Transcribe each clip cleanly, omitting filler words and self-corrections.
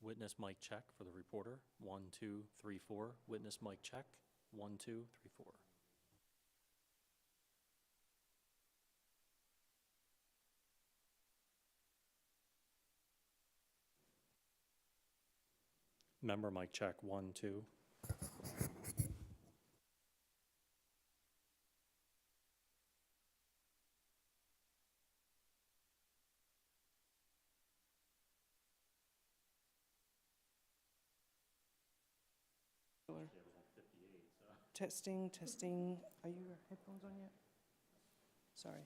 Witness mic check for the reporter. 1, 2, 3, 4. Witness mic check. 1, 2, 3, 4. Member mic check. 1, 2. Testing, testing. Are your headphones on yet? Sorry.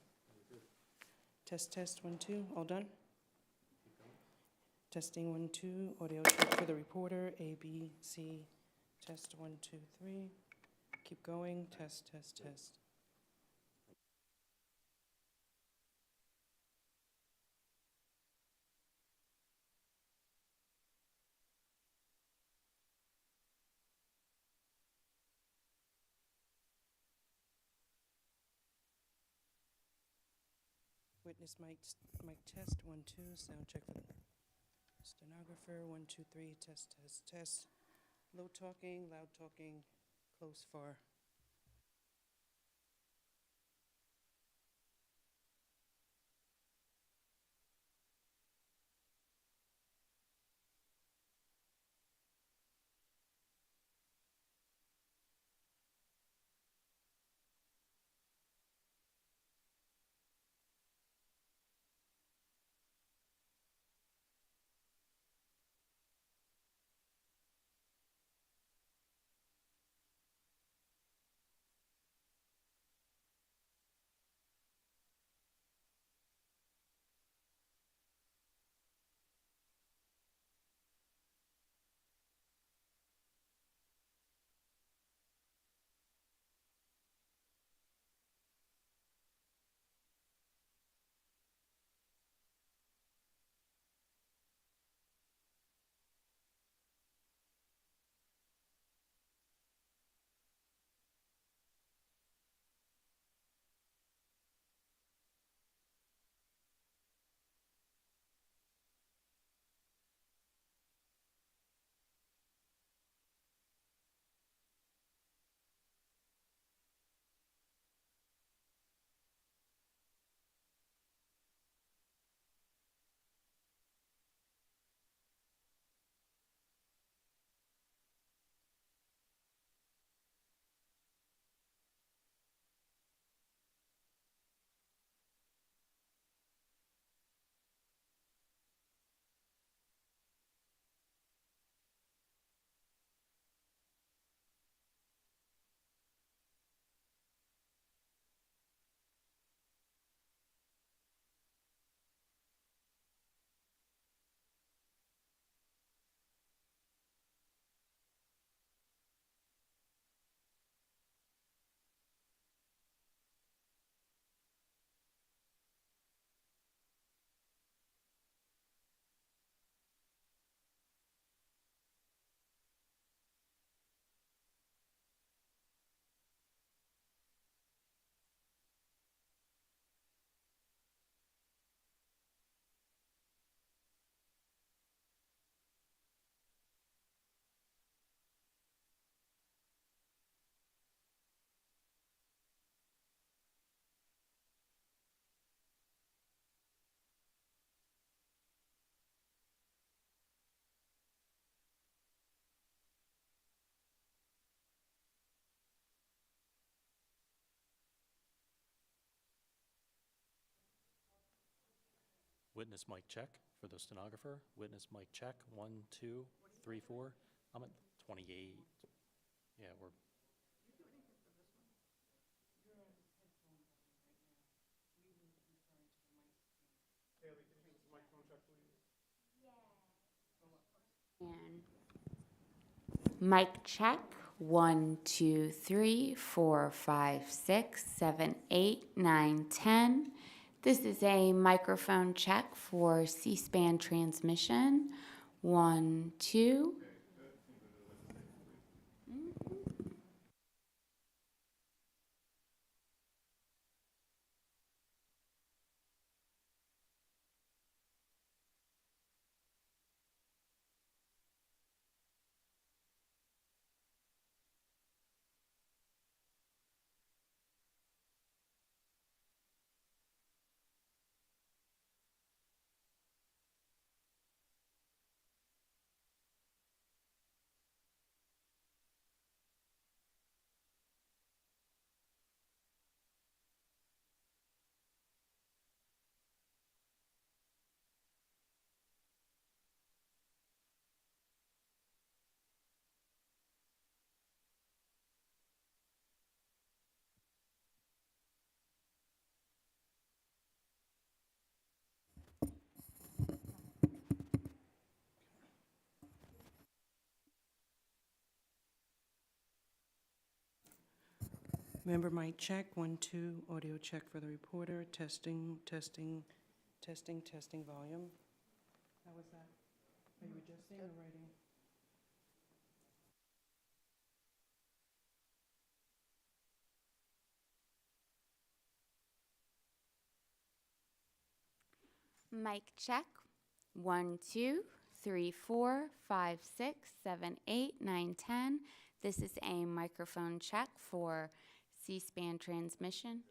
Test, test, 1, 2. All done? Testing, 1, 2. Audio check for the reporter. A, B, C. Test, 1, 2, 3. Keep going. Test, test, test. Witness mic test, 1, 2. Sound check for the stenographer. 1, 2, 3. Test, test, test. Low talking, loud talking, close, far. Witness mic check for the stenographer. Witness mic check. 1, 2, 3, 4. I'm at 28. Yeah, we're. And mic check. 1, 2, 3, 4, 5, 6, 7, 8, 9, 10. This is a microphone check for C-SPAN transmission. 1, 2. Member mic check, 1, 2, audio check for the reporter, testing, testing, testing, testing volume. How was that? Are you adjusting or writing? Mic check. 1, 2, 3, 4, 5, 6, 7, 8, 9, 10. This is a microphone check for C-SPAN transmission.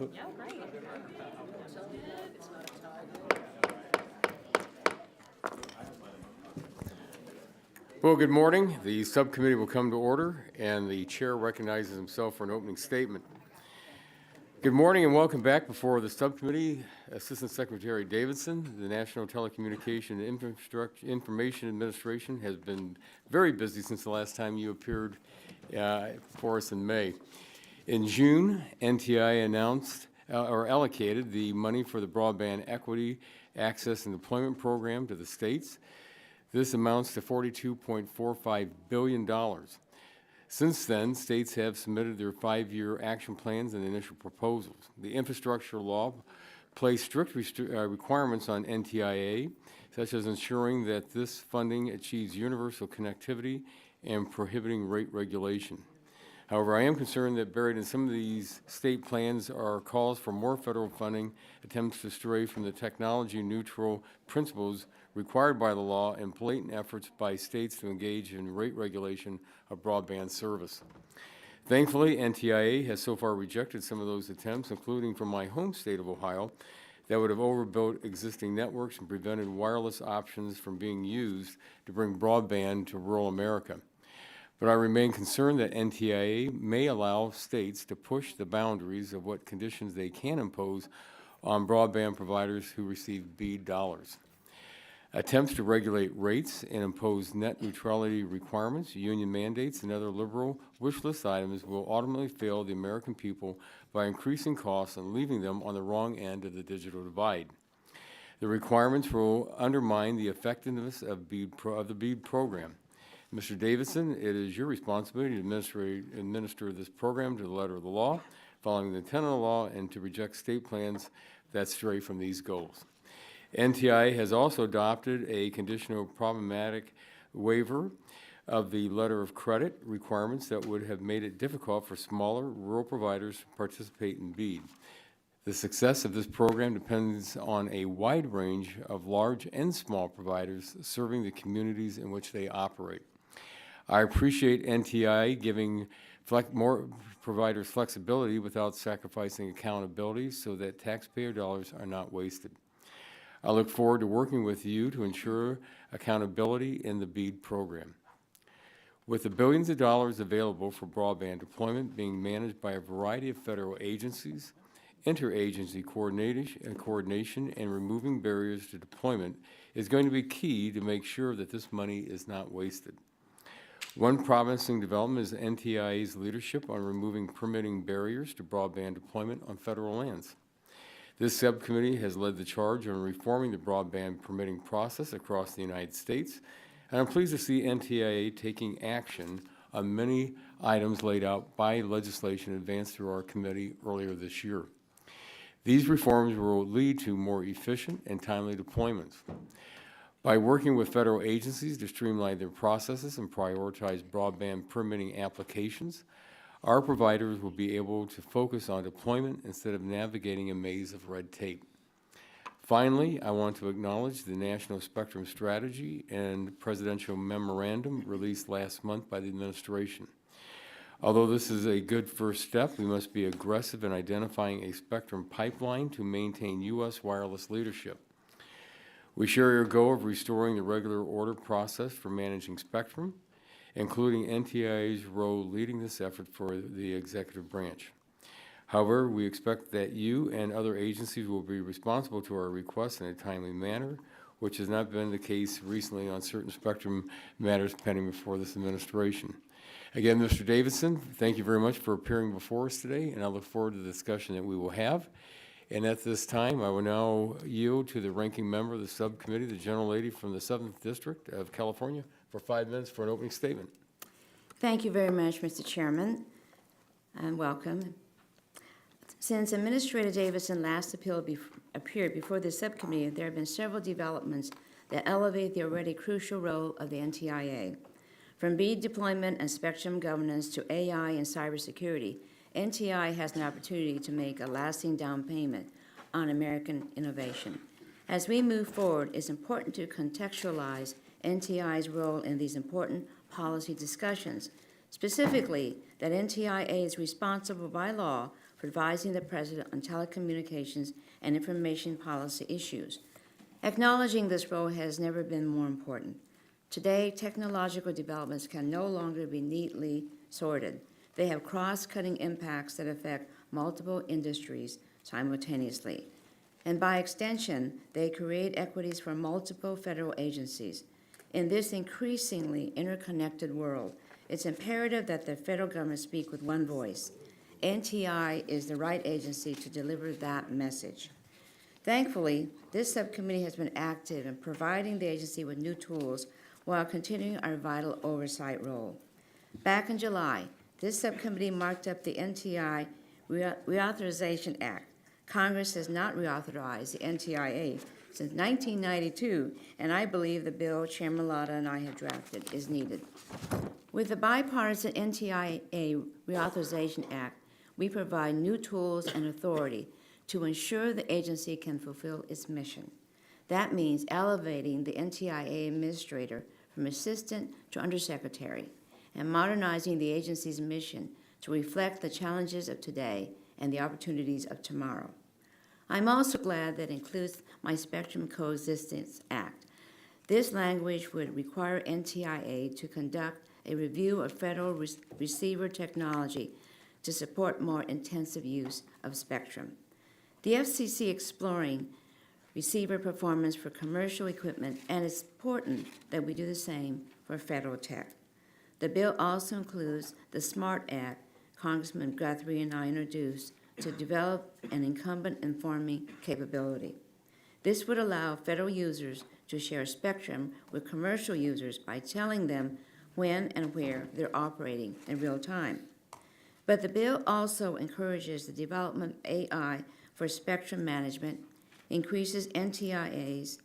Well, good morning. The subcommittee will come to order, and the chair recognizes himself for an opening statement. Good morning and welcome back before the subcommittee. Assistant Secretary Davidson, the National Telecommunications and Information Administration has been very busy since the last time you appeared for us in May. In June, NTI announced or allocated the money for the Broadband Equity, Access, and Deployment Program to the states. This amounts to $42.45 billion. Since then, states have submitted their 5-year action plans and initial proposals. The infrastructure law placed strict requirements on NTIA, such as ensuring that this funding achieves universal connectivity and prohibiting rate regulation. However, I am concerned that buried in some of these state plans are calls for more federal funding, attempts to stray from the technology-neutral principles required by the law, and blatant efforts by states to engage in rate regulation of broadband service. Thankfully, NTIA has so far rejected some of those attempts, including from my home state of Ohio, that would have overbuilt existing networks and prevented wireless options from being used to bring broadband to rural America. But I remain concerned that NTIA may allow states to push the boundaries of what conditions they can impose on broadband providers who receive BEAD dollars. Attempts to regulate rates and impose net neutrality requirements, union mandates, and other liberal wish list items will ultimately fail the American people by increasing costs and leaving them on the wrong end of the digital divide. The requirements will undermine the effectiveness of the BEAD program. Mr. Davidson, it is your responsibility to administer this program to the letter of the law, following the intent of the law, and to reject state plans that stray from these goals. NTI has also adopted a conditional problematic waiver of the letter of credit requirements that would have made it difficult for smaller rural providers to participate in BEAD. The success of this program depends on a wide range of large and small providers serving the communities in which they operate. I appreciate NTI giving more providers flexibility without sacrificing accountability so that taxpayer dollars are not wasted. I look forward to working with you to ensure accountability in the BEAD program. With the billions of dollars available for broadband deployment being managed by a variety of federal agencies, interagency coordination and removing barriers to deployment is going to be key to make sure that this money is not wasted. One promising development is NTIA's leadership on removing permitting barriers to broadband deployment on federal lands. This subcommittee has led the charge on reforming the broadband permitting process across the United States, and I'm pleased to see NTIA taking action on many items laid out by legislation advanced through our committee earlier this year. These reforms will lead to more efficient and timely deployments. By working with federal agencies to streamline their processes and prioritize broadband permitting applications, our providers will be able to focus on deployment instead of navigating a maze of red tape. Finally, I want to acknowledge the National Spectrum Strategy and Presidential Memorandum released last month by the administration. Although this is a good first step, we must be aggressive in identifying a spectrum pipeline to maintain U.S. wireless leadership. We share your goal of restoring the regular order process for managing spectrum, including NTIA's role leading this effort for the executive branch. However, we expect that you and other agencies will be responsive to our requests in a timely manner, which has not been the case recently on certain spectrum matters pending before this administration. Again, Mr. Davidson, thank you very much for appearing before us today, and I look forward to the discussion that we will have. And at this time, I will now yield to the ranking member of the subcommittee, the gentlelady from the 7th District of California, for 5 minutes for an opening statement. Thank you very much, Mr. Chairman, and welcome. Since Administrator Davidson last appeared before the subcommittee, there have been several developments that elevate the already crucial role of the NTIA. From BEAD deployment and spectrum governance to AI and cybersecurity, NTI has an opportunity to make a lasting down payment on American innovation. As we move forward, it's important to contextualize NTI's role in these important policy discussions, specifically that NTIA is responsible by law for advising the President on telecommunications and information policy issues. Acknowledging this role has never been more important. Today, technological developments can no longer be neatly sorted. They have cross-cutting impacts that affect multiple industries simultaneously. And by extension, they create equities for multiple federal agencies. In this increasingly interconnected world, it's imperative that the federal government speak with one voice. NTI is the right agency to deliver that message. Thankfully, this subcommittee has been active in providing the agency with new tools while continuing our vital oversight role. Back in July, this subcommittee marked up the NTI Reauthorization Act. Congress has not reauthorized the NTIA since 1992, and I believe the bill Chairman Lada and I have drafted is needed. With the bipartisan NTIA Reauthorization Act, we provide new tools and authority to ensure the agency can fulfill its mission. That means elevating the NTIA administrator from assistant to undersecretary and modernizing the agency's mission to reflect the challenges of today and the opportunities of tomorrow. I'm also glad that includes my Spectrum Coexistence Act. This language would require NTIA to conduct a review of federal receiver technology to support more intensive use of spectrum. The FCC exploring receiver performance for commercial equipment, and it's important that we do the same for federal tech. The bill also includes the SMART Act Congressman Guthrie and I introduced to develop an incumbent informing capability. This would allow federal users to share spectrum with commercial users by telling them when and where they're operating in real time. But the bill also encourages the development of AI for spectrum management, increases NITA's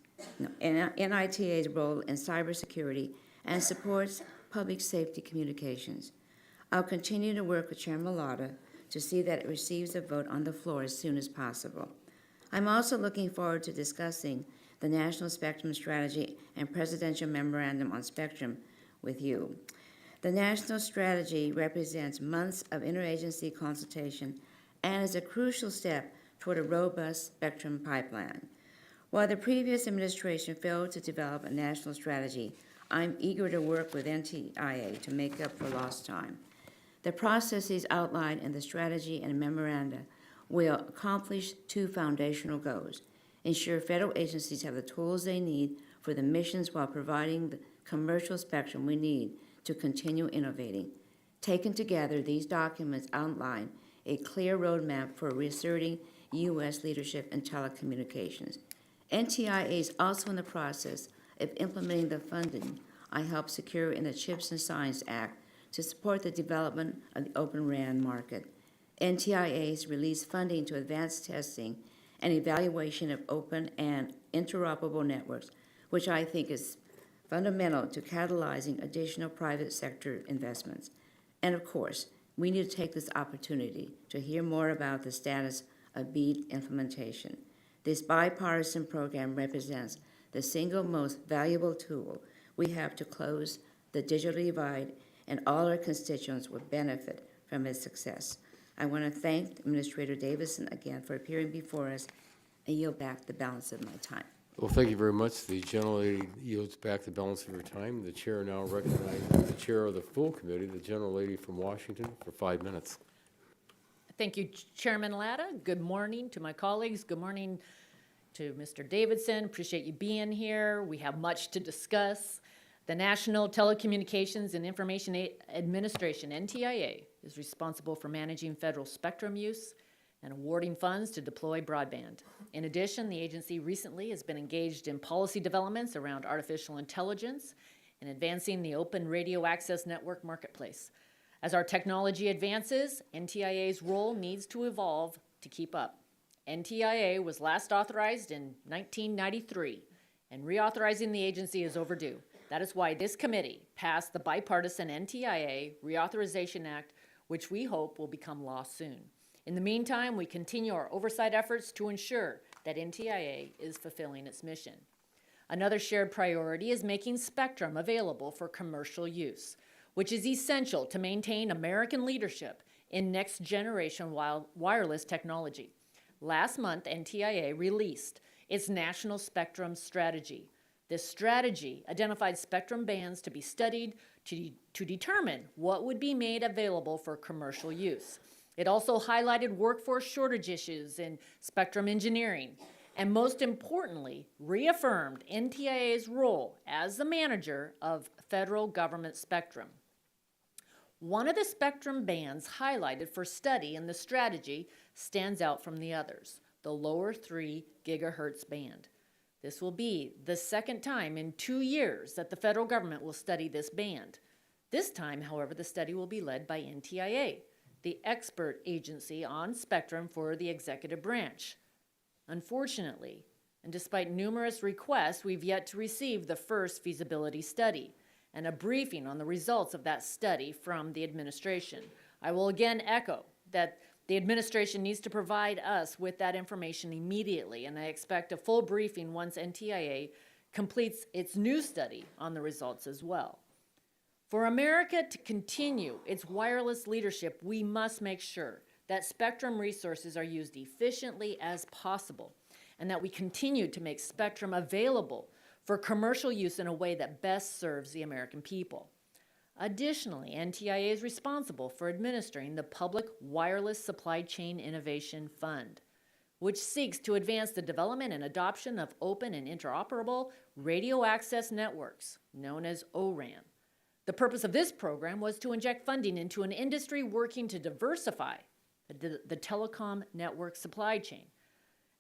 role in cybersecurity, and supports public safety communications. I'll continue to work with Chairman Lada to see that it receives a vote on the floor as soon as possible. I'm also looking forward to discussing the National Spectrum Strategy and Presidential Memorandum on Spectrum with you. The National Strategy represents months of interagency consultation and is a crucial step toward a robust spectrum pipeline. While the previous administration failed to develop a national strategy, I'm eager to work with NTIA to make up for lost time. The processes outlined in the strategy and memoranda will accomplish two foundational goals: ensure federal agencies have the tools they need for the missions while providing the commercial spectrum we need to continue innovating. Taken together, these documents outline a clear roadmap for reasserting U.S. leadership in telecommunications. NTIA is also in the process of implementing the funding I helped secure in the CHIPS and Science Act to support the development of the Open RAN market. NTIA's released funding to advance testing and evaluation of open and interoperable networks, which I think is fundamental to catalyzing additional private sector investments. And of course, we need to take this opportunity to hear more about the status of BEAD implementation. This bipartisan program represents the single most valuable tool we have to close the digital divide, and all our constituents will benefit from its success. I want to thank Administrator Davidson again for appearing before us and yield back the balance of my time. Well, thank you very much. The gentlelady yields back the balance of her time. The chair now recognizes the chair of the full committee, the gentlelady from Washington, for 5 minutes. Thank you, Chairman Latta. Good morning to my colleagues. Good morning to Mr. Davidson. Appreciate you being here. We have much to discuss. The National Telecommunications and Information Administration, NTIA, is responsible for managing federal spectrum use and awarding funds to deploy broadband. In addition, the agency recently has been engaged in policy developments around artificial intelligence and advancing the open radio access network marketplace. As our technology advances, NTIA's role needs to evolve to keep up. NTIA was last authorized in 1993, and reauthorizing the agency is overdue. That is why this committee passed the bipartisan NTIA Reauthorization Act, which we hope will become law soon. In the meantime, we continue our oversight efforts to ensure that NTIA is fulfilling its mission. Another shared priority is making spectrum available for commercial use, which is essential to maintain American leadership in next-generation wireless technology. Last month, NTIA released its National Spectrum Strategy. This strategy identified spectrum bands to be studied to determine what would be made available for commercial use. It also highlighted workforce shortage issues in spectrum engineering, and most importantly, reaffirmed NTIA's role as the manager of federal government spectrum. One of the spectrum bands highlighted for study in the strategy stands out from the others, the lower 3 gigahertz band. This will be the second time in 2 years that the federal government will study this band. This time, however, the study will be led by NTIA, the expert agency on spectrum for the executive branch. Unfortunately, and despite numerous requests, we've yet to receive the first feasibility study and a briefing on the results of that study from the administration. I will again echo that the administration needs to provide us with that information immediately, and I expect a full briefing once NTIA completes its new study on the results as well. For America to continue its wireless leadership, we must make sure that spectrum resources are used efficiently as possible, and that we continue to make spectrum available for commercial use in a way that best serves the American people. Additionally, NTIA is responsible for administering the Public Wireless Supply Chain Innovation Fund, which seeks to advance the development and adoption of open and interoperable radio access networks, known as ORAN. The purpose of this program was to inject funding into an industry working to diversify the telecom network supply chain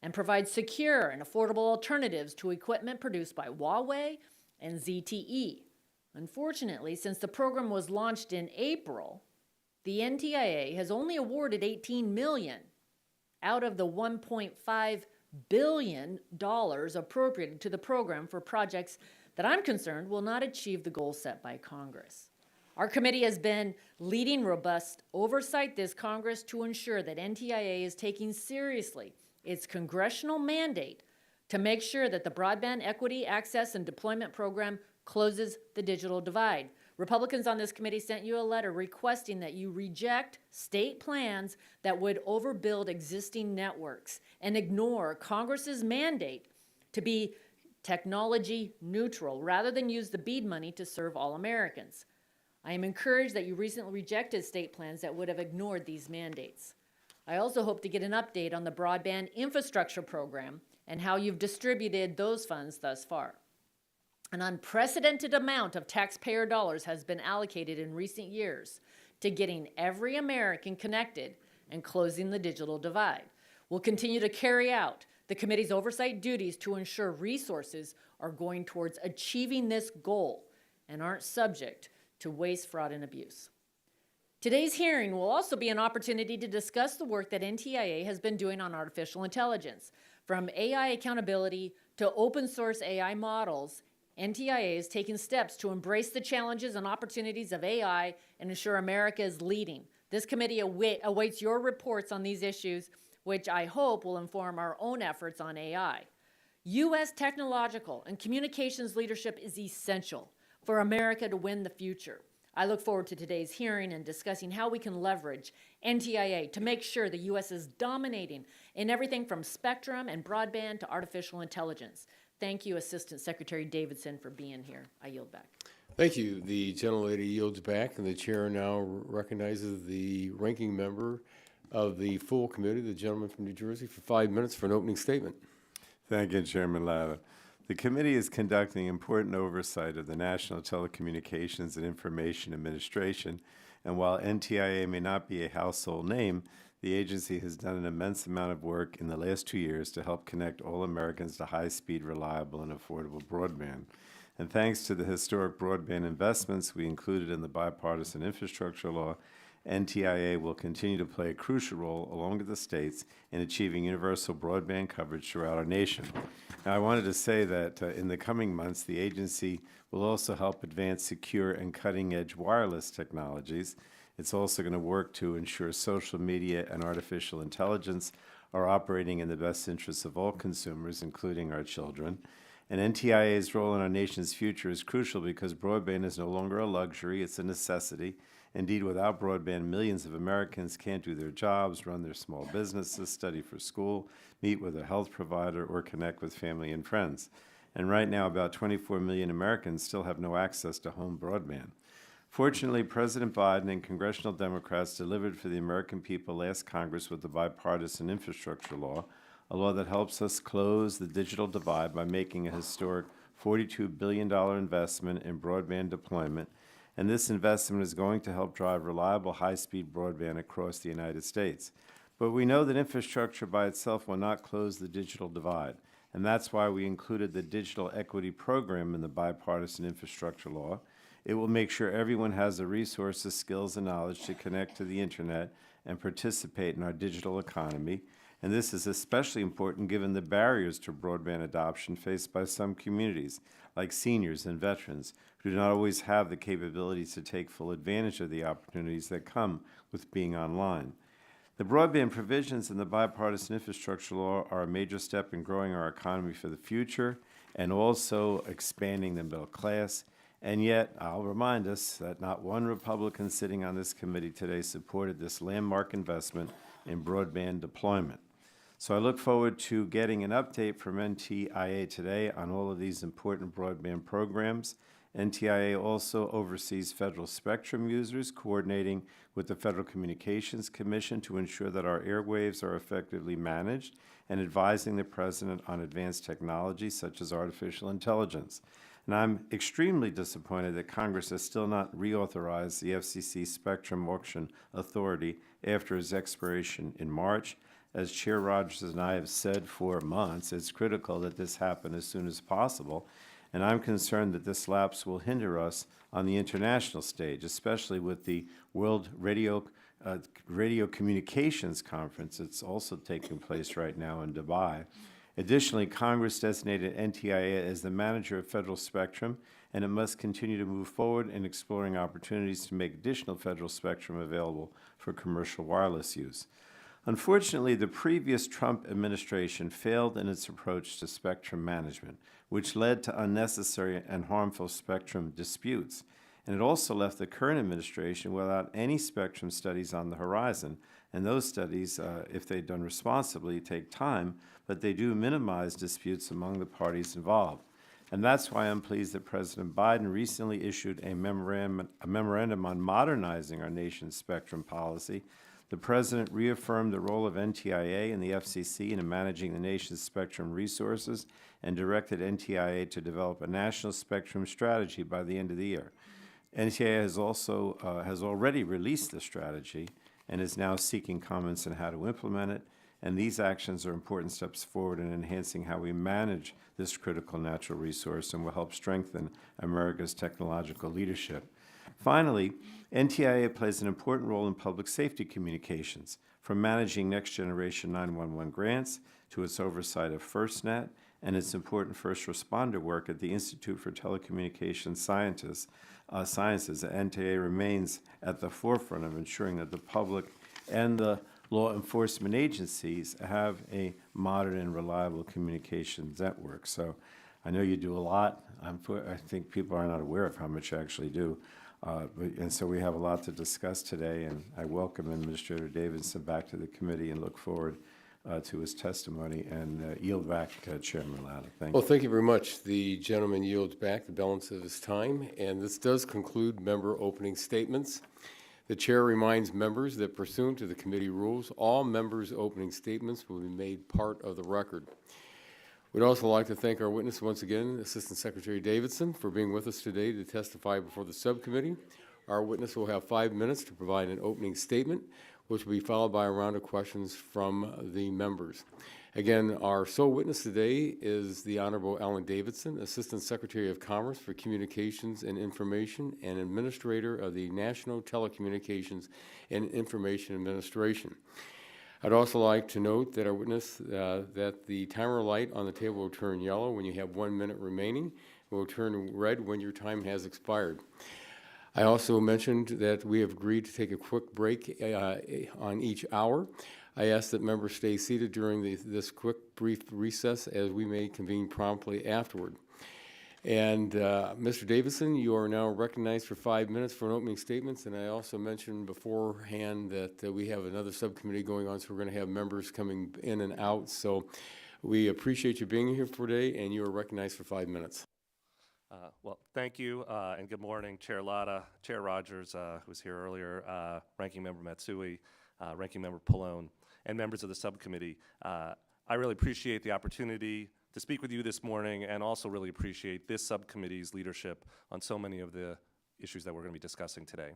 and provide secure and affordable alternatives to equipment produced by Huawei and ZTE. Unfortunately, since the program was launched in April, the NTIA has only awarded $18 million out of the $1.5 billion appropriated to the program for projects that I'm concerned will not achieve the goals set by Congress. Our committee has been leading robust oversight this Congress to ensure that NTIA is taking seriously its congressional mandate to make sure that the Broadband Equity, Access, and Deployment Program closes the digital divide. Republicans on this committee sent you a letter requesting that you reject state plans that would overbuild existing networks and ignore Congress's mandate to be technology neutral rather than use the BEAD money to serve all Americans. I am encouraged that you recently rejected state plans that would have ignored these mandates. I also hope to get an update on the Broadband Infrastructure Program and how you've distributed those funds thus far. An unprecedented amount of taxpayer dollars has been allocated in recent years to getting every American connected and closing the digital divide. We'll continue to carry out the committee's oversight duties to ensure resources are going towards achieving this goal and aren't subject to waste, fraud, and abuse. Today's hearing will also be an opportunity to discuss the work that NTIA has been doing on artificial intelligence. From AI accountability to open source AI models, NTIA is taking steps to embrace the challenges and opportunities of AI and ensure America is leading. This committee awaits your reports on these issues, which I hope will inform our own efforts on AI. U.S. technological and communications leadership is essential for America to win the future. I look forward to today's hearing and discussing how we can leverage NTIA to make sure the U.S. is dominating in everything from spectrum and broadband to artificial intelligence. Thank you, Assistant Secretary Davidson, for being here. I yield back. Thank you. The gentlelady yields back, and the chair now recognizes the ranking member of the full committee, the gentleman from New Jersey, for 5 minutes for an opening statement. Thank you, Chairman Latta. The committee is conducting important oversight of the National Telecommunications and Information Administration, and while NTIA may not be a household name, the agency has done an immense amount of work in the last 2 years to help connect all Americans to high-speed, reliable, and affordable broadband. And thanks to the historic broadband investments we included in the bipartisan infrastructure law, NTIA will continue to play a crucial role, along with the states, in achieving universal broadband coverage throughout our nation. Now, I wanted to say that in the coming months, the agency will also help advance secure and cutting-edge wireless technologies. It's also going to work to ensure social media and artificial intelligence are operating in the best interests of all consumers, including our children. And NTIA's role in our nation's future is crucial because broadband is no longer a luxury, it's a necessity. Indeed, without broadband, millions of Americans can't do their jobs, run their small businesses, study for school, meet with a health provider, or connect with family and friends. And right now, about 24 million Americans still have no access to home broadband. Fortunately, President Biden and congressional Democrats delivered for the American people last Congress with the bipartisan infrastructure law, a law that helps us close the digital divide by making a historic $42 billion investment in broadband deployment. And this investment is going to help drive reliable, high-speed broadband across the United States. But we know that infrastructure by itself will not close the digital divide, and that's why we included the Digital Equity Program in the bipartisan infrastructure law. It will make sure everyone has the resources, skills, and knowledge to connect to the internet and participate in our digital economy. And this is especially important given the barriers to broadband adoption faced by some communities, like seniors and veterans, who do not always have the capabilities to take full advantage of the opportunities that come with being online. The broadband provisions in the bipartisan infrastructure law are a major step in growing our economy for the future and also expanding the middle class. And yet, I'll remind us that not one Republican sitting on this committee today supported this landmark investment in broadband deployment. So I look forward to getting an update from NTIA today on all of these important broadband programs. NTIA also oversees federal spectrum users, coordinating with the Federal Communications Commission to ensure that our airwaves are effectively managed, and advising the President on advanced technologies such as artificial intelligence. And I'm extremely disappointed that Congress has still not reauthorized the FCC Spectrum Auction Authority after its expiration in March. As Chair Rogers and I have said for months, it's critical that this happen as soon as possible. And I'm concerned that this lapse will hinder us on the international stage, especially with the World Radio Communications Conference. It's also taking place right now in Dubai. Additionally, Congress designated NTIA as the manager of federal spectrum, and it must continue to move forward in exploring opportunities to make additional federal spectrum available for commercial wireless use. Unfortunately, the previous Trump administration failed in its approach to spectrum management, which led to unnecessary and harmful spectrum disputes. And it also left the current administration without any spectrum studies on the horizon. And those studies, if they're done responsibly, take time, but they do minimize disputes among the parties involved. And that's why I'm pleased that President Biden recently issued a memorandum on modernizing our nation's spectrum policy. The President reaffirmed the role of NTIA and the FCC in managing the nation's spectrum resources and directed NTIA to develop a national spectrum strategy by the end of the year. NTIA has already released the strategy and is now seeking comments on how to implement it, and these actions are important steps forward in enhancing how we manage this critical natural resource and will help strengthen America's technological leadership. Finally, NTIA plays an important role in public safety communications, from managing next-generation 911 grants to its oversight of FirstNet and its important first responder work at the Institute for Telecommunications Sciences. NTIA remains at the forefront of ensuring that the public and the law enforcement agencies have a modern and reliable communications network. So I know you do a lot. I think people are not aware of how much you actually do. And so we have a lot to discuss today, and I welcome Administrator Davidson back to the committee and look forward to his testimony, and yield back Chairman Latta. Thank you. Well, thank you very much. The gentleman yields back the balance of his time, and this does conclude member opening statements. The chair reminds members that pursuant to the committee rules, all members' opening statements will be made part of the record. We'd also like to thank our witness once again, Assistant Secretary Davidson, for being with us today to testify before the subcommittee. Our witness will have 5 minutes to provide an opening statement, which will be followed by a round of questions from the members. Again, our sole witness today is the Honorable Alan Davidson, Assistant Secretary of Commerce for Communications and Information and Administrator of the National Telecommunications and Information Administration. I'd also like to note that our witness, that the timer light on the table will turn yellow when you have 1 minute remaining. It will turn red when your time has expired. I also mentioned that we have agreed to take a quick break on each hour. I ask that members stay seated during this quick, brief recess, as we may convene promptly afterward. And Mr. Davidson, you are now recognized for 5 minutes for an opening statement. And I also mentioned beforehand that we have another subcommittee going on, so we're going to have members coming in and out. So we appreciate you being here for today, and you are recognized for 5 minutes. Well, thank you, and good morning, Chair Latta, Chair Rogers, who was here earlier, Ranking Member Matsui, Ranking Member Pallone, and members of the subcommittee. I really appreciate the opportunity to speak with you this morning, and also really appreciate this subcommittee's leadership on so many of the issues that we're going to be discussing today.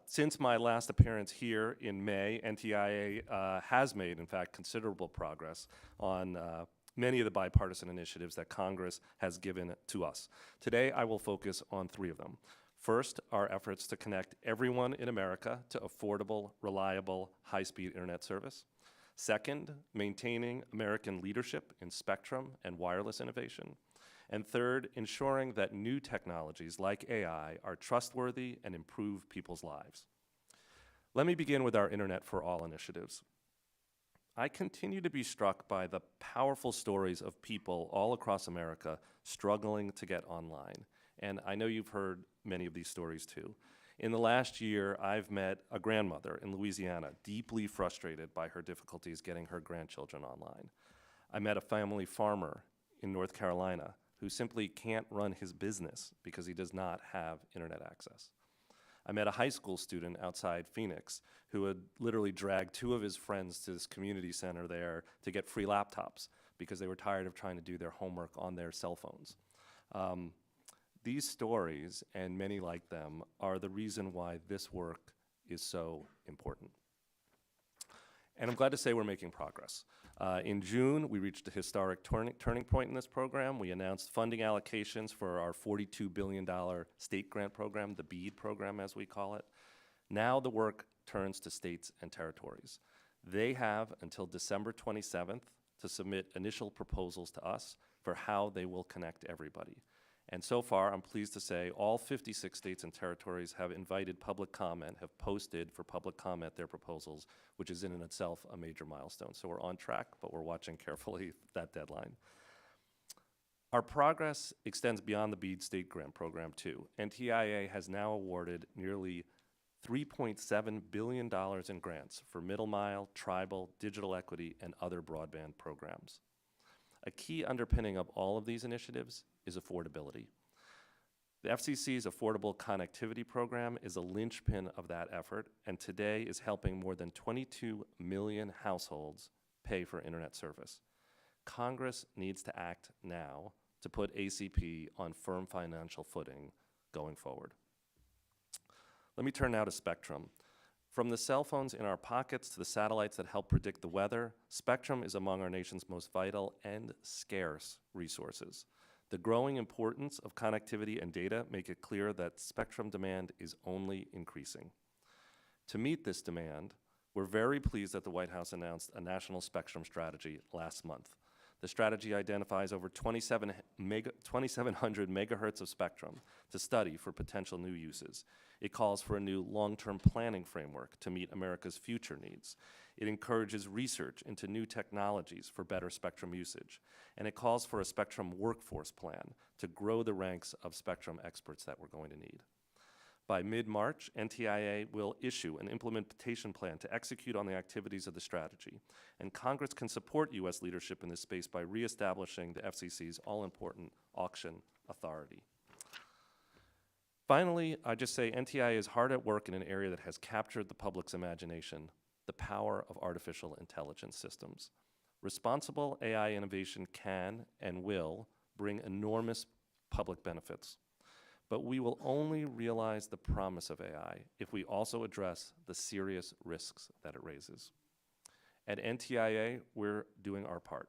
Since my last appearance here in May, NTIA has made, in fact, considerable progress on many of the bipartisan initiatives that Congress has given to us. Today, I will focus on 3 of them. First, our efforts to connect everyone in America to affordable, reliable, high-speed internet service. Second, maintaining American leadership in spectrum and wireless innovation. And third, ensuring that new technologies like AI are trustworthy and improve people's lives. Let me begin with our Internet for All initiatives. I continue to be struck by the powerful stories of people all across America struggling to get online. And I know you've heard many of these stories too. In the last year, I've met a grandmother in Louisiana, deeply frustrated by her difficulties getting her grandchildren online. I met a family farmer in North Carolina who simply can't run his business because he does not have internet access. I met a high school student outside Phoenix who had literally dragged 2 of his friends to this community center there to get free laptops because they were tired of trying to do their homework on their cell phones. These stories, and many like them, are the reason why this work is so important. And I'm glad to say we're making progress. In June, we reached a historic turning point in this program. We announced funding allocations for our $42 billion state grant program, the BEAD program as we call it. Now the work turns to states and territories. They have until December 27th to submit initial proposals to us for how they will connect everybody. And so far, I'm pleased to say all 56 states and territories have invited public comment, have posted for public comment their proposals, which is in and itself a major milestone. So we're on track, but we're watching carefully that deadline. Our progress extends beyond the BEAD state grant program too. NTIA has now awarded nearly $3.7 billion in grants for middle mile, tribal, digital equity, and other broadband programs. A key underpinning of all of these initiatives is affordability. The FCC's Affordable Connectivity Program is a linchpin of that effort, and today is helping more than 22 million households pay for internet service. Congress needs to act now to put ACP on firm financial footing going forward. Let me turn now to spectrum. From the cell phones in our pockets to the satellites that help predict the weather, spectrum is among our nation's most vital and scarce resources. The growing importance of connectivity and data make it clear that spectrum demand is only increasing. To meet this demand, we're very pleased that the White House announced a national spectrum strategy last month. The strategy identifies over 2,700 megahertz of spectrum to study for potential new uses. It calls for a new long-term planning framework to meet America's future needs. It encourages research into new technologies for better spectrum usage. And it calls for a spectrum workforce plan to grow the ranks of spectrum experts that we're going to need. By mid-March, NTIA will issue an implementation plan to execute on the activities of the strategy. And Congress can support U.S. leadership in this space by reestablishing the FCC's all-important auction authority. Finally, I just say NTIA is hard at work in an area that has captured the public's imagination, the power of artificial intelligence systems. Responsible AI innovation can and will bring enormous public benefits. But we will only realize the promise of AI if we also address the serious risks that it raises. At NTIA, we're doing our part.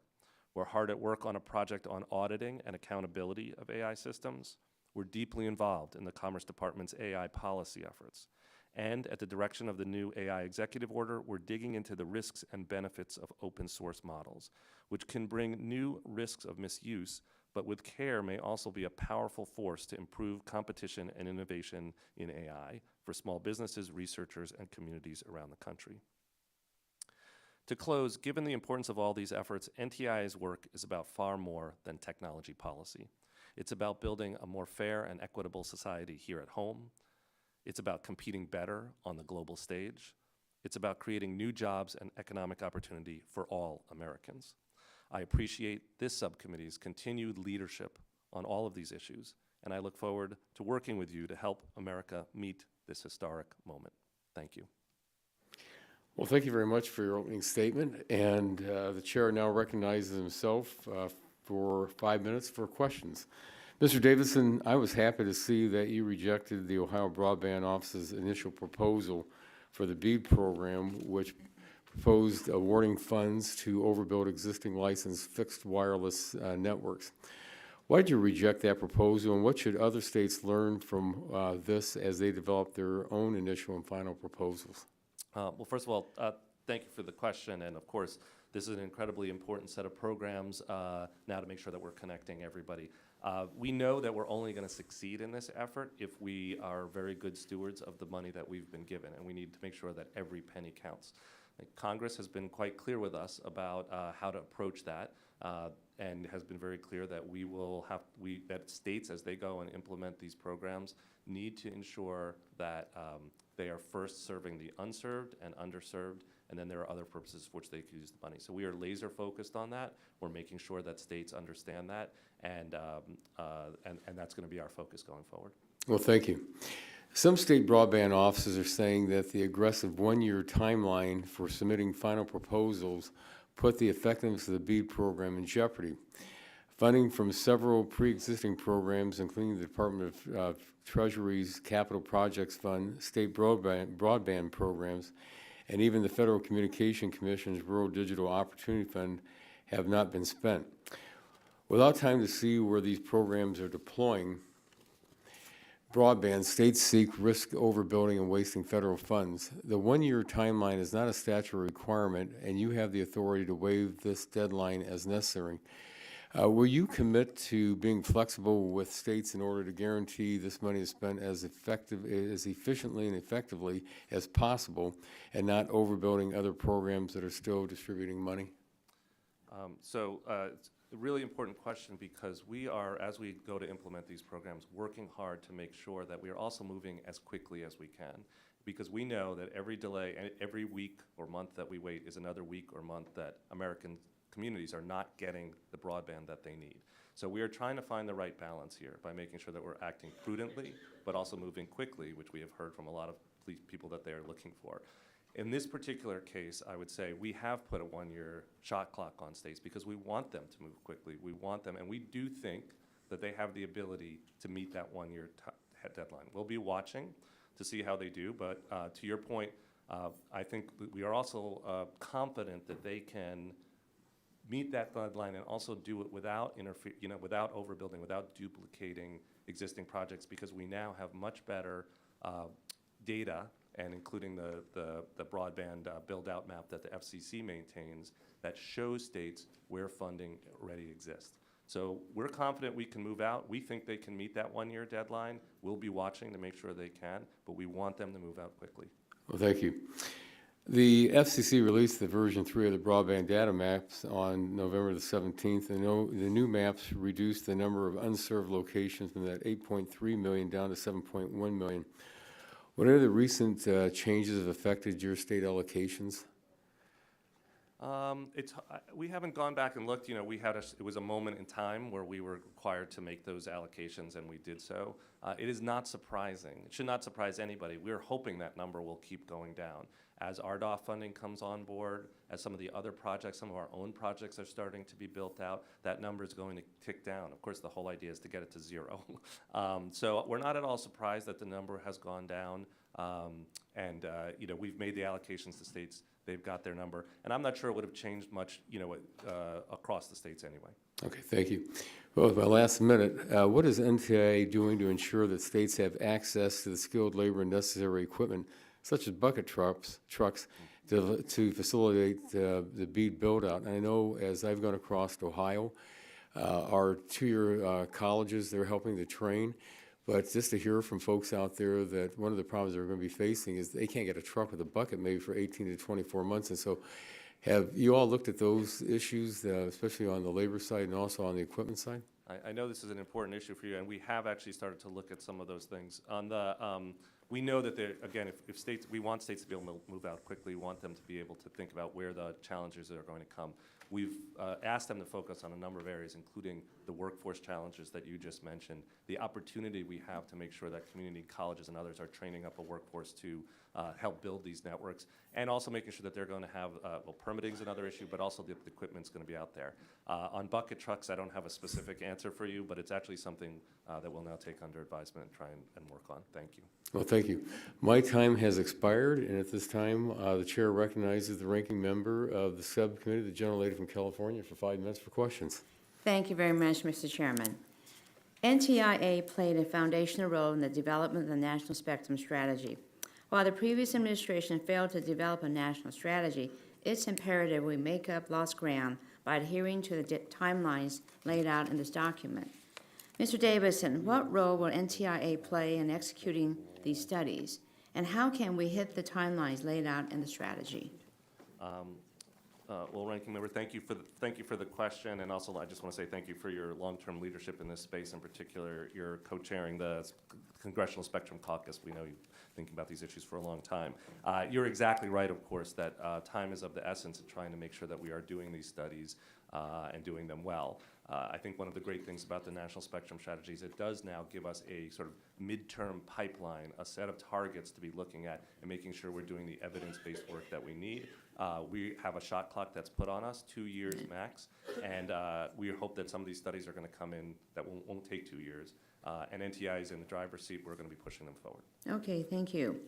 We're hard at work on a project on auditing and accountability of AI systems. We're deeply involved in the Commerce Department's AI policy efforts. And at the direction of the new AI executive order, we're digging into the risks and benefits of open source models, which can bring new risks of misuse, but with care may also be a powerful force to improve competition and innovation in AI for small businesses, researchers, and communities around the country. To close, given the importance of all these efforts, NTIA's work is about far more than technology policy. It's about building a more fair and equitable society here at home. It's about competing better on the global stage. It's about creating new jobs and economic opportunity for all Americans. I appreciate this subcommittee's continued leadership on all of these issues, and I look forward to working with you to help America meet this historic moment. Thank you. Well, thank you very much for your opening statement, and the chair now recognizes himself for 5 minutes for questions. Mr. Davidson, I was happy to see that you rejected the Ohio Broadband Office's initial proposal for the BEAD program, which proposed awarding funds to overbuild existing licensed fixed wireless networks. Why did you reject that proposal, and what should other states learn from this as they develop their own initial and final proposals? Well, first of all, thank you for the question, and of course, this is an incredibly important set of programs now to make sure that we're connecting everybody. We know that we're only going to succeed in this effort if we are very good stewards of the money that we've been given, and we need to make sure that every penny counts. Congress has been quite clear with us about how to approach that, and has been very clear that that states, as they go and implement these programs, need to ensure that they are first serving the unserved and underserved, and then there are other purposes for which they could use the money. So we are laser focused on that. We're making sure that states understand that, and that's going to be our focus going forward. Well, thank you. Some state broadband offices are saying that the aggressive one-year timeline for submitting final proposals put the effectiveness of the BEAD program in jeopardy. Funding from several pre-existing programs, including the Department of Treasury's Capital Projects Fund, state broadband programs, and even the Federal Communication Commission's Rural Digital Opportunity Fund, have not been spent. Without time to see where these programs are deploying broadband, states seek risk overbuilding and wasting federal funds. The one-year timeline is not a statutory requirement, and you have the authority to waive this deadline as necessary. Will you commit to being flexible with states in order to guarantee this money is spent as efficiently and effectively as possible, and not overbuilding other programs that are still distributing money? It's a really important question, because we are, as we go to implement these programs, working hard to make sure that we are also moving as quickly as we can, because we know that every delay and every week or month that we wait is another week or month that American communities are not getting the broadband that they need. So we are trying to find the right balance here by making sure that we're acting prudently, but also moving quickly, which we have heard from a lot of people that they are looking for. In this particular case, I would say we have put a one-year shot clock on states because we want them to move quickly. We want them, and we do think that they have the ability to meet that one-year deadline. We'll be watching to see how they do, but to your point, I think we are also confident that they can meet that deadline and also do it without without overbuilding, without duplicating existing projects, because we now have much better data, and including the broadband build-out map that the FCC maintains, that shows states where funding already exists. So we're confident we can move out. We think they can meet that one-year deadline. We'll be watching to make sure they can, but we want them to move out quickly. Well, thank you. The FCC released the version 3 of the broadband data maps on November the 17th, and the new maps reduced the number of unserved locations from that 8.3 million down to 7.1 million. What are the recent changes have affected your state allocations? We haven't gone back and looked. It was a moment in time where we were required to make those allocations, and we did so. It is not surprising. It should not surprise anybody. We're hoping that number will keep going down. As RDOF funding comes on board, as some of the other projects, some of our own projects are starting to be built out, that number is going to tick down. Of course, the whole idea is to get it to zero. So we're not at all surprised that the number has gone down. We've made the allocations to states. They've got their number. And I'm not sure it would have changed much, across the states anyway. Okay, thank you. Well, with my last minute, what is NTIA doing to ensure that states have access to the skilled labor and necessary equipment, such as bucket trucks, to facilitate the BEAD build-out? And I know, as I've gone across Ohio, our two-year colleges, they're helping to train. But just to hear from folks out there that one of the problems they're going to be facing is they can't get a truck with a bucket maybe for 18 to 24 months. And so Have you all looked at those issues, especially on the labor side and also on the equipment side? I know this is an important issue for you, and we have actually started to look at some of those things. On the, we know that there, again, if states, we want states to be able to move out quickly, we want them to be able to think about where the challenges are going to come. We've asked them to focus on a number of areas, including the workforce challenges that you just mentioned, the opportunity we have to make sure that community colleges and others are training up a workforce to help build these networks, and also making sure that they're going to have, well, permitting is another issue, but also the equipment's going to be out there. On bucket trucks, I don't have a specific answer for you, but it's actually something that we'll now take under advisement and try and work on. Thank you. Well, thank you. My time has expired, and at this time, the chair recognizes the ranking member of the subcommittee, the gentlelady from California, for 5 minutes for questions. Thank you very much, Mr. Chairman. NTIA played a foundational role in the development of the National Spectrum Strategy. While the previous administration failed to develop a national strategy, it's imperative we make up lost ground by adhering to the timelines laid out in this document. Mr. Davidson, what role will NTIA play in executing these studies, and how can we hit the timelines laid out in the strategy? Well, Ranking Member, thank you for the question, and also I just want to say thank you for your long-term leadership in this space. In particular, you're co-chairing the Congressional Spectrum Caucus. We know you've been thinking about these issues for a long time. You're exactly right, of course, that time is of the essence in trying to make sure that we are doing these studies and doing them well. I think one of the great things about the National Spectrum Strategy is it does now give us a sort of midterm pipeline, a set of targets to be looking at and making sure we're doing the evidence-based work that we need. We have a shot clock that's put on us, 2 years max, and we hope that some of these studies are going to come in that won't take 2 years. And NTI is in the driver's seat. We're going to be pushing them forward. Okay, thank you.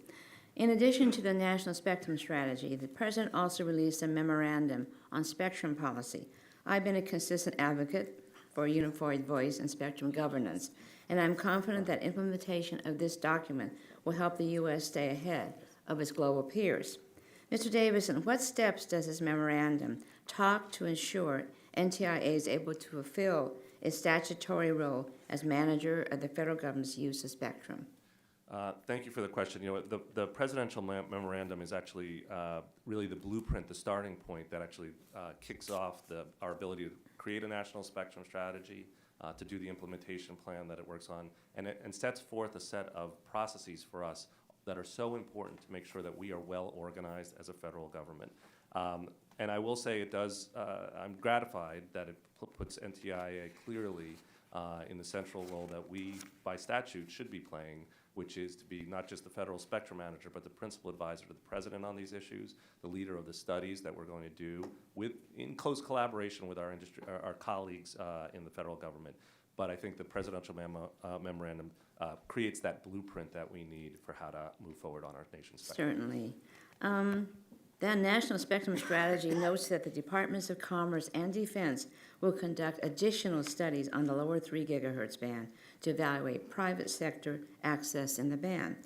In addition to the National Spectrum Strategy, the President also released a memorandum on spectrum policy. I've been a consistent advocate for unified voice and spectrum governance, and I'm confident that implementation of this document will help the U.S. stay ahead of its global peers. Mr. Davidson, what steps does this memorandum talk to ensure NTIA is able to fulfill its statutory role as manager of the federal government's use of spectrum? Thank you for the question. You know, the presidential memorandum is actually really the blueprint, the starting point that actually kicks off our ability to create a national spectrum strategy, to do the implementation plan that it works on, and sets forth a set of processes for us that are so important to make sure that we are well organized as a federal government. And I will say it does, I'm gratified that it puts NTIA clearly in the central role that we, by statute, should be playing, which is to be not just the federal spectrum manager, but the principal advisor to the president on these issues, the leader of the studies that we're going to do in close collaboration with our industry, our colleagues in the federal government. But I think the presidential memorandum creates that blueprint that we need for how to move forward on our nation's spectrum. Certainly. The National Spectrum Strategy notes that the Departments of Commerce and Defense will conduct additional studies on the lower 3 gigahertz band to evaluate private sector access in the band.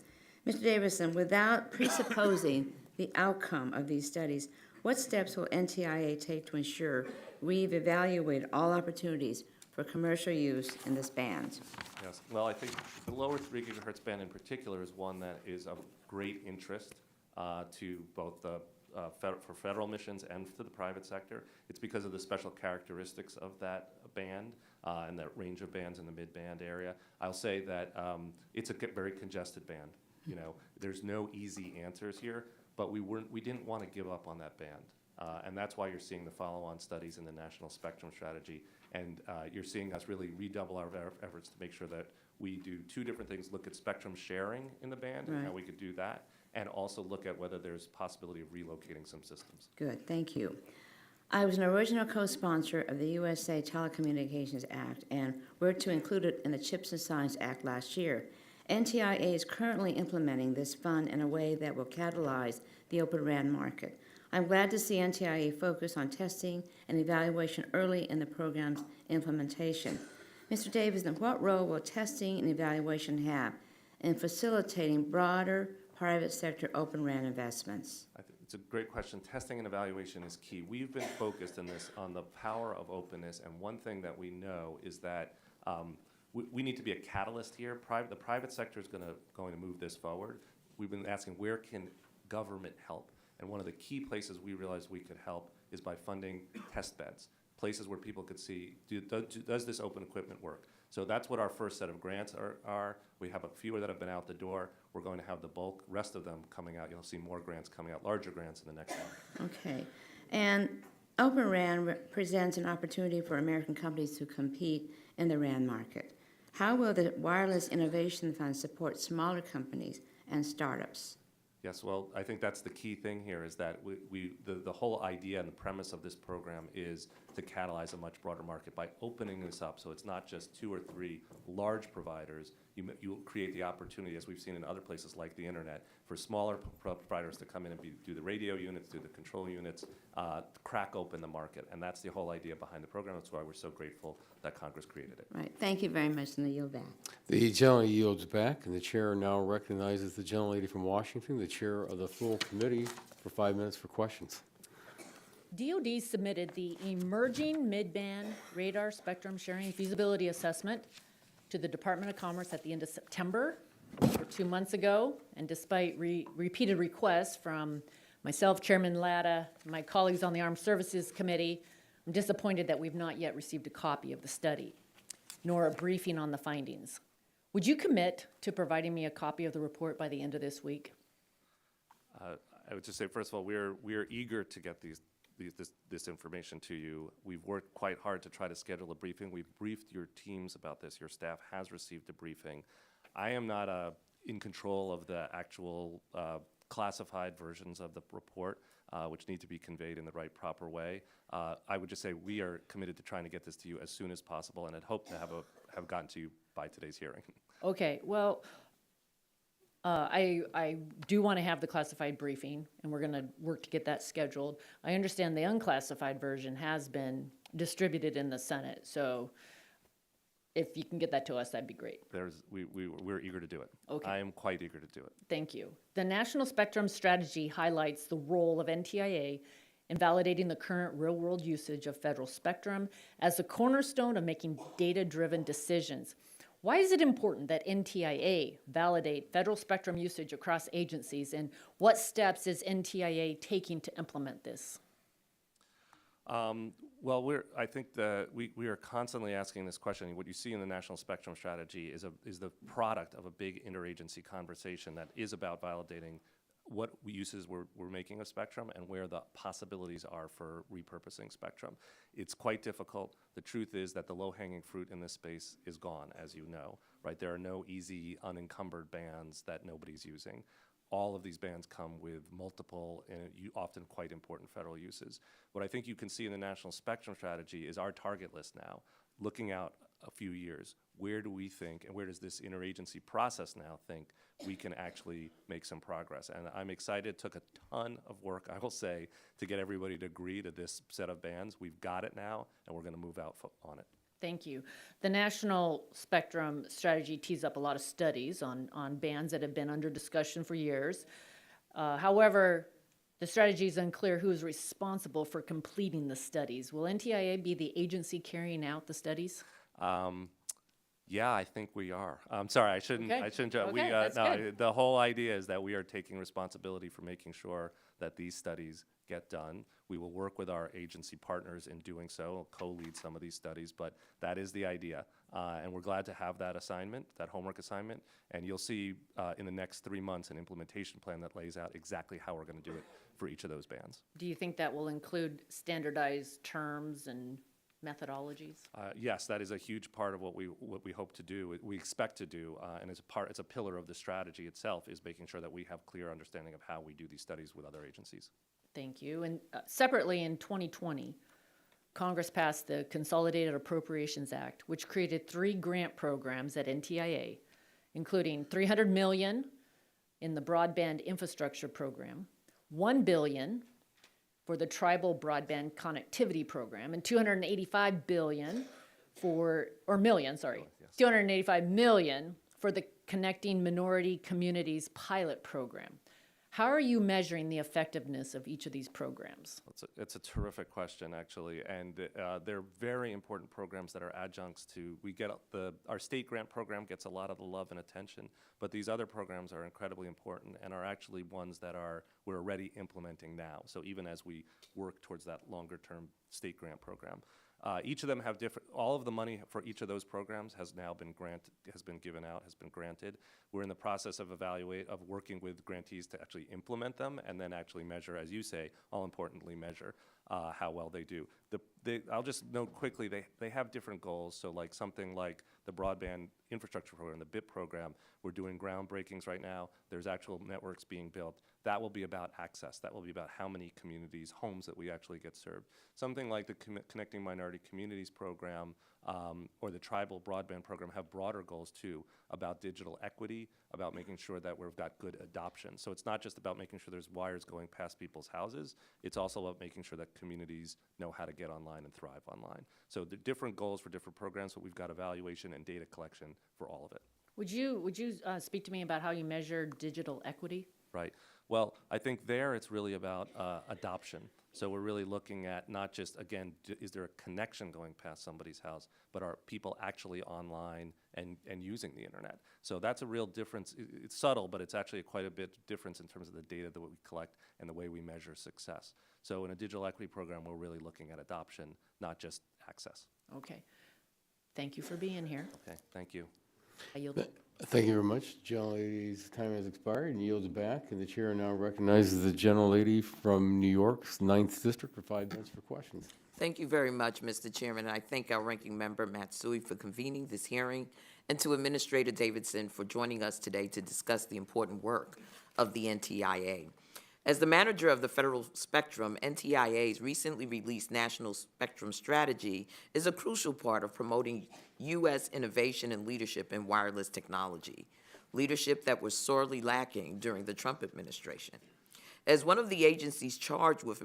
Mr. Davidson, without presupposing the outcome of these studies, what steps will NTIA take to ensure we've evaluated all opportunities for commercial use in this band? Yes, well, I think the lower 3 gigahertz band in particular is one that is of great interest to both the for federal missions and to the private sector. It's because of the special characteristics of that band and that range of bands in the mid-band area. I'll say that it's a very congested band. You know, there's no easy answers here, but we didn't want to give up on that band. And that's why you're seeing the follow-on studies in the National Spectrum Strategy. And you're seeing us really redouble our efforts to make sure that we do 2 different things, look at spectrum sharing in the band and how we could do that, and also look at whether there's possibility of relocating some systems. Good, thank you. I was an original co-sponsor of the USA Telecommunications Act, and we're to include it in the Chips and Science Act last year. NTIA is currently implementing this fund in a way that will catalyze the Open RAN market. I'm glad to see NTIA focus on testing and evaluation early in the program's implementation. Mr. Davidson, what role will testing and evaluation have in facilitating broader private sector Open RAN investments? I think it's a great question. Testing and evaluation is key. We've been focused in this on the power of openness, and one thing that we know is that we need to be a catalyst here. The private sector is going to move this forward. We've been asking, where can government help? And one of the key places we realized we could help is by funding test beds, places where people could see, does this open equipment work? So that's what our first set of grants are. We have a few that have been out the door. We're going to have the bulk, rest of them coming out. You'll see more grants coming out, larger grants in the next month. Okay. And Open RAN presents an opportunity for American companies to compete in the RAN market. How will the Wireless Innovation Fund support smaller companies and startups? Yes, well, I think that's the key thing here is that the whole idea and the premise of this program is to catalyze a much broader market by opening this up so it's not just 2 or 3 large providers. You create the opportunity, as we've seen in other places like the internet, for smaller providers to come in and do the radio units, do the control units, crack open the market. And that's the whole idea behind the program. That's why we're so grateful that Congress created it. Right. Thank you very much, and I yield back. The gentlelady yields back, and the chair now recognizes the gentlelady from Washington, the chair of the full committee, for 5 minutes for questions. DoD submitted the Emerging Mid-Band Radar Spectrum Sharing Feasibility Assessment to the Department of Commerce at the end of September, or 2 months ago, and despite repeated requests from myself, Chairman Latta, my colleagues on the Armed Services Committee, I'm disappointed that we've not yet received a copy of the study, nor a briefing on the findings. Would you commit to providing me a copy of the report by the end of this week? I would just say, first of all, we are eager to get this information to you. We've worked quite hard to try to schedule a briefing. We've briefed your teams about this. Your staff has received a briefing. I am not in control of the actual classified versions of the report, which need to be conveyed in the right, proper way. I would just say we are committed to trying to get this to you as soon as possible, and I'd hope to have gotten to you by today's hearing. Okay, well, I do want to have the classified briefing, and we're going to work to get that scheduled. I understand the unclassified version has been distributed in the Senate, so if you can get that to us, that'd be great. We're eager to do it. Okay. I am quite eager to do it. Thank you. The National Spectrum Strategy highlights the role of NTIA in validating the current real-world usage of federal spectrum as the cornerstone of making data-driven decisions. Why is it important that NTIA validate federal spectrum usage across agencies, and what steps is NTIA taking to implement this? Well, I think that we are constantly asking this question. What you see in the National Spectrum Strategy is the product of a big interagency conversation that is about validating what uses we're making of spectrum and where the possibilities are for repurposing spectrum. It's quite difficult. The truth is that the low-hanging fruit in this space is gone, as you know, right? There are no easy, unencumbered bands that nobody's using. All of these bands come with multiple and often quite important federal uses. What I think you can see in the National Spectrum Strategy is our target list now, looking out a few years. Where do we think, and where does this interagency process now think we can actually make some progress? And I'm excited. It took a ton of work, I will say, to get everybody to agree to this set of bands. We've got it now, and we're going to move out on it. Thank you. The National Spectrum Strategy tees up a lot of studies on bands that have been under discussion for years. However, the strategy is unclear who is responsible for completing the studies. Will NTIA be the agency carrying out the studies? Yeah, I think we are. I'm sorry, I shouldn't. Okay. I shouldn't. Okay, that's good. The whole idea is that we are taking responsibility for making sure that these studies get done. We will work with our agency partners in doing so, co-lead some of these studies, but that is the idea. And we're glad to have that assignment, that homework assignment, and you'll see in the next 3 months an implementation plan that lays out exactly how we're going to do it for each of those bands. Do you think that will include standardized terms and methodologies? Yes, that is a huge part of what we hope to do. We expect to do, and it's a pillar of the strategy itself, is making sure that we have clear understanding of how we do these studies with other agencies. Thank you. And separately, in 2020, Congress passed the Consolidated Appropriations Act, which created 3 grant programs at NTIA, including $300 million in the Broadband Infrastructure Program, $1 billion for the Tribal Broadband Connectivity Program, and $285 million for the Connecting Minority Communities Pilot Program. How are you measuring the effectiveness of each of these programs? It's a terrific question, actually, and they're very important programs that are adjuncts to, our state grant program gets a lot of the love and attention, but these other programs are incredibly important and are actually ones that we're already implementing now. So even as we work towards that longer-term state grant program. Each of them have all of the money for each of those programs has now been given out, has been granted. We're in the process of working with grantees to actually implement them and then actually measure, as you say, all importantly measure how well they do. I'll just note quickly, they have different goals. So like something like the broadband infrastructure program, the BIP program, we're doing groundbreakings right now. There's actual networks being built. That will be about access. That will be about how many communities, homes that we actually get served. Something like the Connecting Minority Communities program or the Tribal Broadband program have broader goals too, about digital equity, about making sure that we've got good adoption. So it's not just about making sure there's wires going past people's houses. It's also about making sure that communities know how to get online and thrive online. So the different goals for different programs, but we've got evaluation and data collection for all of it. Would you speak to me about how you measure digital equity? Right. Well, I think there it's really about adoption. So we're really looking at not just, again, is there a connection going past somebody's house, but are people actually online and using the internet? So that's a real difference. It's subtle, but it's actually quite a bit difference in terms of the data that we collect and the way we measure success. So in a digital equity program, we're really looking at adoption, not just access. Okay. Thank you for being here. Okay, thank you. I yield back. Thank you very much. Gentlelady's time has expired and yields back, and the chair now recognizes the gentlelady from New York's 9th District for 5 minutes for questions. Thank you very much, Mr. Chairman, and I thank our ranking member, Matsui, for convening this hearing, and to Administrator Davidson for joining us today to discuss the important work of the NTIA. As the manager of the Federal Spectrum, NTIA's recently released National Spectrum Strategy is a crucial part of promoting U.S. innovation and leadership in wireless technology, leadership that was sorely lacking during the Trump administration. As one of the agencies charged with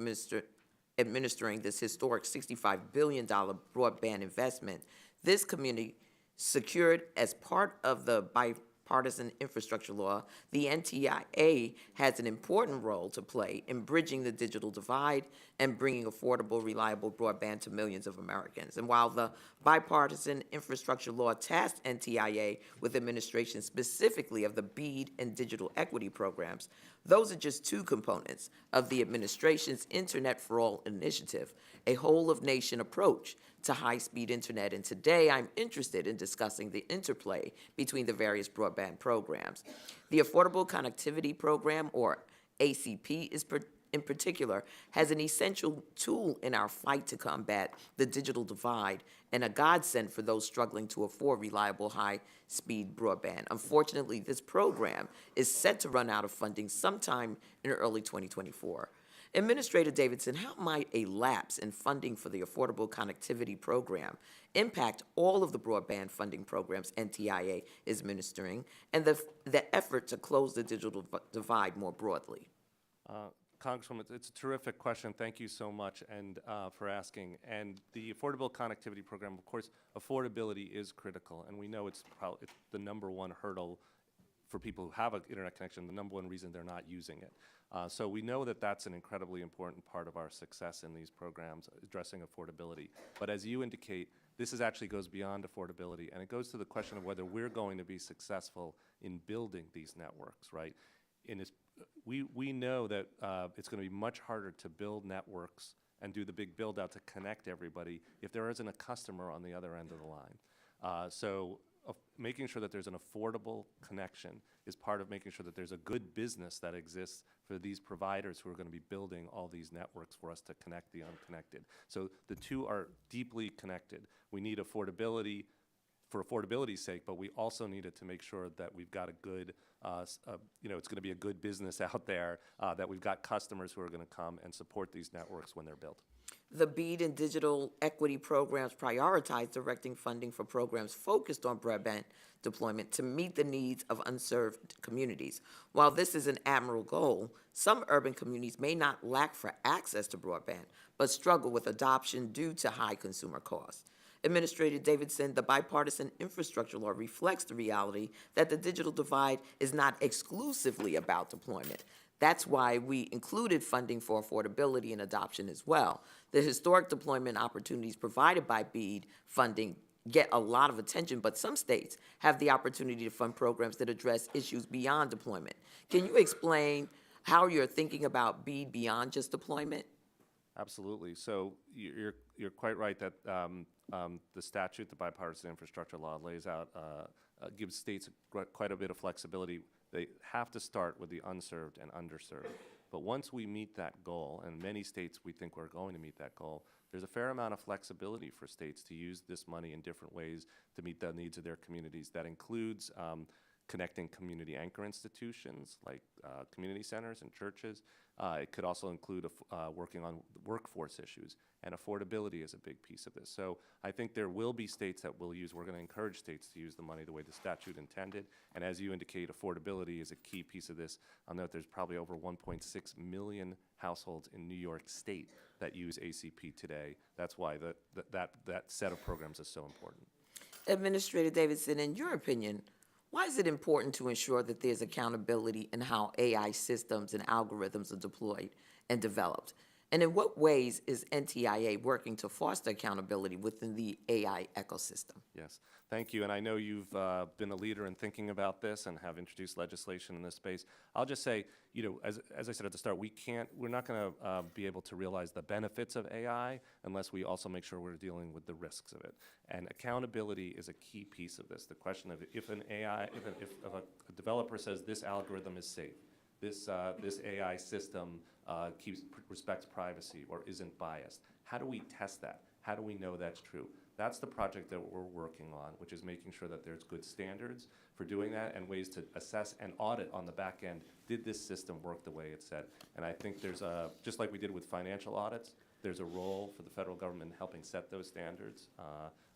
administering this historic $65 billion broadband investment, this community secured as part of the bipartisan infrastructure law, the NTIA has an important role to play in bridging the digital divide and bringing affordable, reliable broadband to millions of Americans. And while the bipartisan infrastructure law tasked NTIA with administration specifically of the BEAD and digital equity programs, those are just two components of the administration's Internet for All initiative, a whole-of-nation approach to high-speed internet. And today, I'm interested in discussing the interplay between the various broadband programs. The Affordable Connectivity Program, or ACP, in particular, has an essential tool in our fight to combat the digital divide and a godsend for those struggling to afford reliable, high-speed broadband. Unfortunately, this program is set to run out of funding sometime in early 2024. Administrator Davidson, how might a lapse in funding for the Affordable Connectivity Program impact all of the broadband funding programs NTIA is administering and the effort to close the digital divide more broadly? Congresswoman, it's a terrific question. Thank you so much and for asking. And the Affordable Connectivity Program, of course, affordability is critical, and we know it's the number one hurdle for people who have an internet connection, the number one reason they're not using it. So we know that that's an incredibly important part of our success in these programs, addressing affordability. But as you indicate, this actually goes beyond affordability, and it goes to the question of whether we're going to be successful in building these networks, right? We know that it's going to be much harder to build networks and do the big build out to connect everybody if there isn't a customer on the other end of the line. So making sure that there's an affordable connection is part of making sure that there's a good business that exists for these providers who are going to be building all these networks for us to connect the unconnected. So the two are deeply connected. We need affordability for affordability's sake, but we also need it to make sure that we've got a good, it's going to be a good business out there, that we've got customers who are going to come and support these networks when they're built. The BEAD and digital equity programs prioritize directing funding for programs focused on broadband deployment to meet the needs of unserved communities. While this is an admirable goal, some urban communities may not lack for access to broadband, but struggle with adoption due to high consumer costs. Administrator Davidson, the bipartisan infrastructure law reflects the reality that the digital divide is not exclusively about deployment. That's why we included funding for affordability and adoption as well. The historic deployment opportunities provided by BEAD funding get a lot of attention, but some states have the opportunity to fund programs that address issues beyond deployment. Can you explain how you're thinking about BEAD beyond just deployment? Absolutely. So you're quite right that the statute, the bipartisan infrastructure law, lays out gives states quite a bit of flexibility. They have to start with the unserved and underserved. But once we meet that goal, and many states we think we're going to meet that goal, there's a fair amount of flexibility for states to use this money in different ways to meet the needs of their communities. That includes connecting community anchor institutions like community centers and churches. It could also include working on workforce issues, and affordability is a big piece of this. So I think there will be states that will use, we're going to encourage states to use the money the way the statute intended. And as you indicate, affordability is a key piece of this. I'll note there's probably over 1.6 million households in New York State that use ACP today. That's why that set of programs is so important. Administrator Davidson, in your opinion, why is it important to ensure that there's accountability in how AI systems and algorithms are deployed and developed? And in what ways is NTIA working to foster accountability within the AI ecosystem? Yes, thank you. And I know you've been a leader in thinking about this and have introduced legislation in this space. I'll just say, as I said at the start, we're not going to be able to realize the benefits of AI unless we also make sure we're dealing with the risks of it. And accountability is a key piece of this. The question of if a developer says this algorithm is safe, this AI system respects privacy or isn't biased. How do we test that? How do we know that's true? That's the project that we're working on, which is making sure that there's good standards for doing that and ways to assess and audit on the back end. Did this system work the way it said? And I think there's just like we did with financial audits, there's a role for the federal government in helping set those standards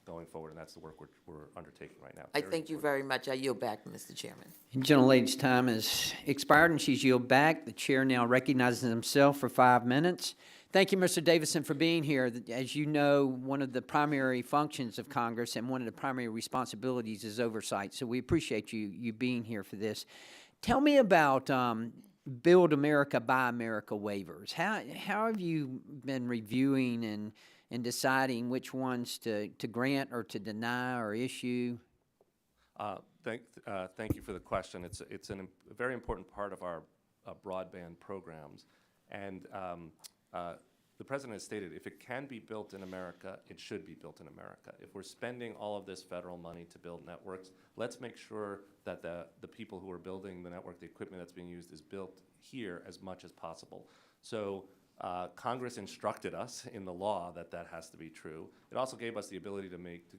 going forward, and that's the work we're undertaking right now. I thank you very much. I yield back, Mr. Chairman. Gentlelady's time has expired, and she's yielded back. The chair now recognizes himself for 5 minutes. Thank you, Mr. Davidson, for being here. As you know, one of the primary functions of Congress and one of the primary responsibilities is oversight, so we appreciate you being here for this. Tell me about Build America, Buy America waivers. How have you been reviewing and deciding which ones to grant or to deny or issue? Thank you for the question. It's a very important part of our broadband programs. And the President has stated if it can be built in America, it should be built in America. If we're spending all of this federal money to build networks, let's make sure that the people who are building the network, the equipment that's being used, is built here as much as possible. So Congress instructed us in the law that has to be true. It also gave us the ability to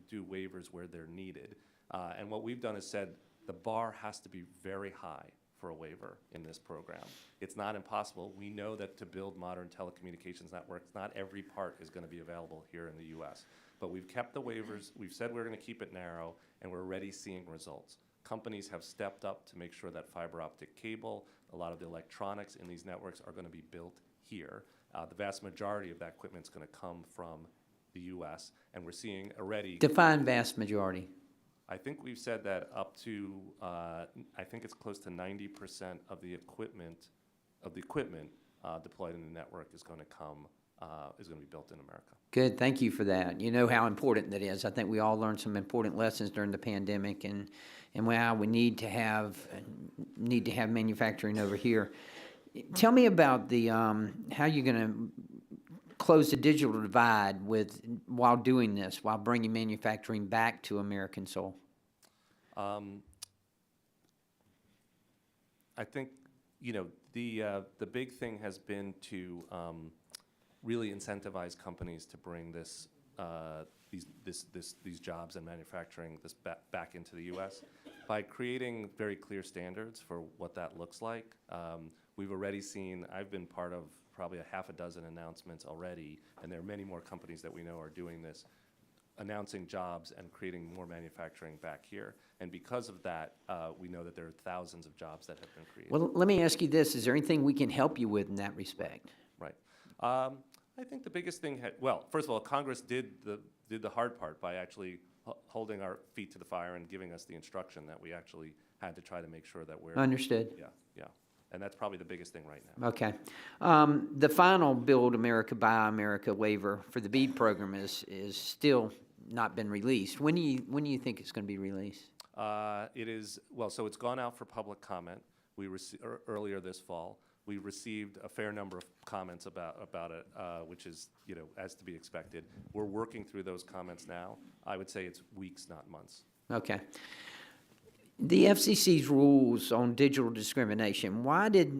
do waivers where they're needed. And what we've done is said the bar has to be very high for a waiver in this program. It's not impossible. We know that to build modern telecommunications networks, not every part is going to be available here in the U.S. But we've kept the waivers. We've said we're going to keep it narrow, and we're already seeing results. Companies have stepped up to make sure that fiber optic cable, a lot of the electronics in these networks are going to be built here. The vast majority of that equipment is going to come from the U.S., and we're seeing already— Define vast majority. I think we've said that up to, I think it's close to 90% of the equipment deployed in the network is going to be built in America. Good, thank you for that. You know how important that is. I think we all learned some important lessons during the pandemic, and how we need to have manufacturing over here. Tell me about the how you're going to close the digital divide while doing this, while bringing manufacturing back to American soil. I think the big thing has been to really incentivize companies to bring these jobs and manufacturing back into the U.S. by creating very clear standards for what that looks like. We've already seen, I've been part of probably a half a dozen announcements already, and there are many more companies that we know are doing this, announcing jobs and creating more manufacturing back here. And because of that, we know that there are thousands of jobs that have been created. Well, let me ask you this. Is there anything we can help you with in that respect? Right. I think the biggest thing, well, first of all, Congress did the hard part by actually holding our feet to the fire and giving us the instruction that we actually had to try to make sure that we're— Understood. Yeah. And that's probably the biggest thing right now. Okay. The final Build America, Buy America waiver for the BEAD program is still not been released. When do you think it's going to be released? It is, well, so it's gone out for public comment. We earlier this fall. We received a fair number of comments about it, which is, as to be expected. We're working through those comments now. I would say it's weeks, not months. Okay. The FCC's rules on digital discrimination, why did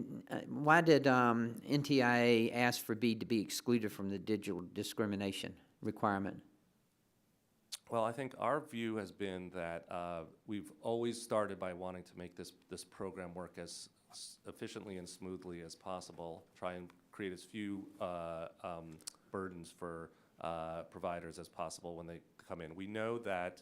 NTIA ask for BEAD to be excluded from the digital discrimination requirement? Well, I think our view has been that we've always started by wanting to make this program work as efficiently and smoothly as possible, try and create as few burdens for providers as possible when they come in. We know that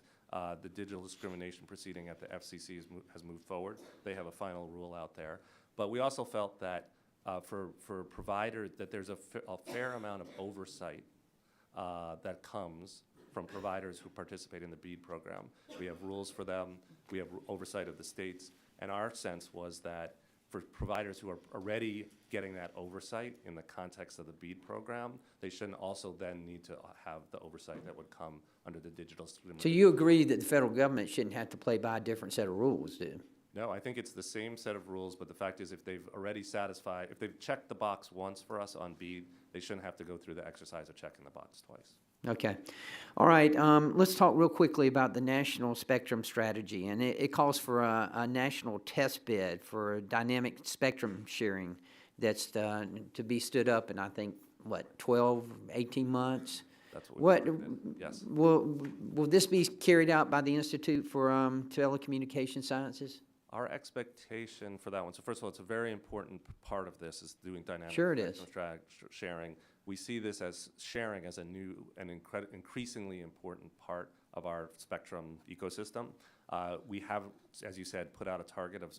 the digital discrimination proceeding at the FCC has moved forward. They have a final rule out there. But we also felt that for providers, that there's a fair amount of oversight that comes from providers who participate in the BEAD program. We have rules for them. We have oversight of the states. And our sense was that for providers who are already getting that oversight in the context of the BEAD program, they shouldn't also then need to have the oversight that would come under the digital discrimination. So you agree that the federal government shouldn't have to play by a different set of rules, do you? No, I think it's the same set of rules, but the fact is if they've already satisfied, if they've checked the box once for us on BEAD, they shouldn't have to go through the exercise of checking the box twice. Okay. All right. Let's talk real quickly about the national spectrum strategy. And it calls for a national test bed for dynamic spectrum sharing that's to be stood up in, I think, 12, 18 months? That's what we yes. Will this be carried out by the Institute for Telecommunications Sciences? Our expectation for that one, so first of all, it's a very important part of this is doing dynamic Sure it is. sharing. We see this as sharing as a new and increasingly important part of our spectrum ecosystem. We have, as you said, put out a target of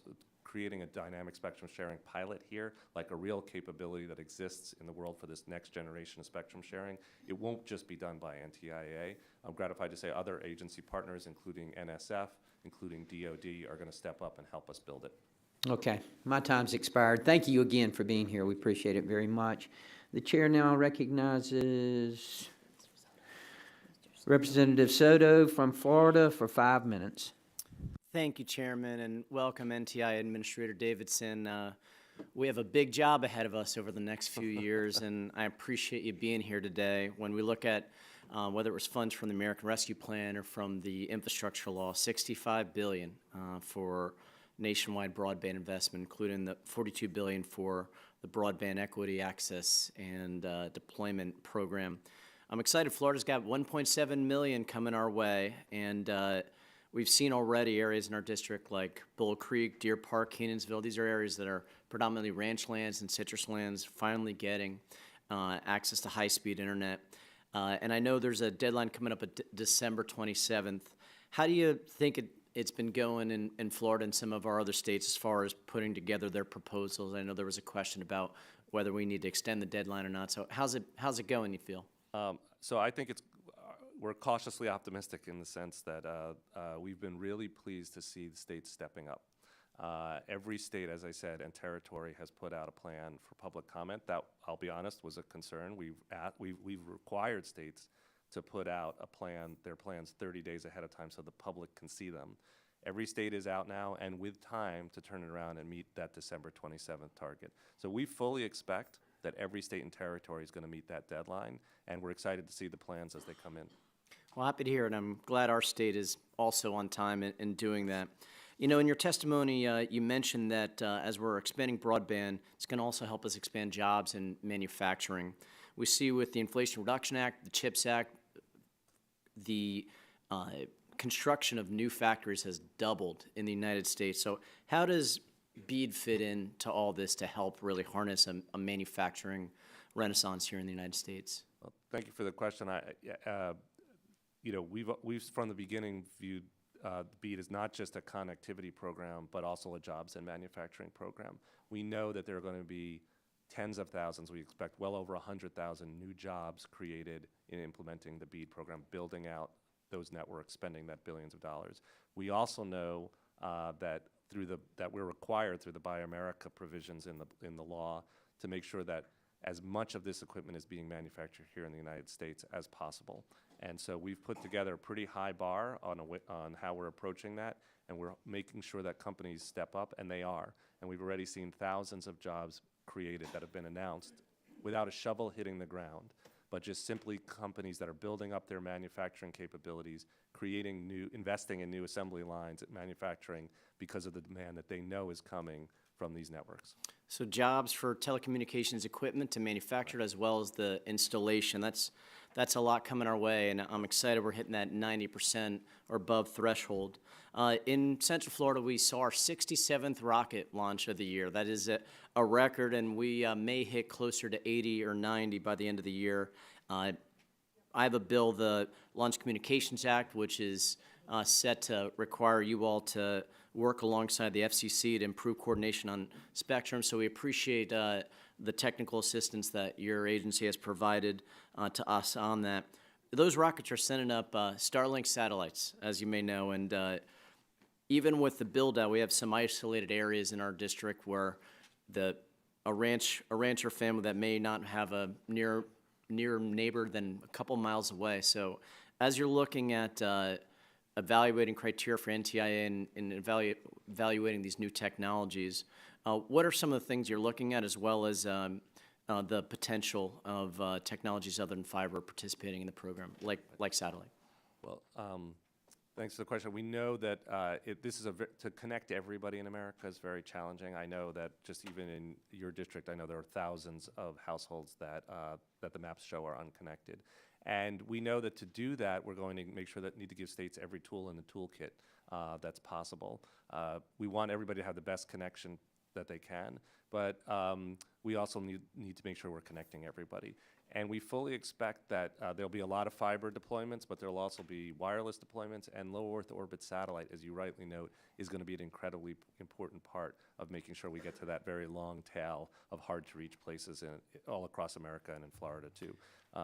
creating a dynamic spectrum sharing pilot here, like a real capability that exists in the world for this next generation of spectrum sharing. It won't just be done by NTIA. I'm gratified to say other agency partners, including NSF, including DOD, are going to step up and help us build it. Okay. My time's expired. Thank you again for being here. We appreciate it very much. The chair now recognizes Representative Soto from Florida for 5 minutes. Thank you, Chairman, and welcome NTI Administrator Davidson. We have a big job ahead of us over the next few years, and I appreciate you being here today. When we look at whether it was funds from the American Rescue Plan or from the infrastructure law, $65 billion for nationwide broadband investment, including the $42 billion for the Broadband Equity Access and Deployment Program. I'm excited. Florida's got $1.7 million coming our way, and we've seen already areas in our district like Bull Creek, Deer Park, Cannonsville. These are areas that are predominantly ranch lands and citrus lands finally getting access to high-speed internet. And I know there's a deadline coming up at December 27th. How do you think it's been going in Florida and some of our other states as far as putting together their proposals? I know there was a question about whether we need to extend the deadline or not. So how's it going, you feel? So I think we're cautiously optimistic in the sense that we've been really pleased to see the states stepping up. Every state, as I said, and territory has put out a plan for public comment. That, I'll be honest, was a concern. We've required states to put out their plans 30 days ahead of time so the public can see them. Every state is out now and with time to turn it around and meet that December 27th target. So we fully expect that every state and territory is going to meet that deadline, and we're excited to see the plans as they come in. Well, happy to hear it. I'm glad our state is also on time in doing that. You know, in your testimony, you mentioned that as we're expanding broadband, it's going to also help us expand jobs and manufacturing. We see with the Inflation Reduction Act, the CHIPS Act, the construction of new factories has doubled in the United States. So how does BEAD fit into all this to help really harness a manufacturing renaissance here in the United States? Well, thank you for the question. You know, we've from the beginning viewed BEAD as not just a connectivity program, but also a jobs and manufacturing program. We know that there are going to be tens of thousands, we expect well over 100,000 new jobs created in implementing the BEAD program, building out those networks, spending that billions of dollars. We also know that that we're required through the Buy America provisions in the law to make sure that as much of this equipment is being manufactured here in the United States as possible. And so we've put together a pretty high bar on how we're approaching that, and we're making sure that companies step up, and they are. And we've already seen thousands of jobs created that have been announced without a shovel hitting the ground, but just simply companies that are building up their manufacturing capabilities, investing in new assembly lines at manufacturing because of the demand that they know is coming from these networks. So jobs for telecommunications equipment to manufacture as well as the installation. That's a lot coming our way, and I'm excited we're hitting that 90% or above threshold. In Central Florida, we saw our 67th rocket launch of the year. That is a record, and we may hit closer to 80 or 90 by the end of the year. I have a bill, the Launch Communications Act, which is set to require you all to work alongside the FCC to improve coordination on spectrum. So we appreciate the technical assistance that your agency has provided to us on that. Those rockets are sending up Starlink satellites, as you may know, and even with the build-out, we have some isolated areas in our district where a rancher family that may not have a near neighbor than a couple miles away. So as you're looking at evaluating criteria for NTIA and evaluating these new technologies, what are some of the things you're looking at, as well as the potential of technologies other than fiber participating in the program, like satellite? Well, thanks for the question. We know that to connect everybody in America is very challenging. I know that just even in your district, I know there are thousands of households that the maps show are unconnected. And we know that to do that, we're going to make sure that need to give states every tool in the toolkit that's possible. We want everybody to have the best connection that they can, but we also need to make sure we're connecting everybody. And we fully expect that there'll be a lot of fiber deployments, but there'll also be wireless deployments, and low Earth orbit satellite, as you rightly note, is going to be an incredibly important part of making sure we get to that very long tail of hard-to-reach places all across America and in Florida, too.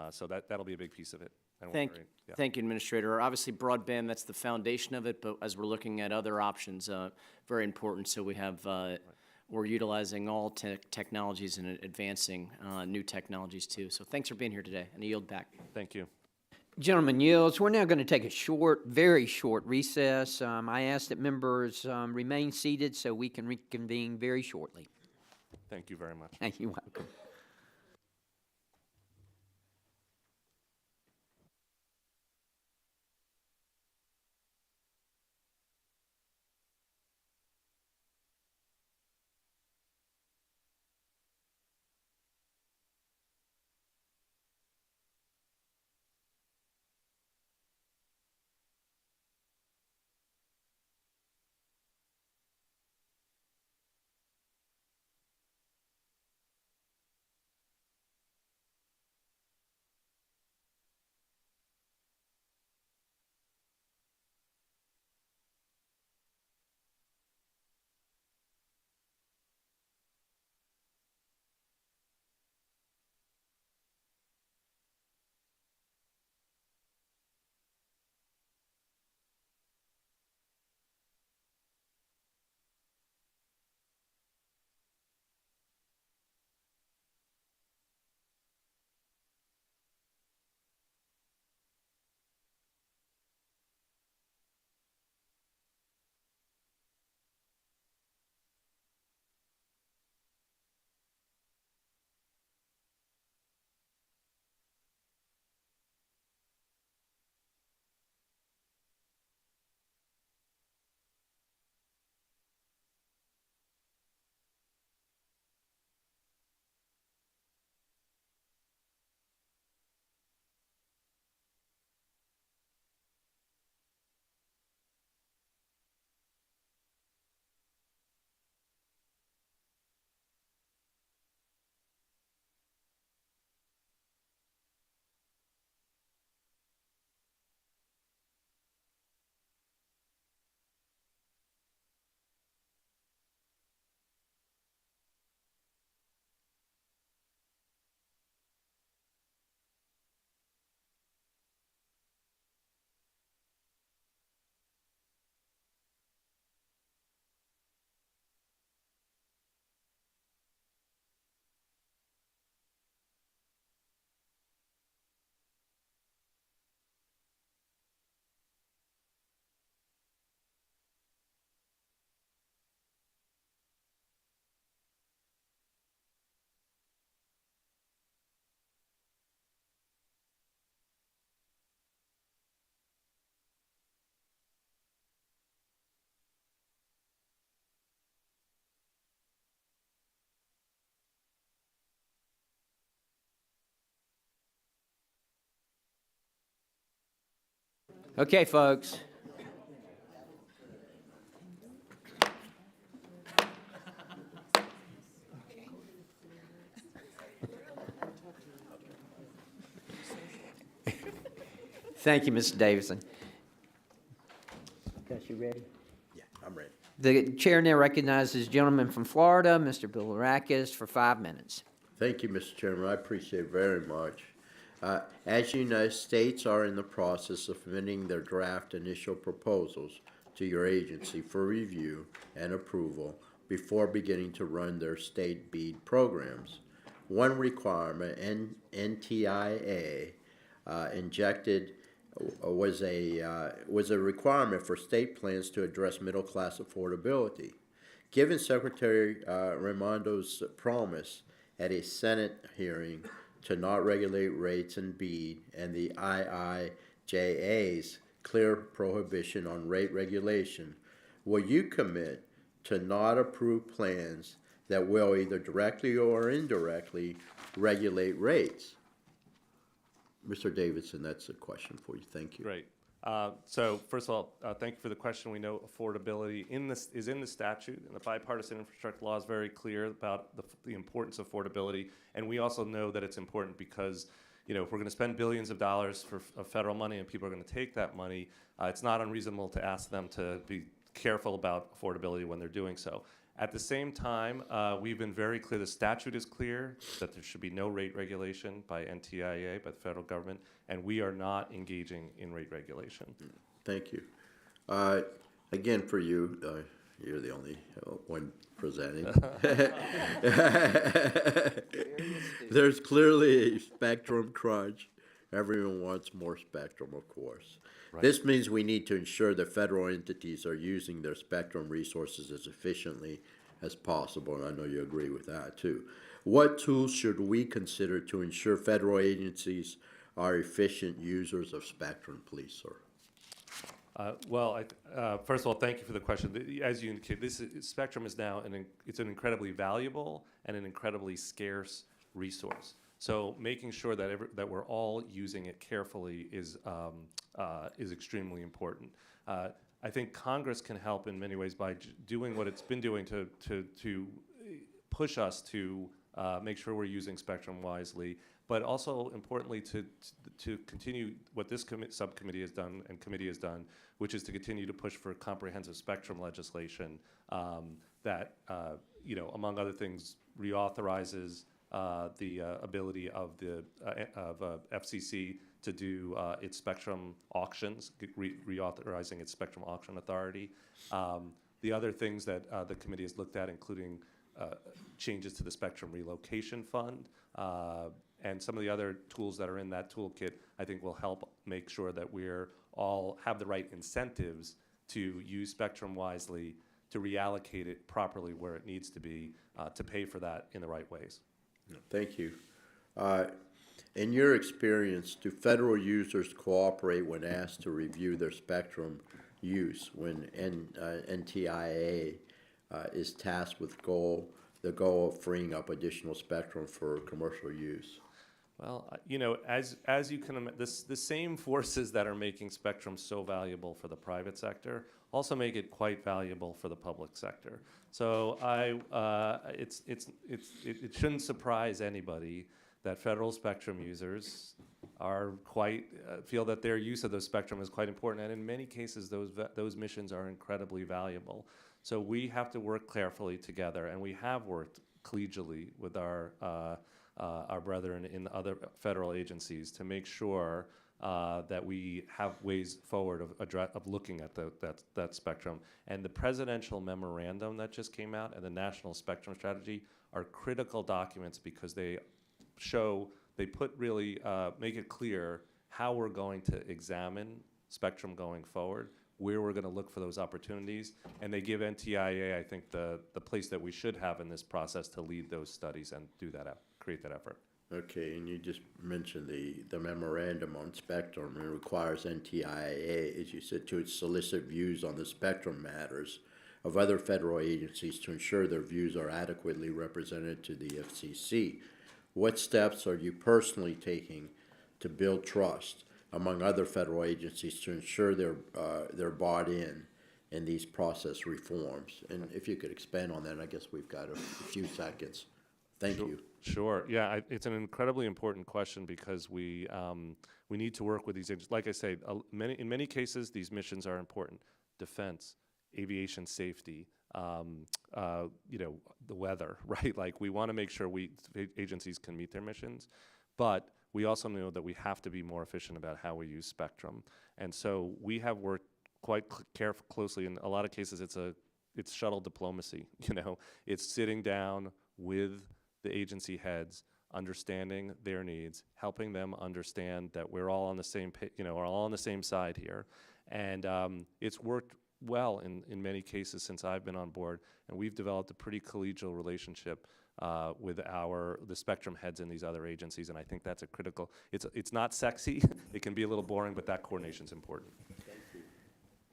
So that'll be a big piece of it. And Thank you, Administrator. Obviously, broadband, that's the foundation of it, but as we're looking at other options, very important. So we have, we're utilizing all technologies and advancing new technologies too. So thanks for being here today, and I yield back. Thank you. Gentlemen yields. We're now going to take a very short recess. I ask that members remain seated so we can reconvene very shortly. Thank you very much. You're welcome. Okay, folks. Thank you, Mr. Davidson. Got you ready? Yeah, I'm ready. The chair now recognizes the gentleman from Florida, Mr. Bill Arakis, for 5 minutes. Thank you, Mr. Chairman. I appreciate it very much. As you know, states are in the process of submitting their draft initial proposals to your agency for review and approval before beginning to run their state BEAD programs. One requirement, NTIA injected was a requirement for state plans to address middle-class affordability. Given Secretary Raimondo's promise at a Senate hearing to not regulate rates in BEAD and the IIJA's clear prohibition on rate regulation, will you commit to not approve plans that will either directly or indirectly regulate rates? Mr. Davidson, that's a question for you. Thank you. Great. So first of all, thank you for the question. We know affordability is in the statute, and the bipartisan infrastructure law is very clear about the importance of affordability. And we also know that it's important because, if we're going to spend billions of dollars of federal money and people are going to take that money, it's not unreasonable to ask them to be careful about affordability when they're doing so. At the same time, we've been very clear, the statute is clear that there should be no rate regulation by NTIA, by the federal government, and we are not engaging in rate regulation. Thank you. Again, for you, you're the only one presenting. There's clearly a spectrum crunch. Everyone wants more spectrum, of course. Right. This means we need to ensure that federal entities are using their spectrum resources as efficiently as possible, and I know you agree with that too. What tools should we consider to ensure federal agencies are efficient users of spectrum, please, sir? First of all, thank you for the question. As you indicate, spectrum is now it's an incredibly valuable and an incredibly scarce resource. So making sure that we're all using it carefully is extremely important. I think Congress can help in many ways by doing what it's been doing to push us to make sure we're using spectrum wisely, but also importantly to continue what this subcommittee has done and committee has done, which is to continue to push for comprehensive spectrum legislation that, among other things, reauthorizes the ability of FCC to do its spectrum auctions, reauthorizing its spectrum auction authority. The other things that the committee has looked at, including changes to the Spectrum Relocation Fund, and some of the other tools that are in that toolkit, I think will help make sure that we're all have the right incentives to use spectrum wisely, to reallocate it properly where it needs to be, to pay for that in the right ways. Thank you. In your experience, do federal users cooperate when asked to review their spectrum use when NTIA is tasked with the goal of freeing up additional spectrum for commercial use? Well, as you can imagine, the same forces that are making spectrum so valuable for the private sector also make it quite valuable for the public sector. So it shouldn't surprise anybody that federal spectrum users are feel that their use of the spectrum is quite important, and in many cases those missions are incredibly valuable. So we have to work carefully together, and we have worked collegially with our brethren in other federal agencies to make sure that we have ways forward of looking at that spectrum. And the presidential memorandum that just came out and the National Spectrum Strategy are critical documents because they make it clear how we're going to examine spectrum going forward, where we're going to look for those opportunities, and they give NTIA, I think, the place that we should have in this process to lead those studies and do that, create that effort. Okay, and you just mentioned the memorandum on spectrum. It requires NTIA, as you said, to solicit views on the spectrum matters of other federal agencies to ensure their views are adequately represented to the FCC. What steps are you personally taking to build trust among other federal agencies to ensure they're bought in these process reforms. And if you could expand on that, I guess we've got a few seconds. Thank you. Sure. Yeah, it's an incredibly important question because we need to work with these agencies. Like I say, in many cases, these missions are important. Defense, aviation safety, the weather, right? Like we want to make sure agencies can meet their missions, but we also know that we have to be more efficient about how we use spectrum. And so we have worked quite closely. In a lot of cases, it's shuttle diplomacy. It's sitting down with the agency heads, understanding their needs, helping them understand that we're all on the same, we're all on the same side here. And it's worked well in many cases since I've been on board, and we've developed a pretty collegial relationship with the spectrum heads in these other agencies, and I think that's a critical. It's not sexy. It can be a little boring, but that coordination's important. Thank you.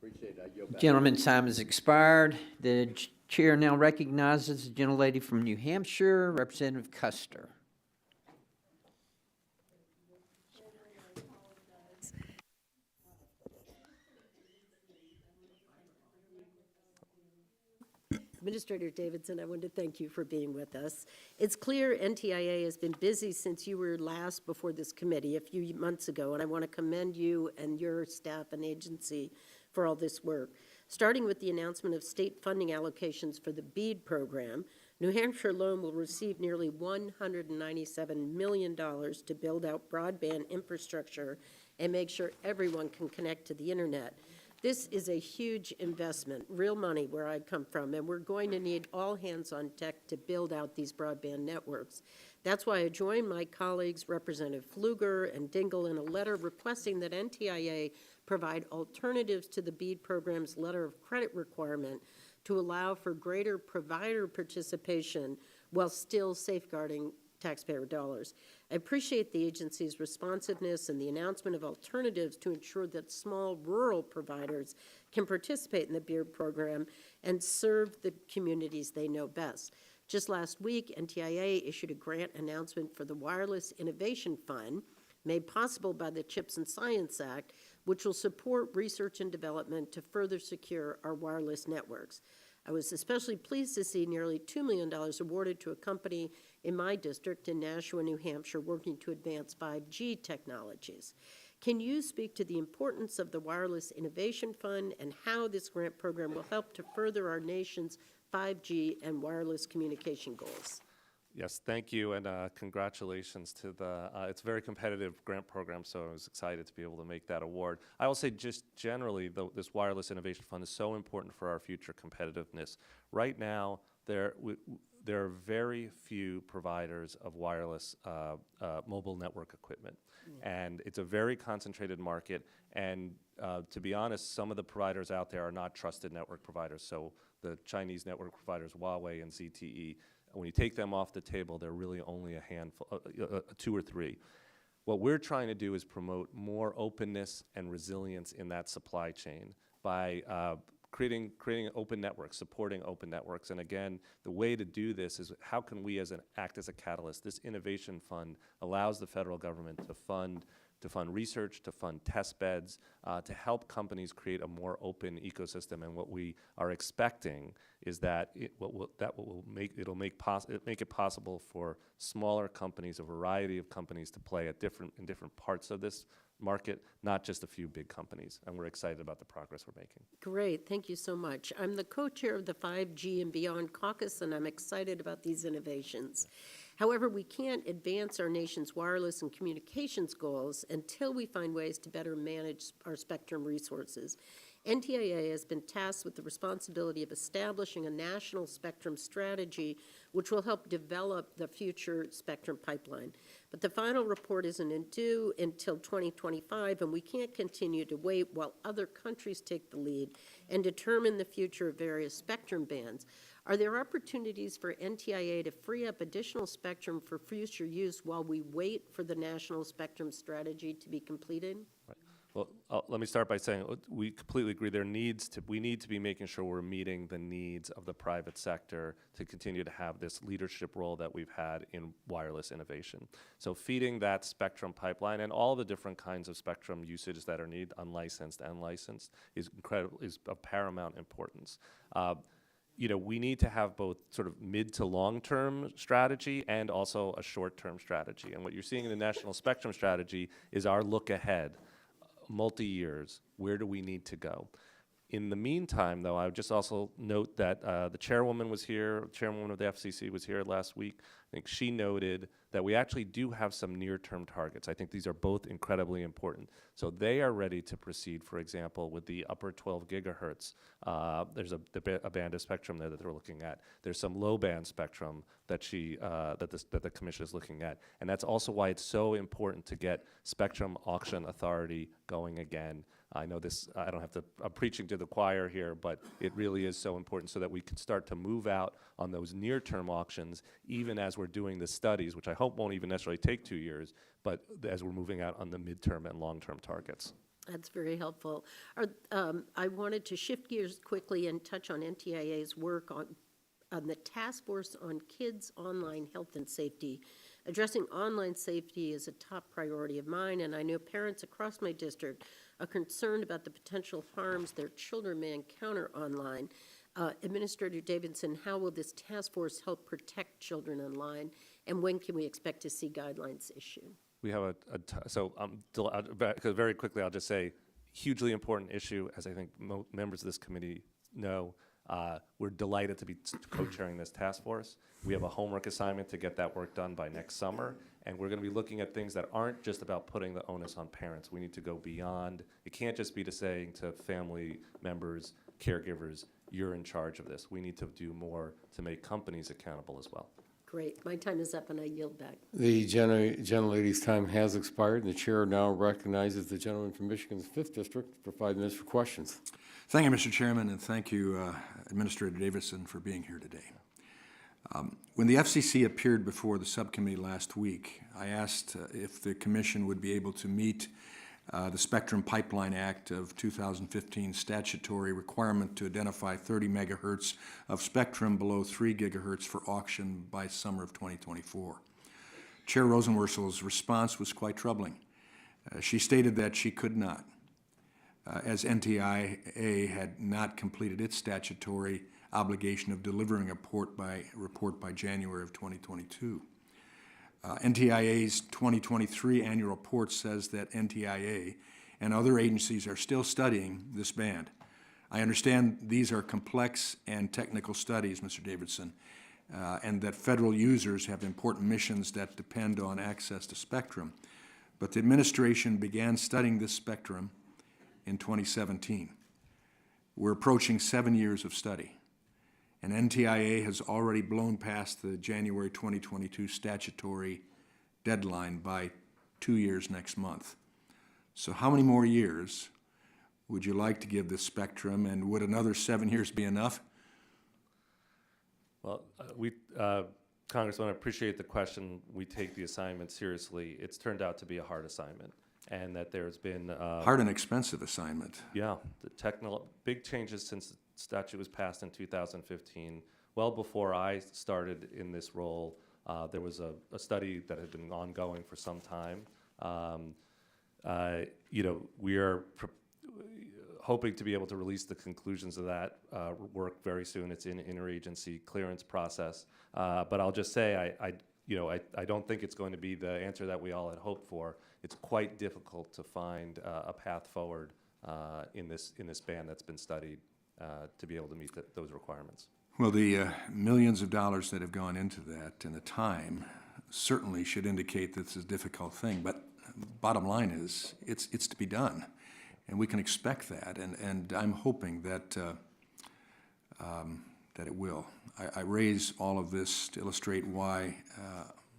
Appreciate it. I yield back. Gentleman's time has expired. The chair now recognizes the gentlelady from New Hampshire, Representative Custer. Administrator Davidson, I want to thank you for being with us. It's clear NTIA has been busy since you were last before this committee a few months ago, and I want to commend you and your staff and agency for all this work. Starting with the announcement of state funding allocations for the BEAD program, New Hampshire alone will receive nearly $197 million to build out broadband infrastructure and make sure everyone can connect to the internet. This is a huge investment, real money where I come from, and we're going to need all hands on deck to build out these broadband networks. That's why I joined my colleagues, Representative Pfluger and Dingell, in a letter requesting that NTIA provide alternatives to the BEAD program's letter of credit requirement to allow for greater provider participation while still safeguarding taxpayer dollars. I appreciate the agency's responsiveness and the announcement of alternatives to ensure that small rural providers can participate in the BEAD program and serve the communities they know best. Just last week, NTIA issued a grant announcement for the Wireless Innovation Fund, made possible by the CHIPS and Science Act, which will support research and development to further secure our wireless networks. I was especially pleased to see nearly $2 million awarded to a company in my district in Nashua, New Hampshire, working to advance 5G technologies. Can you speak to the importance of the Wireless Innovation Fund and how this grant program will help to further our nation's 5G and wireless communication goals? Yes, thank you, and congratulations to it's a very competitive grant program, so I was excited to be able to make that award. I will say just generally, this Wireless Innovation Fund is so important for our future competitiveness. Right now, there are very few providers of wireless mobile network equipment, and it's a very concentrated market, and to be honest, some of the providers out there are not trusted network providers, so the Chinese network providers, Huawei and ZTE, when you take them off the table, they're really only a handful, 2 or 3. What we're trying to do is promote more openness and resilience in that supply chain by creating open networks, supporting open networks. And again, the way to do this is how can we act as a catalyst? This innovation fund allows the federal government to fund research, to fund test beds, to help companies create a more open ecosystem. And what we are expecting is that it will make it possible for smaller companies, a variety of companies, to play in different parts of this market, not just a few big companies. And we're excited about the progress we're making. Great, thank you so much. I'm the co-chair of the 5G and Beyond Caucus, and I'm excited about these innovations. However, we can't advance our nation's wireless and communications goals until we find ways to better manage our spectrum resources. NTIA has been tasked with the responsibility of establishing a national spectrum strategy which will help develop the future spectrum pipeline. But the final report isn't due until 2025, and we can't continue to wait while other countries take the lead and determine the future of various spectrum bands. Are there opportunities for NTIA to free up additional spectrum for future use while we wait for the national spectrum strategy to be completed? Right. Well, let me start by saying we completely agree. We need to be making sure we're meeting the needs of the private sector to continue to have this leadership role that we've had in wireless innovation. So feeding that spectrum pipeline and all the different kinds of spectrum usages that are needed, unlicensed and licensed, is of paramount importance. We need to have both sort of mid to long-term strategy and also a short-term strategy. And what you're seeing in the National Spectrum Strategy is our look ahead, multi-years. Where do we need to go? In the meantime, though, I would just also note that the chairwoman was here, chairwoman of the FCC was here last week. I think she noted that we actually do have some near-term targets. I think these are both incredibly important. So they are ready to proceed, for example, with the upper 12 gigahertz. There's a band of spectrum there that they're looking at. There's some low-band spectrum that the commission is looking at. And that's also why it's so important to get Spectrum Auction Authority going again. I know this, I'm preaching to the choir here, but it really is so important so that we can start to move out on those near-term auctions, even as we're doing the studies, which I hope won't even necessarily take 2 years, but as we're moving out on the midterm and long-term targets. That's very helpful. I wanted to shift gears quickly and touch on NTIA's work on the Task Force on Kids Online Health and Safety. Addressing online safety is a top priority of mine, and I know parents across my district are concerned about the potential harms their children may encounter online. Administrator Davidson, how will this task force help protect children online, and when can we expect to see guidelines issued? We have very quickly, I'll just say, hugely important issue, as I think members of this committee know. We're delighted to be co-chairing this task force. We have a homework assignment to get that work done by next summer, and we're going to be looking at things that aren't just about putting the onus on parents. We need to go beyond. It can't just be to saying to family members, caregivers, you're in charge of this. We need to do more to make companies accountable as well. Great. My time is up, and I yield back. The gentlelady's time has expired, and the chair now recognizes the gentleman from Michigan's 5th District for 5 minutes for questions. Thank you, Mr. Chairman, and thank you, Administrator Davidson, for being here today. When the FCC appeared before the subcommittee last week, I asked if the commission would be able to meet the Spectrum Pipeline Act of 2015 statutory requirement to identify 30 megahertz of spectrum below 3 gigahertz for auction by summer of 2024. Chair Rosenworcel's response was quite troubling. She stated that she could not, as NTIA had not completed its statutory obligation of delivering a report by January of 2022. NTIA's 2023 annual report says that NTIA and other agencies are still studying this band. I understand these are complex and technical studies, Mr. Davidson, and that federal users have important missions that depend on access to spectrum. But the administration began studying this spectrum in 2017. We're approaching 7 years of study, and NTIA has already blown past the January 2022 statutory deadline by 2 years next month. So how many more years would you like to give this spectrum, and would another 7 years be enough? Well, Congressman, I appreciate the question. We take the assignment seriously. It's turned out to be a hard assignment, and that there's been hard and expensive assignment. Yeah, the big changes since the statute was passed in 2015. Well before I started in this role, there was a study that had been ongoing for some time. We are hoping to be able to release the conclusions of that work very soon. It's in interagency clearance process. But I'll just say, I don't think it's going to be the answer that we all had hoped for. It's quite difficult to find a path forward in this band that's been studied to be able to meet those requirements. Well, the millions of dollars that have gone into that and the time certainly should indicate that this is a difficult thing. But bottom line is, it's to be done, and we can expect that. And I'm hoping that that it will. I raise all of this to illustrate why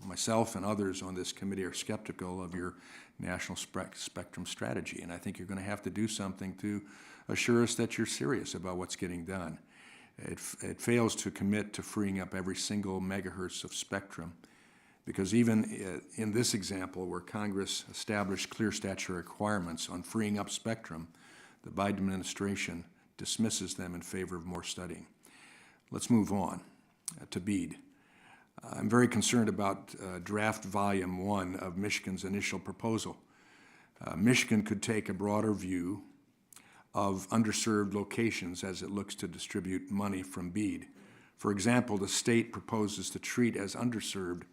myself and others on this committee are skeptical of your national spectrum strategy, and I think you're going to have to do something to assure us that you're serious about what's getting done. It fails to commit to freeing up every single megahertz of spectrum Because even in this example, where Congress established clear statutory requirements on freeing up spectrum, the Biden administration dismisses them in favor of more studying. Let's move on to BEAD. I'm very concerned about draft volume 1 of Michigan's initial proposal. Michigan could take a broader view of underserved locations as it looks to distribute money from BEAD. For example, the state proposes to treat as underserved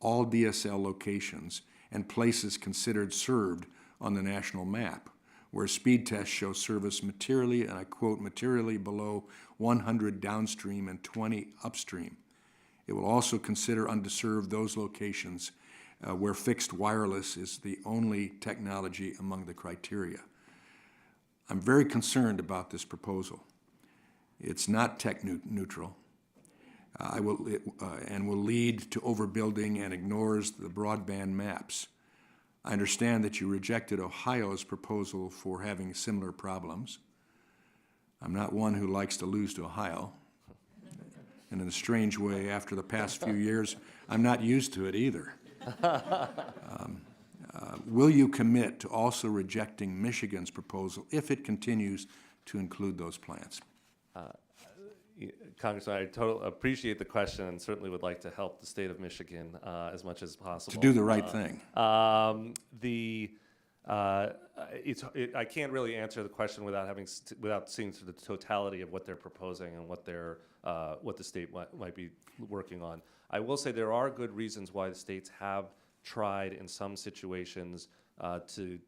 all DSL locations and places considered served on the national map, where speed tests show service materially, and I quote, materially below 100 downstream and 20 upstream. It will also consider underserved those locations where fixed wireless is the only technology among the criteria. I'm very concerned about this proposal. It's not tech neutral. And will lead to overbuilding and ignores the broadband maps. I understand that you rejected Ohio's proposal for having similar problems. I'm not one who likes to lose to Ohio. And in a strange way, after the past few years, I'm not used to it either. Will you commit to also rejecting Michigan's proposal if it continues to include those plans? Congressman, I totally appreciate the question and certainly would like to help the state of Michigan as much as possible. To do the right thing. I can't really answer the question without without seeing the totality of what they're proposing and what the state might be working on. I will say there are good reasons why the states have tried in some situations to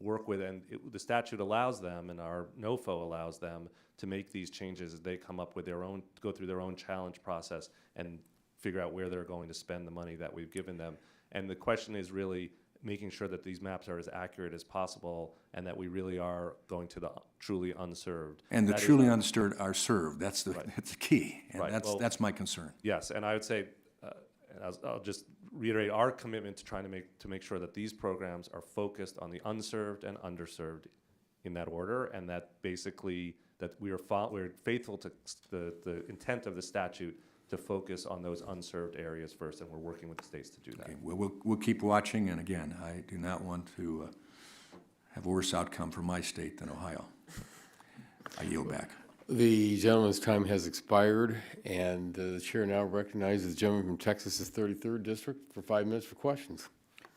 work with, and the statute allows them, and our NOFO allows them to make these changes as they come up with their own, go through their own challenge process and figure out where they're going to spend the money that we've given them. And the question is really making sure that these maps are as accurate as possible and that we really are going to the truly unserved. And the that truly unserved are served. That's the, Right. that's the key. And Right. that's my concern. Yes, and I would say, and I'll just reiterate our commitment to trying to make sure that these programs are focused on the unserved and underserved in that order, and that basically that we're faithful to the intent of the statute to focus on those unserved areas first, and we're working with the states to do that. Okay, we'll keep watching, and again, I do not want to have worse outcome for my state than Ohio. I yield back. The gentleman's time has expired, and the chair now recognizes the gentleman from Texas's 33rd District for 5 minutes for questions.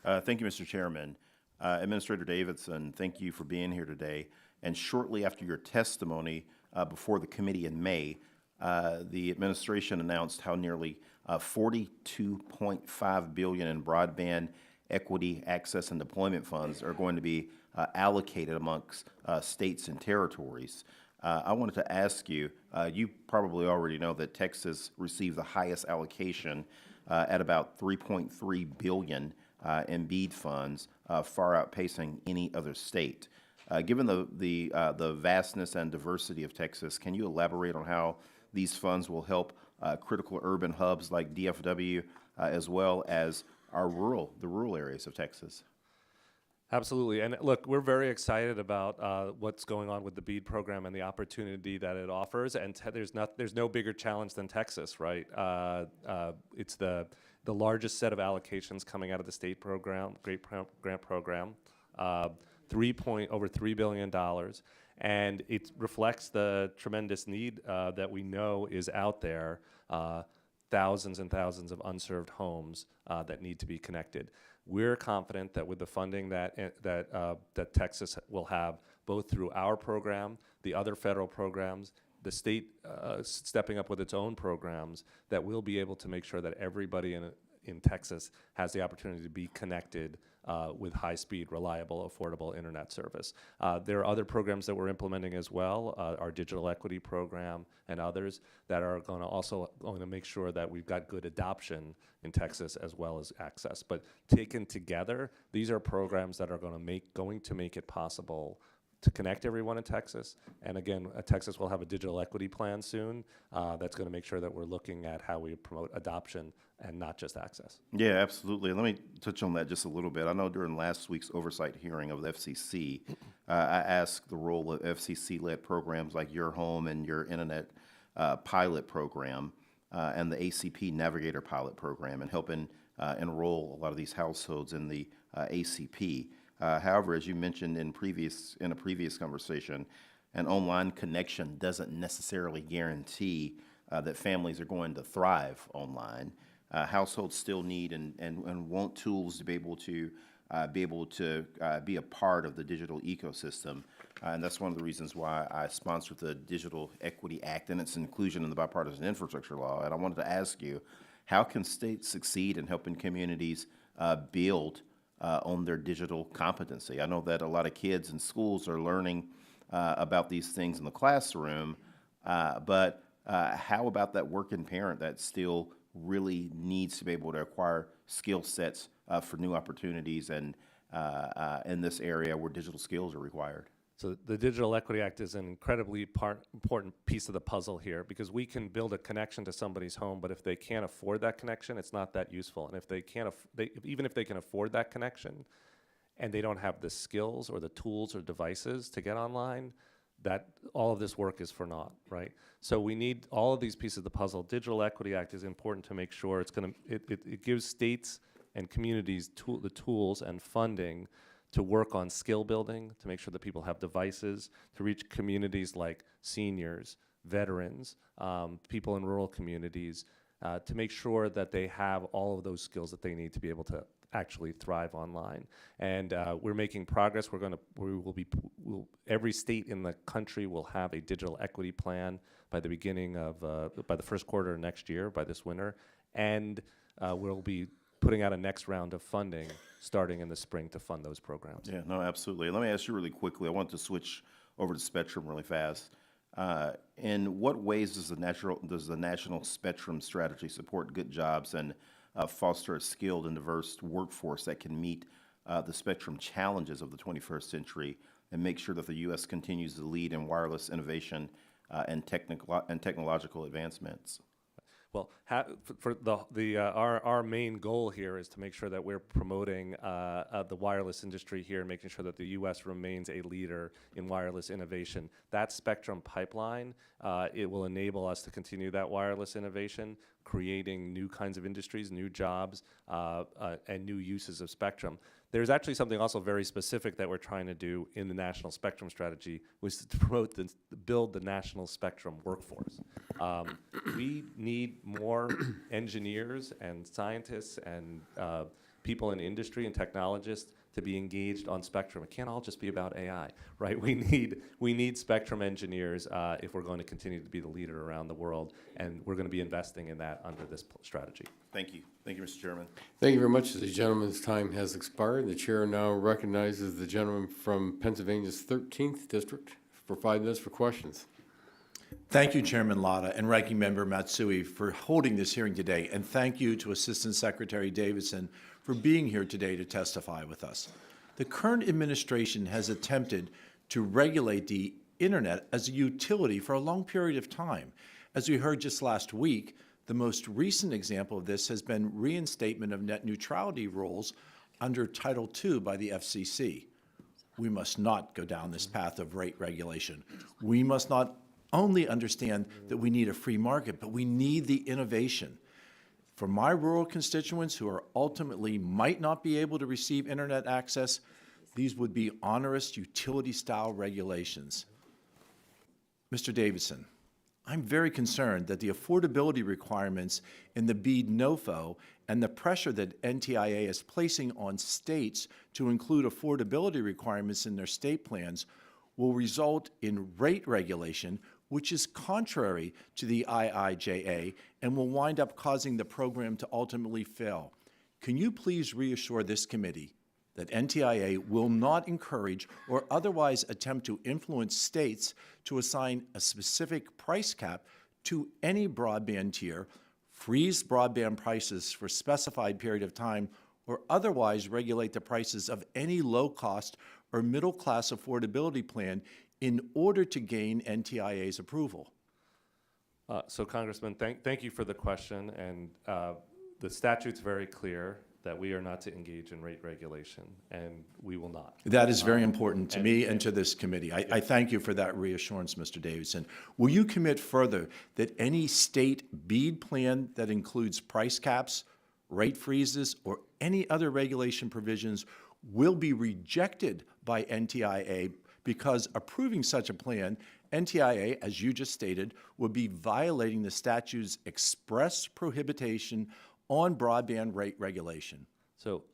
Thank you, Mr. Chairman. Administrator Davidson, thank you for being here today. And shortly after your testimony before the committee in May, the administration announced how nearly $42.5 billion in broadband equity, access, and deployment funds are going to be allocated amongst states and territories. I wanted to ask you, you probably already know that Texas received the highest allocation at about $3.3 billion in BEAD funds, far outpacing any other state. Given the vastness and diversity of Texas, can you elaborate on how these funds will help critical urban hubs like DFW, as well as the rural areas of Texas? Absolutely, and look, we're very excited about what's going on with the BEAD program and the opportunity that it offers. And there's no bigger challenge than Texas, right? It's the largest set of allocations coming out of the state program, grant program, over $3 billion, and it reflects the tremendous need that we know is out there. Thousands and thousands of unserved homes that need to be connected. We're confident that with the funding that Texas will have, both through our program, the other federal programs, the state stepping up with its own programs, that we'll be able to make sure that everybody in Texas has the opportunity to be connected with high-speed, reliable, affordable internet service. There are other programs that we're implementing as well, our digital equity program and others that are also going to make sure that we've got good adoption in Texas as well as access. But taken together, these are programs that are going to make it possible to connect everyone in Texas. And again, Texas will have a digital equity plan soon that's going to make sure that we're looking at how we promote adoption and not just access. Yeah, absolutely. Let me touch on that just a little bit. I know during last week's oversight hearing of the FCC, I asked the role of FCC-led programs like Your Home and Your Internet pilot program. and the ACP Navigator Pilot Program and helping enroll a lot of these households in the ACP. However, as you mentioned in a previous conversation, an online connection doesn't necessarily guarantee that families are going to thrive online. Households still need and want tools to be able to be a part of the digital ecosystem. And that's one of the reasons why I sponsored the Digital Equity Act and its inclusion in the bipartisan infrastructure law. And I wanted to ask you, how can states succeed in helping communities build on their digital competency? I know that a lot of kids in schools are learning about these things in the classroom, but how about that working parent that still really needs to be able to acquire skill sets for new opportunities and in this area where digital skills are required? So the Digital Equity Act is an incredibly important piece of the puzzle here, because we can build a connection to somebody's home, but if they can't afford that connection, it's not that useful. And if they can't, even if they can afford that connection, and they don't have the skills or the tools or devices to get online, that all of this work is for naught, right? So we need all of these pieces of the puzzle. Digital Equity Act is important to make sure it gives states and communities the tools and funding to work on skill building, to make sure that people have devices, to reach communities like seniors, veterans, people in rural communities, to make sure that they have all of those skills that they need to be able to actually thrive online. And we're making progress. Every state in the country will have a digital equity plan by the beginning of, by the first quarter of next year, by this winter. And we'll be putting out a next round of funding starting in the spring to fund those programs. Yeah, no, absolutely. Let me ask you really quickly. I want to switch over to Spectrum really fast. In what ways does the National Spectrum Strategy support good jobs and foster a skilled and diverse workforce that can meet the spectrum challenges of the 21st century and make sure that the U.S. continues to lead in wireless innovation and technological advancements? Well, our main goal here is to make sure that we're promoting the wireless industry here and making sure that the U.S. remains a leader in wireless innovation. That spectrum pipeline, it will enable us to continue that wireless innovation, creating new kinds of industries, new jobs, and new uses of spectrum. There's actually something also very specific that we're trying to do in the National Spectrum Strategy, which is to promote build the national spectrum workforce. We need more engineers and scientists and people in industry and technologists to be engaged on spectrum. It can't all just be about AI, right? We need spectrum engineers if we're going to continue to be the leader around the world, and we're going to be investing in that under this strategy. Thank you. Thank you, Mr. Chairman. Thank you very much. The gentleman's time has expired. The chair now recognizes the gentleman from Pennsylvania's 13th District for 5 minutes for questions. Thank you, Chairman Latta and Ranking Member Matsui, for holding this hearing today, and thank you to Assistant Secretary Davidson for being here today to testify with us. The current administration has attempted to regulate the Internet as a utility for a long period of time. As we heard just last week, the most recent example of this has been reinstatement of net neutrality rules under Title II by the FCC. We must not go down this path of rate regulation. We must not only understand that we need a free market, but we need the innovation. For my rural constituents who are ultimately might not be able to receive Internet access, these would be onerous utility-style regulations. Mr. Davidson, I'm very concerned that the affordability requirements in the BEAD NOFO and the pressure that NTIA is placing on states to include affordability requirements in their state plans will result in rate regulation, which is contrary to the IIJA and will wind up causing the program to ultimately fail. Can you please reassure this committee that NTIA will not encourage or otherwise attempt to influence states to assign a specific price cap to any broadband tier, freeze broadband prices for a specified period of time, or otherwise regulate the prices of any low-cost or middle-class affordability plan in order to gain NTIA's approval? So, Congressman, thank you for the question. And the statute's very clear. that we are not to engage in rate regulation, and we will not. That is very important to and- me and to this committee. I thank you for that reassurance, Mr. Davidson. Will you commit further that any state BEAD plan that includes price caps, rate freezes, or any other regulation provisions will be rejected by NTIA because approving such a plan, NTIA, as you just stated, would be violating the statute's express prohibition on broadband rate regulation? So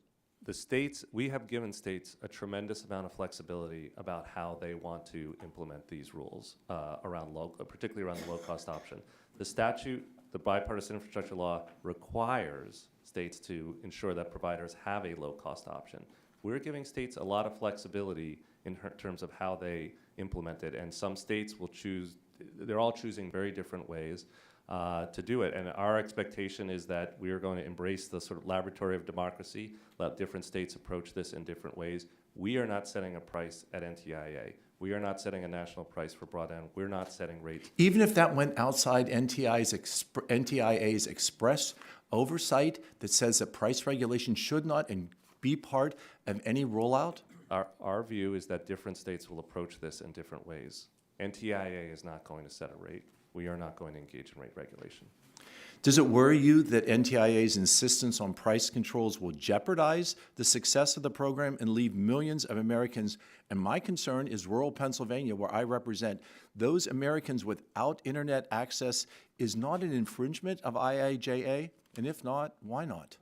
the states, we have given states a tremendous amount of flexibility about how they want to implement these rules particularly around the low-cost option. The statute, the bipartisan infrastructure law, requires states to ensure that providers have a low-cost option. We're giving states a lot of flexibility in terms of how they implement it, and some states will choose, they're all choosing very different ways to do it. And our expectation is that we are going to embrace the sort of laboratory of democracy, let different states approach this in different ways. We are not setting a price at NTIA. We are not setting a national price for broadband. We're not setting rates. Even if that went outside NTIA's express oversight that says that price regulation should not be part of any rollout? Our view is that different states will approach this in different ways. NTIA is not going to set a rate. We are not going to engage in rate regulation. Does it worry you that NTIA's insistence on price controls will jeopardize the success of the program and leave millions of Americans, and my concern is rural Pennsylvania, where I represent, those Americans without internet access is not an infringement of IIJA? And if not, why not?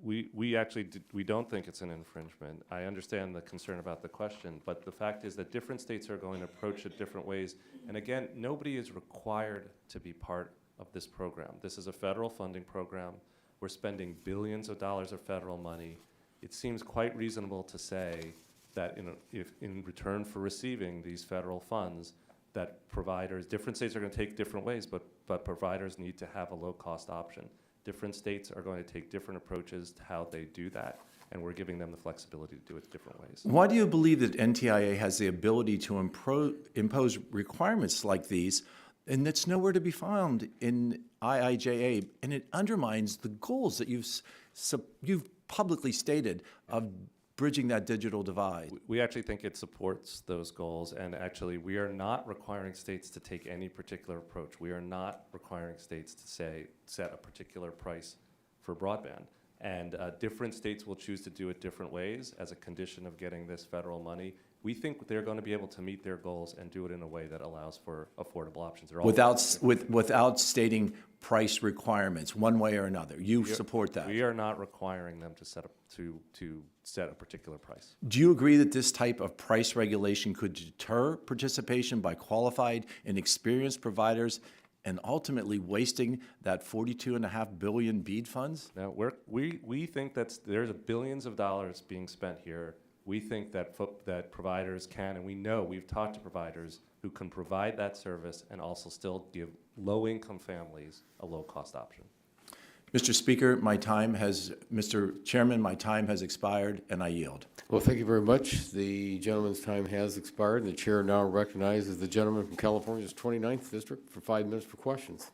We actually we don't think it's an infringement. I understand the concern about the question, but the fact is that different states are going to approach it different ways. And again, nobody is required to be part of this program. This is a federal funding program. We're spending billions of dollars of federal money. It seems quite reasonable to say that if in return for receiving these federal funds, that providers, different states are going to take different ways, but providers need to have a low-cost option. Different states are going to take different approaches to how they do that, and we're giving them the flexibility to do it different ways. Why do you believe that NTIA has the ability to impose requirements like these, and that's nowhere to be found in IIJA, and it undermines the goals that you've publicly stated of bridging that digital divide? We actually think it supports those goals, and actually we are not requiring states to take any particular approach. We are not requiring states to set a particular price for broadband. And different states will choose to do it different ways as a condition of getting this federal money. We think they're going to be able to meet their goals and do it in a way that allows for affordable options. Without stating price requirements, one way or another. You support that? We are not requiring them to set a particular price. Do you agree that this type of price regulation could deter participation by qualified and experienced providers and ultimately wasting that $42.5 billion BEAD funds? Now, we think that there's billions of dollars being spent here. We think that providers can, and we know we've talked to providers who can provide that service and also still give low-income families a low-cost option. Mr. Speaker, Mr. Chairman, my time has expired, and I yield. Well, thank you very much. The gentleman's time has expired, and the chair now recognizes the gentleman from California's 29th District for 5 minutes for questions.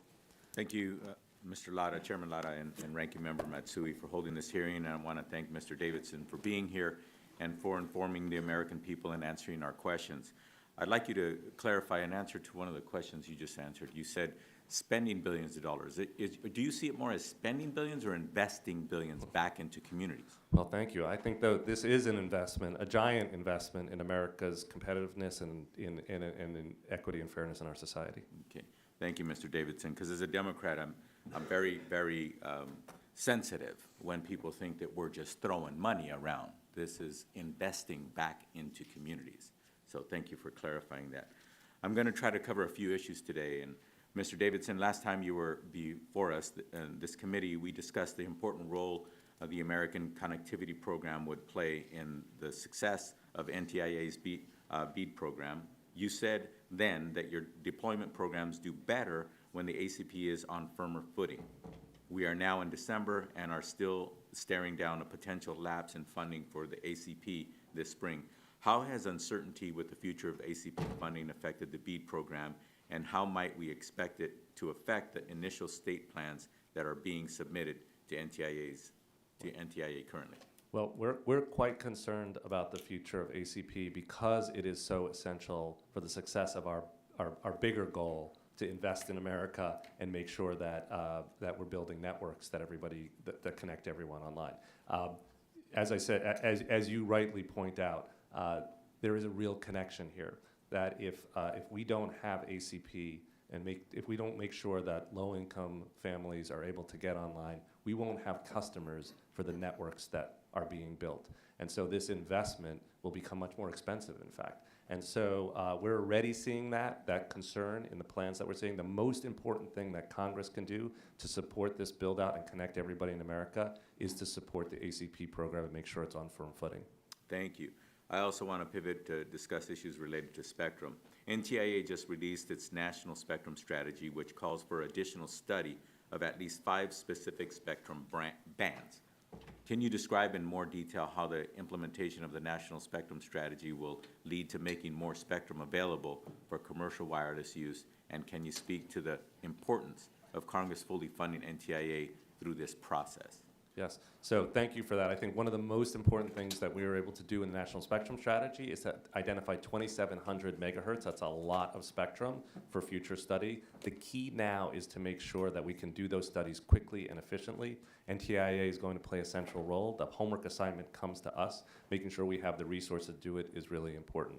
Thank you, Mr. Lara, Chairman Lara, and Ranking Member Matsui for holding this hearing. And I want to thank Mr. Davidson for being here and for informing the American people and answering our questions. I'd like you to clarify an answer to one of the questions you just answered. You said spending billions of dollars. Do you see it more as spending billions or investing billions back into communities? Well, thank you. I think, though, this is an investment, a giant investment in America's competitiveness and in equity and fairness in our society. Okay. Thank you, Mr. Davidson, because as a Democrat, I'm very, very sensitive when people think that we're just throwing money around. This is investing back into communities. So thank you for clarifying that. I'm going to try to cover a few issues today. And Mr. Davidson, last time you were before us, this committee, we discussed the important role of the American Connectivity Program would play in the success of NTIA's BEAD program. You said then that your deployment programs do better when the ACP is on firmer footing. We are now in December and are still staring down a potential lapse in funding for the ACP this spring. How has uncertainty with the future of ACP funding affected the BEAD program, and how might we expect it to affect the initial state plans that are being submitted to NTIA's to NTIA currently? Well, we're quite concerned about the future of ACP because it is so essential for the success of our bigger goal to invest in America and make sure that that we're building networks that connect everyone online. As I said, as you rightly point out, there is a real connection here. That if we don't have ACP and if we don't make sure that low-income families are able to get online, we won't have customers for the networks that are being built. And so this investment will become much more expensive, in fact. And so we're already seeing that concern in the plans that we're seeing. The most important thing that Congress can do to support this build-out and connect everybody in America is to support the ACP program and make sure it's on firm footing. Thank you. I also want to pivot to discuss issues related to spectrum. NTIA just released its national spectrum strategy, which calls for additional study of at least 5 specific spectrum bands. Can you describe in more detail how the implementation of the national spectrum strategy will lead to making more spectrum available for commercial wireless use? And can you speak to the importance of Congress fully funding NTIA through this process? Yes, so thank you for that. I think one of the most important things that we were able to do in the National Spectrum Strategy is to identify 2,700 megahertz. That's a lot of spectrum for future study. The key now is to make sure that we can do those studies quickly and efficiently. NTIA is going to play a central role. The homework assignment comes to us. Making sure we have the resources to do it is really important.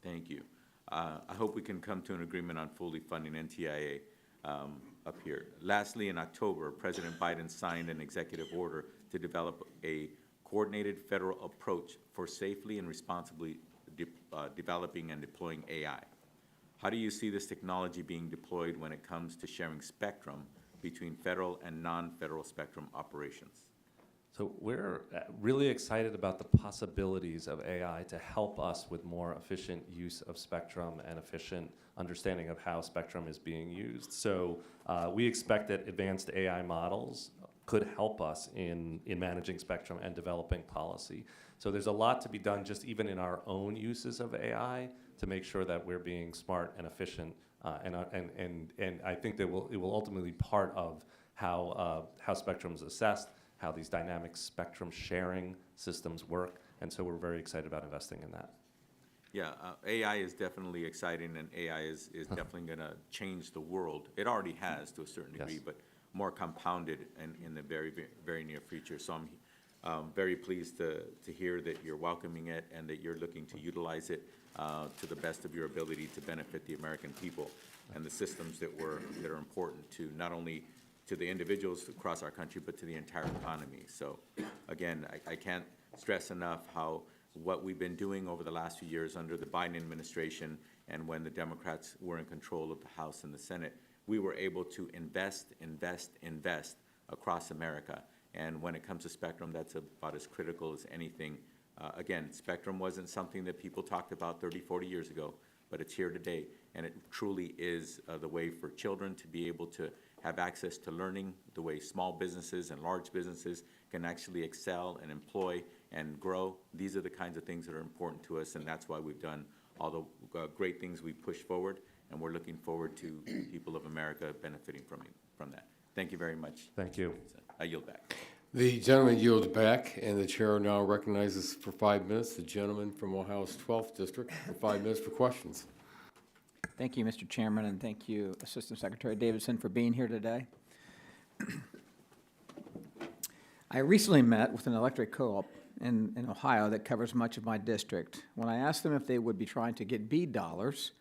Thank you. I hope we can come to an agreement on fully funding NTIA. Up here. Lastly, in October, President Biden signed an executive order to develop a coordinated federal approach for safely and responsibly developing and deploying AI. How do you see this technology being deployed when it comes to sharing spectrum between federal and non-federal spectrum operations? So we're really excited about the possibilities of AI to help us with more efficient use of spectrum and efficient understanding of how spectrum is being used. So we expect that advanced AI models could help us in managing spectrum and developing policy. So there's a lot to be done just even in our own uses of AI to make sure that we're being smart and efficient. And I think that it will ultimately be part of how spectrum is assessed, how these dynamic spectrum sharing systems work, and so we're very excited about investing in that. Yeah, AI is definitely exciting, and AI is definitely going to change the world. It already has to a certain degree, Yes. but more compounded in the very, very near future. So I'm very pleased to hear that you're welcoming it and that you're looking to utilize it to the best of your ability to benefit the American people and the systems that are important to not only to the individuals across our country, but to the entire economy. So again, I can't stress enough how what we've been doing over the last few years under the Biden administration and when the Democrats were in control of the House and the Senate, we were able to invest across America. And when it comes to spectrum, that's about as critical as anything. Again, spectrum wasn't something that people talked about 30, 40 years ago, but it's here today. And it truly is the way for children to be able to have access to learning, the way small businesses and large businesses can actually excel and employ and grow. These are the kinds of things that are important to us, and that's why we've done all the great things we've pushed forward, and we're looking forward to people of America benefiting from that. Thank you very much. Thank you. I yield back. The gentleman yields back, and the chair now recognizes for 5 minutes the gentleman from Ohio's 12th District for 5 minutes for questions. Thank you, Mr. Chairman, and thank you, Assistant Secretary Davidson, for being here today. I recently met with an electric co-op in Ohio that covers much of my district. When I asked them if they would be trying to get BEAD dollars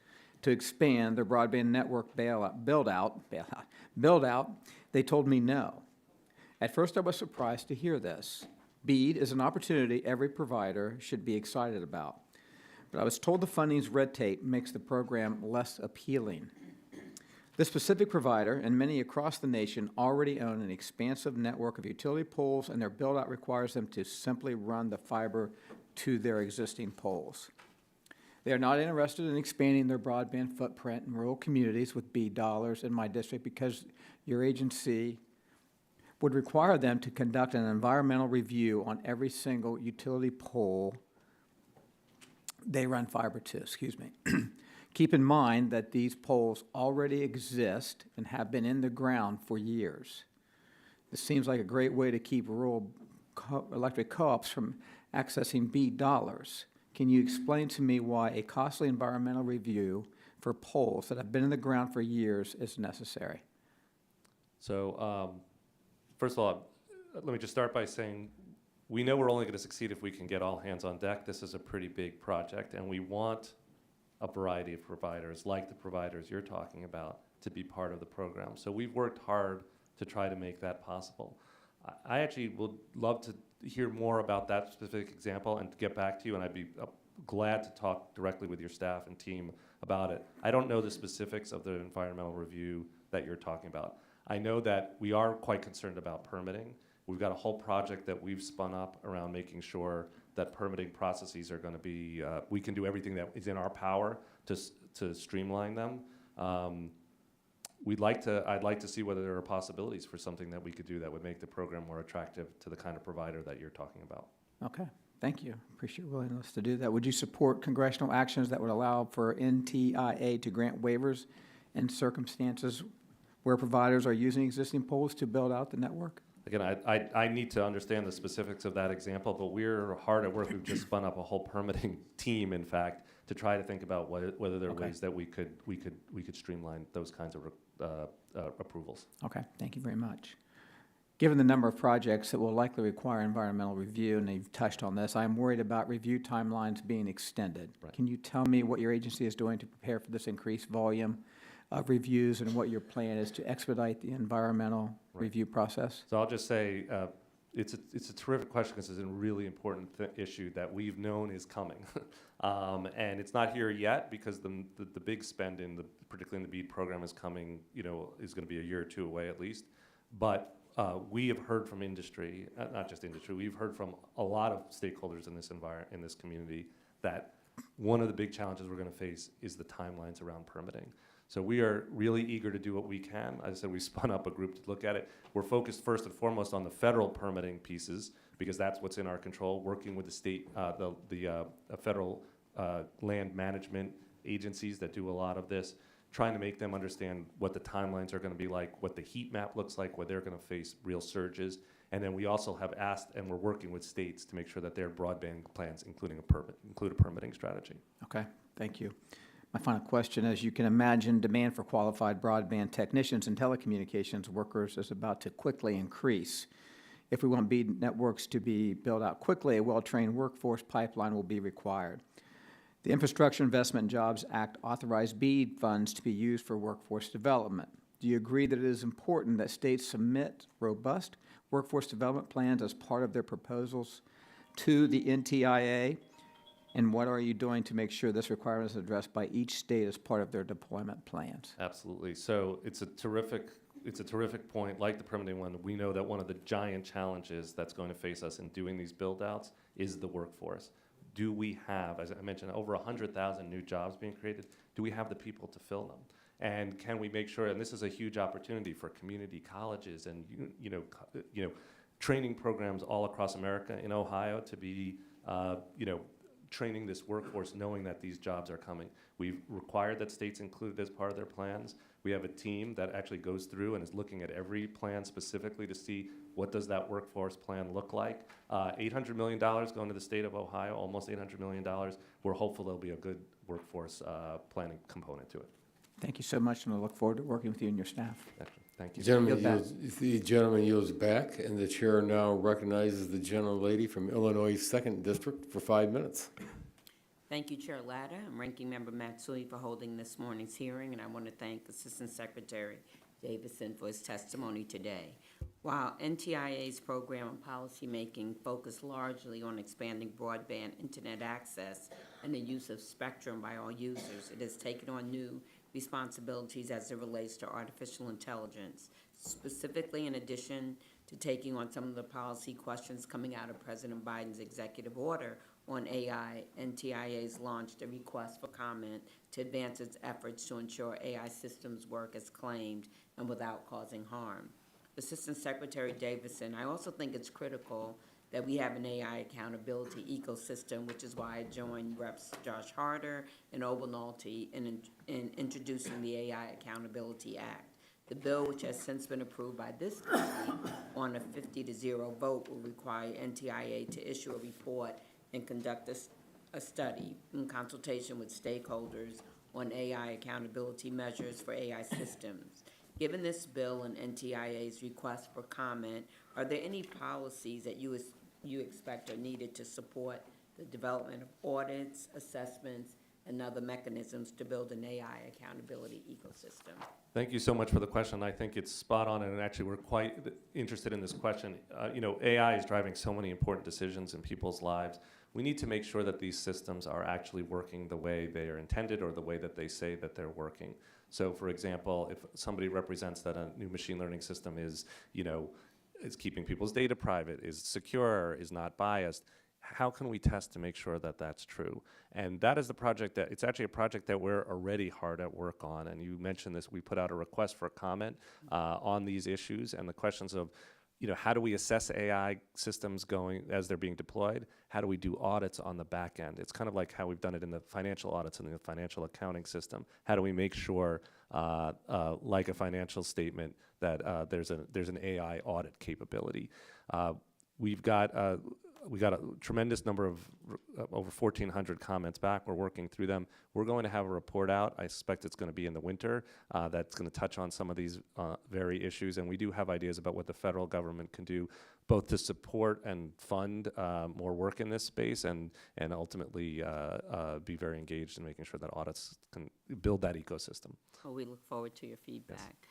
to expand their broadband network build out, they told me no. At first, I was surprised to hear this. BEAD is an opportunity every provider should be excited about. But I was told the funding's red tape makes the program less appealing. This specific provider and many across the nation already own an expansive network of utility poles, and their build-out requires them to simply run the fiber to their existing poles. They are not interested in expanding their broadband footprint in rural communities with BEAD dollars in my district because your agency would require them to conduct an environmental review on every single utility pole they run fiber to, Keep in mind that these poles already exist and have been in the ground for years. This seems like a great way to keep rural electric co-ops from accessing BEAD dollars. Can you explain to me why a costly environmental review for poles that have been in the ground for years is necessary? So, first of all, let me just start by saying we know we're only going to succeed if we can get all hands on deck. This is a pretty big project, and we want a variety of providers, like the providers you're talking about, to be part of the program. So we've worked hard to try to make that possible. I actually would love to hear more about that specific example and to get back to you, and I'd be glad to talk directly with your staff and team about it. I don't know the specifics of the environmental review that you're talking about. I know that we are quite concerned about permitting. We've got a whole project that we've spun up around making sure that permitting processes are going to be, we can do everything that is in our power to streamline them. I'd like to see whether there are possibilities for something that we could do that would make the program more attractive to the kind of provider that you're talking about. Okay, thank you. Appreciate your willingness to do that. Would you support congressional actions that would allow for NTIA to grant waivers in circumstances where providers are using existing poles to build out the network? Again, I need to understand the specifics of that example, but we're hard at work. We've just spun up a whole permitting team, in fact, to try to think about whether there are ways that we could streamline those kinds of approvals. Okay, thank you very much. Given the number of projects that will likely require environmental review, and you've touched on this, I'm worried about review timelines being extended. Right. Can you tell me what your agency is doing to prepare for this increased volume of reviews and what your plan is to expedite the environmental review process? So I'll just say it's a terrific question because it's a really important issue that we've known is coming. And it's not here yet because the big spend particularly in the BEAD program is coming, is going to be a year or two away at least. But we have heard from industry, not just industry, we've heard from a lot of stakeholders in this community that one of the big challenges we're going to face is the timelines around permitting. So we are really eager to do what we can. As I said, we spun up a group to look at it. We're focused first and foremost on the federal permitting pieces because that's what's in our control, working with the state, the federal land management agencies that do a lot of this, trying to make them understand what the timelines are going to be like, what the heat map looks like, where they're going to face real surges. And then we also have asked, and we're working with states to make sure that their broadband plans include a permitting strategy. Okay, thank you. My final question, as you can imagine, demand for qualified broadband technicians and telecommunications workers is about to quickly increase. If we want BEAD networks to be built out quickly, a well-trained workforce pipeline will be required. The Infrastructure Investment and Jobs Act authorized BEAD funds to be used for workforce development. Do you agree that it is important that states submit robust workforce development plans as part of their proposals to the NTIA? And what are you doing to make sure this requirement is addressed by each state as part of their deployment plans? Absolutely. So it's a terrific point. Like the permitting one, we know that one of the giant challenges that's going to face us in doing these build-outs is the workforce. Do we have, as I mentioned, over 100,000 new jobs being created? Do we have the people to fill them? And can we make sure, and this is a huge opportunity for community colleges and training programs all across America, in Ohio, to be training this workforce knowing that these jobs are coming. We've required that states include it as part of their plans. We have a team that actually goes through and is looking at every plan specifically to see what does that workforce plan look like. $800 million going to the state of Ohio, almost $800 million. We're hopeful there'll be a good workforce planning component to it. Thank you so much, and I look forward to working with you and your staff. Thank you. The gentleman yields back, and the chair now recognizes the gentlelady from Illinois' 2nd District for 5 minutes. Thank you, Chair Latta and Ranking Member Matsui for holding this morning's hearing, and I want to thank Assistant Secretary Davidson for his testimony today. While NTIA's program and policymaking focus largely on expanding broadband internet access and the use of spectrum by all users, it has taken on new responsibilities as it relates to artificial intelligence. Specifically, in addition to taking on some of the policy questions coming out of President Biden's executive order on AI, NTIA has launched a request for comment to advance its efforts to ensure AI systems work as claimed and without causing harm. Assistant Secretary Davidson, I also think it's critical that we have an AI accountability ecosystem, which is why I joined Reps Josh Harder and Obel Nolte in introducing the AI Accountability Act. The bill, which has since been approved by this committee on a 50-0 vote, will require NTIA to issue a report and conduct a study in consultation with stakeholders on AI accountability measures for AI systems. Given this bill and NTIA's request for comment, are there any policies that you expect are needed to support the development of audits, assessments, and other mechanisms to build an AI accountability ecosystem? Thank you so much for the question. I think it's spot on, and actually we're quite interested in this question. AI is driving so many important decisions in people's lives. We need to make sure that these systems are actually working the way they are intended or the way that they say that they're working. So, for example, if somebody represents that a new machine learning system is, is keeping people's data private, is secure, is not biased, how can we test to make sure that that's true? And that is the project it's actually a project that we're already hard at work on. And you mentioned this, we put out a request for comment on these issues and the questions of, how do we assess AI systems going as they're being deployed? How do we do audits on the back end? It's kind of like how we've done it in the financial audits and the financial accounting system. How do we make sure, like a financial statement, that there's an AI audit capability? We got a tremendous number of over 1,400 comments back. We're working through them. We're going to have a report out. I suspect it's going to be in the winter. That's going to touch on some of these very issues. And we do have ideas about what the federal government can do, both to support and fund more work in this space and ultimately be very engaged in making sure that audits can build that ecosystem. Well, we look forward to your feedback. Yes.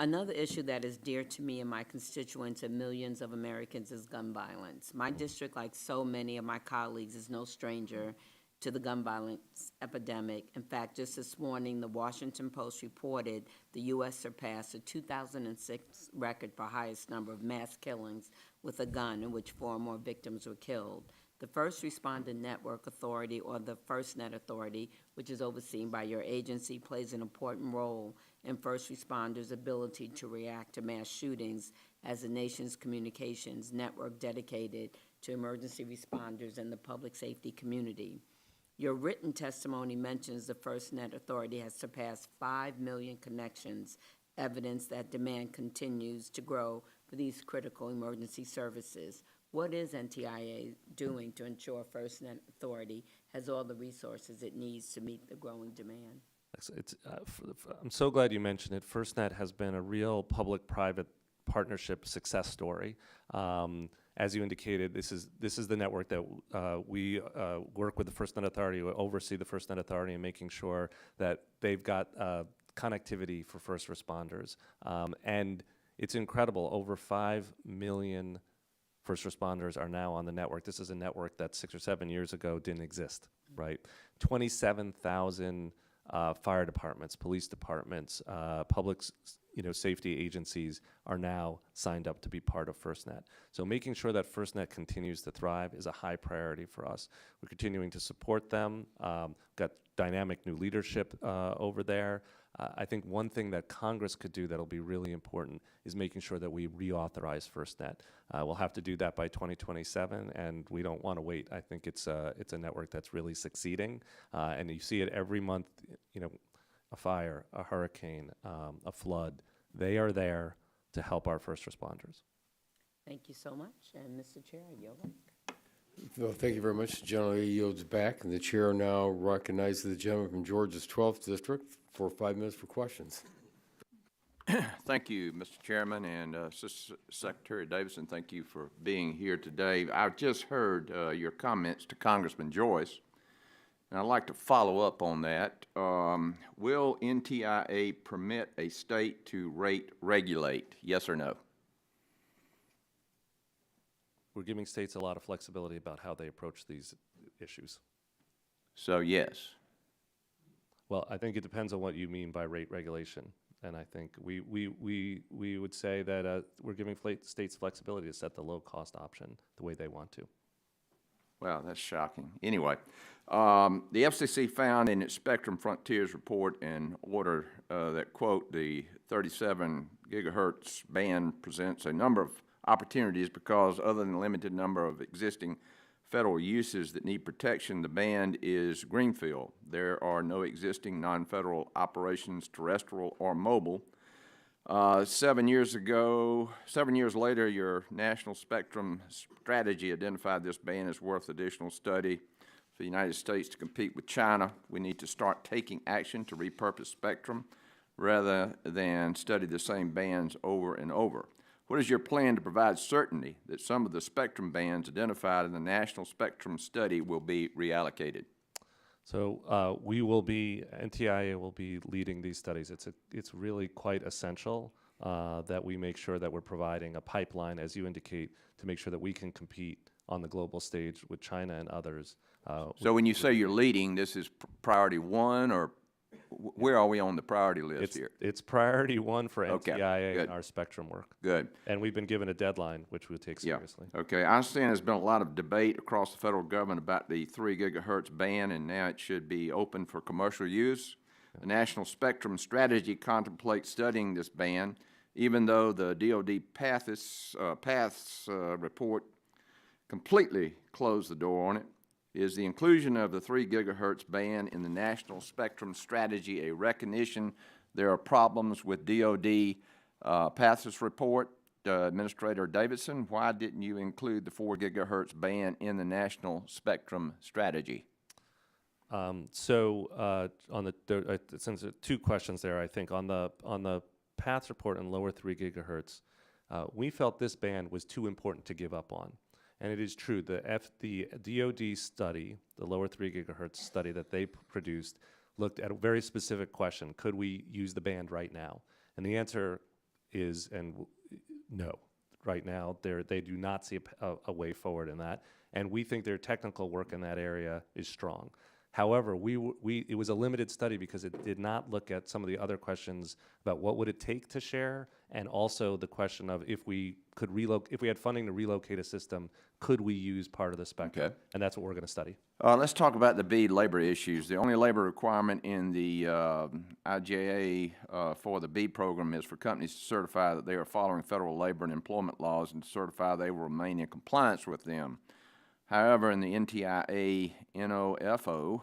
Another issue that is dear to me and my constituents and millions of Americans is gun violence. My district, like so many of my colleagues, is no stranger to the gun violence epidemic. In fact, just this morning, the Washington Post reported the U.S. surpassed the 2006 record for highest number of mass killings with a gun, in which 4 or more victims were killed. The First Responder Network Authority, or the FirstNet Authority, which is overseen by your agency, plays an important role in first responders' ability to react to mass shootings as the nation's communications network dedicated to emergency responders and the public safety community. Your written testimony mentions the FirstNet Authority has surpassed 5 million connections, evidence that demand continues to grow for these critical emergency services. What is NTIA doing to ensure FirstNet Authority has all the resources it needs to meet the growing demand? I'm so glad you mentioned it. FirstNet has been a real public-private partnership success story. As you indicated, this is the network that we work with the FirstNet Authority, we oversee the FirstNet Authority in making sure that they've got connectivity for first responders. And it's incredible, over 5 million first responders are now on the network. This is a network that 6 or 7 years ago didn't exist, right? 27,000 fire departments, police departments, public safety agencies are now signed up to be part of FirstNet. So making sure that FirstNet continues to thrive is a high priority for us. We're continuing to support them. Got dynamic new leadership over there. I think one thing that Congress could do that'll be really important is making sure that we reauthorize FirstNet. We'll have to do that by 2027, and we don't want to wait. I think it's a network that's really succeeding, and you see it every month. A fire, a hurricane, a flood. They are there to help our first responders. Thank you so much, and Mr. Chair, I yield back. Well, thank you very much. The gentleman yields back, and the chair now recognizes the gentleman from Georgia's 12th District for 5 minutes for questions. Thank you, Mr. Chairman, and Assistant Secretary Davidson, thank you for being here today. I just heard your comments to Congressman Joyce, and I'd like to follow up on that. Will NTIA permit a state to rate regulate, yes or no? We're giving states a lot of flexibility about how they approach these issues. So yes. Well, I think it depends on what you mean by rate regulation. And I think we would say that we're giving states flexibility to set the low-cost option the way they want to. Well, that's shocking. Anyway, the FCC found in its Spectrum Frontiers report an order that, quote, the 37 gigahertz band presents a number of opportunities because other than the limited number of existing federal uses that need protection, the band is greenfield. There are no existing non-federal operations, terrestrial or mobile, 7 years later, your national spectrum strategy identified this band as worth additional study. For the United States to compete with China, we need to start taking action to repurpose spectrum rather than study the same bands over and over. What is your plan to provide certainty that some of the spectrum bands identified in the National Spectrum Study will be reallocated? So NTIA will be leading these studies. It's really quite essential that we make sure that we're providing a pipeline, as you indicate, to make sure that we can compete on the global stage with China and others. So when you say you're leading, this is priority one, or where are we on the priority list here? It's priority one for Okay, NTIA good. and our spectrum work. Good. And we've been given a deadline, which we'll take seriously. Okay, I understand there's been a lot of debate across the federal government about the 3 gigahertz band, and now it should be open for commercial use. The National Spectrum Strategy contemplates studying this band, even though the DoD paths report completely closed the door on it. Is the inclusion of the 3 gigahertz band in the National Spectrum Strategy a recognition there are problems with DoD paths report? Administrator Davidson, why didn't you include the 4 gigahertz band in the National Spectrum Strategy? Since there are 2 questions there, I think on the paths report and lower 3 gigahertz, we felt this band was too important to give up on. And it is true, the DoD study, the lower 3 gigahertz study that they produced, looked at a very specific question: could we use the band right now? And the answer is no. Right now, they do not see a way forward in that, and we think their technical work in that area is strong. However, it was a limited study because it did not look at some of the other questions about what would it take to share, and also the question of if we had funding to relocate a system, could we use part of the spectrum? Okay. And that's what we're going to study. Let's talk about the BEAD labor issues. The only labor requirement in the IJA for the BEAD program is for companies to certify that they are following federal labor and employment laws and to certify they will remain in compliance with them. However, in the NTIA NOFO,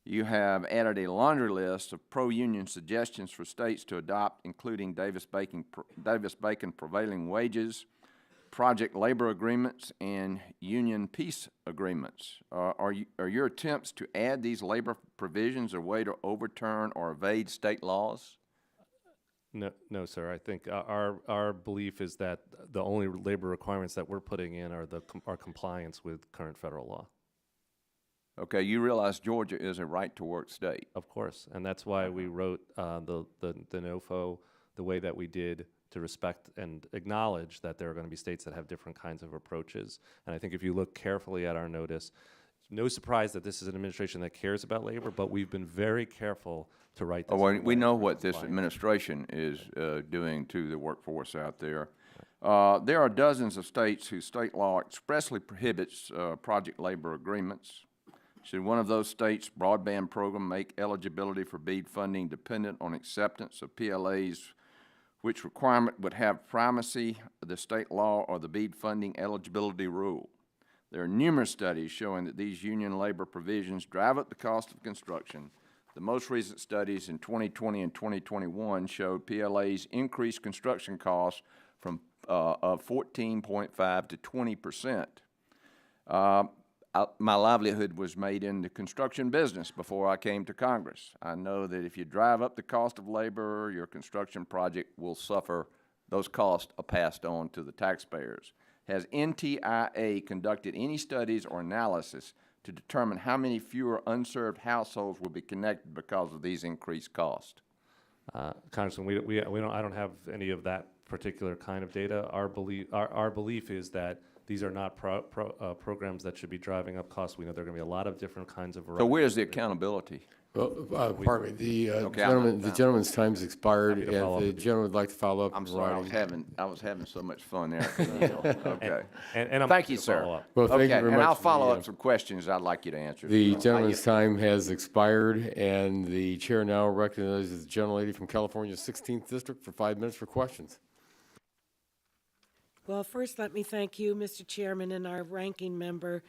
you have added a laundry list of pro-union suggestions for states to adopt, including Davis-Bacon prevailing wages, project labor agreements, and union peace agreements. Are your attempts to add these labor provisions a way to overturn or evade state laws? No, sir. I think our belief is that the only labor requirements that we're putting in are our compliance with current federal law. Okay, you realize Georgia is a right-to-work state. Of course, and that's why we wrote the NOFO the way that we did, to respect and acknowledge that there are going to be states that have different kinds of approaches. And I think if you look carefully at our notice, no surprise that this is an administration that cares about labor, but we've been very careful to write this. Well, we know what this administration is doing to the workforce out there. There are dozens of states whose state law expressly prohibits project labor agreements. Should one of those states' broadband program make eligibility for BEAD funding dependent on acceptance of PLAs, which requirement would have primacy of the state law or the BEAD funding eligibility rule? There are numerous studies showing that these union labor provisions drive up the cost of construction. The most recent studies in 2020 and 2021 showed PLAs increased construction costs from of 14.5 to 20%. My livelihood was made in the construction business before I came to Congress. I know that if you drive up the cost of labor, your construction project will suffer. Those costs are passed on to the taxpayers. Has NTIA conducted any studies or analysis to determine how many fewer unserved households will be connected because of these increased costs? Congressman, I don't have any of that particular kind of data. Our belief is that these are not programs that should be driving up costs. We know there are going to be a lot of different kinds of. So where's the accountability? Well, pardon me, the gentleman's time's expired, and the gentleman would like to follow up. I'm sorry, I was having so much fun there. Okay. And thank you, sir. Well, thank you very much. And I'll follow up some questions I'd like you to answer. The gentleman's time has expired, and the chair now recognizes the gentlelady from California's 16th District for 5 minutes for questions. Well, first, let me thank you, Mr. Chairman, and our ranking member,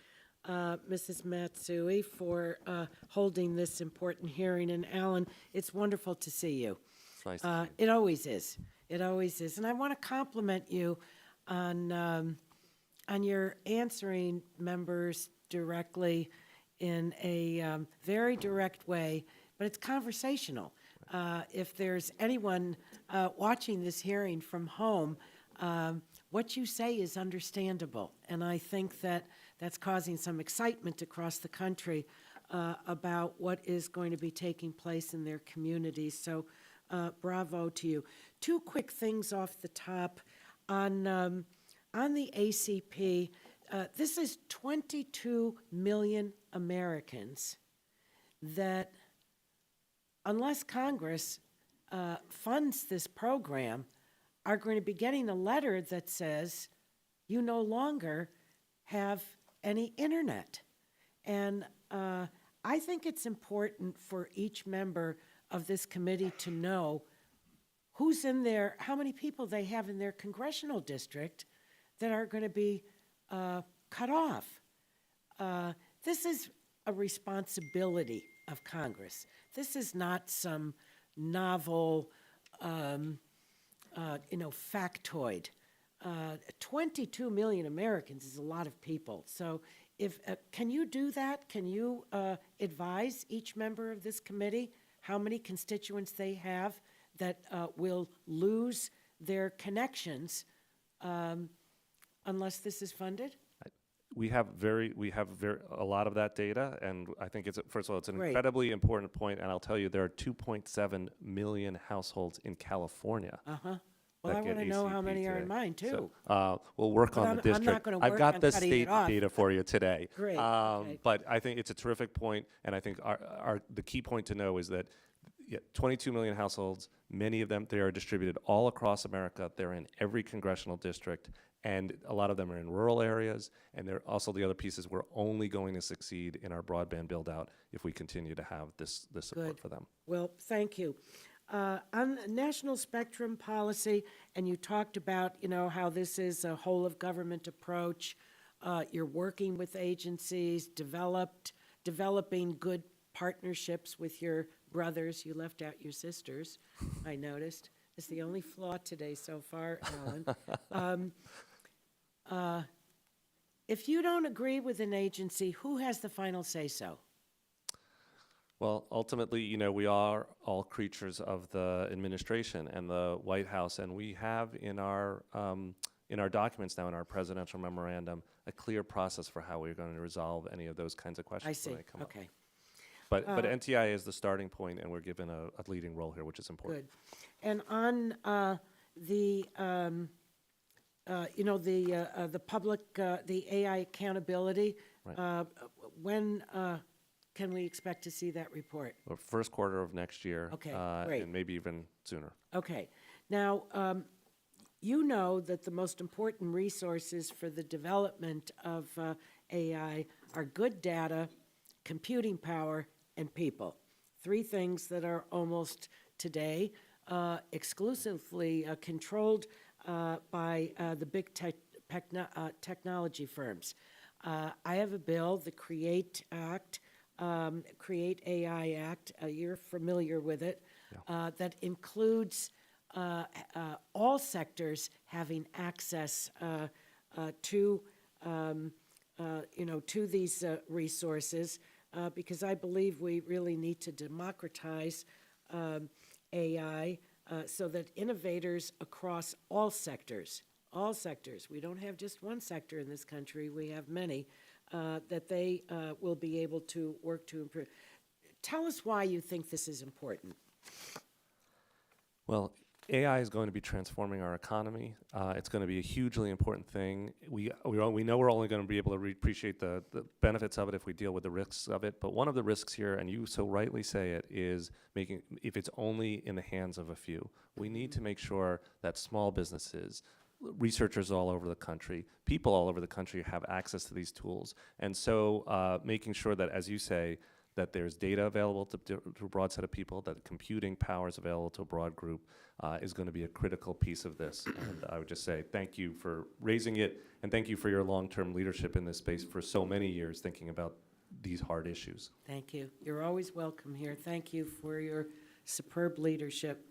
Mrs. Matsui, for holding this important hearing. And Alan, it's wonderful to see you. It's nice. It always is. It always is. And I want to compliment you on your answering members directly in a very direct way, but it's conversational. If there's anyone watching this hearing from home, what you say is understandable. And I think that that's causing some excitement across the country about what is going to be taking place in their communities. So bravo to you. Two quick things off the top. On the ACP, this is 22 million Americans that, unless Congress funds this program, are going to be getting a letter that says you no longer have any internet. And I think it's important for each member of this committee to know who's in there, how many people they have in their congressional district that are going to be cut off. This is a responsibility of Congress. This is not some novel, factoid. 22 million Americans is a lot of people. So can you do that? Can you advise each member of this committee how many constituents they have that will lose their connections unless this is funded? We have a lot of that data, and I think first of all, it's an Great. incredibly important point, and I'll tell you, there are 2.7 million households in California. Uh-huh. Well, I that get want to know how ACP many are in today. mine, too. So, we'll work But on I'm the district. not gonna I've work got on the cutting it state off. data for you today. Great, okay. But I think it's a terrific point, and I think the key point to know is that 22 million households, many of them, they are distributed all across America. They're in every congressional district, and a lot of them are in rural areas, and they're also the other pieces. We're only going to succeed in our broadband build-out if we continue to have this support Good. for them. Well, thank you. On national spectrum policy, and you talked about, how this is a whole-of-government approach. You're working with agencies, developing good partnerships with your brothers. You left out your sisters, I noticed. It's the only flaw today so far, Alan. If you don't agree with an agency, who has the final say-so? Well, ultimately, we are all creatures of the administration and the White House, and we have in our documents now, in our presidential memorandum, a clear process for how we're going to resolve any of those kinds of questions I see, when they come up. okay. But NTIA is the starting point, and we're given a leading role here, which is important. Good. And on the public, the AI accountability, Right. when can we expect to see that report? Well, first quarter of next year. Okay, great. And maybe even sooner. Okay. Now, you know that the most important resources for the development of AI are good data, computing power, and people. Three things that are almost today exclusively controlled by the big technology firms. I have a bill, the CREATE Act, CREATE AI Act, you're familiar with it, that includes all sectors having access to these resources, because I believe we really need to democratize AI so that innovators across all sectors, we don't have just one sector in this country, we have many, that they will be able to work to improve. Tell us why you think this is important. Well, AI is going to be transforming our economy. It's going to be a hugely important thing. We know we're only going to be able to appreciate the benefits of it if we deal with the risks of it. But one of the risks here, and you so rightly say it, is if it's only in the hands of a few. We need to make sure that small businesses, researchers all over the country, people all over the country have access to these tools. And so making sure that, as you say, that there's data available to a broad set of people, that computing power is available to a broad group, is going to be a critical piece of this. And I would just say thank you for raising it, and thank you for your long-term leadership in this space for so many years, thinking about these hard issues. Thank you. You're always welcome here. Thank you for your superb leadership.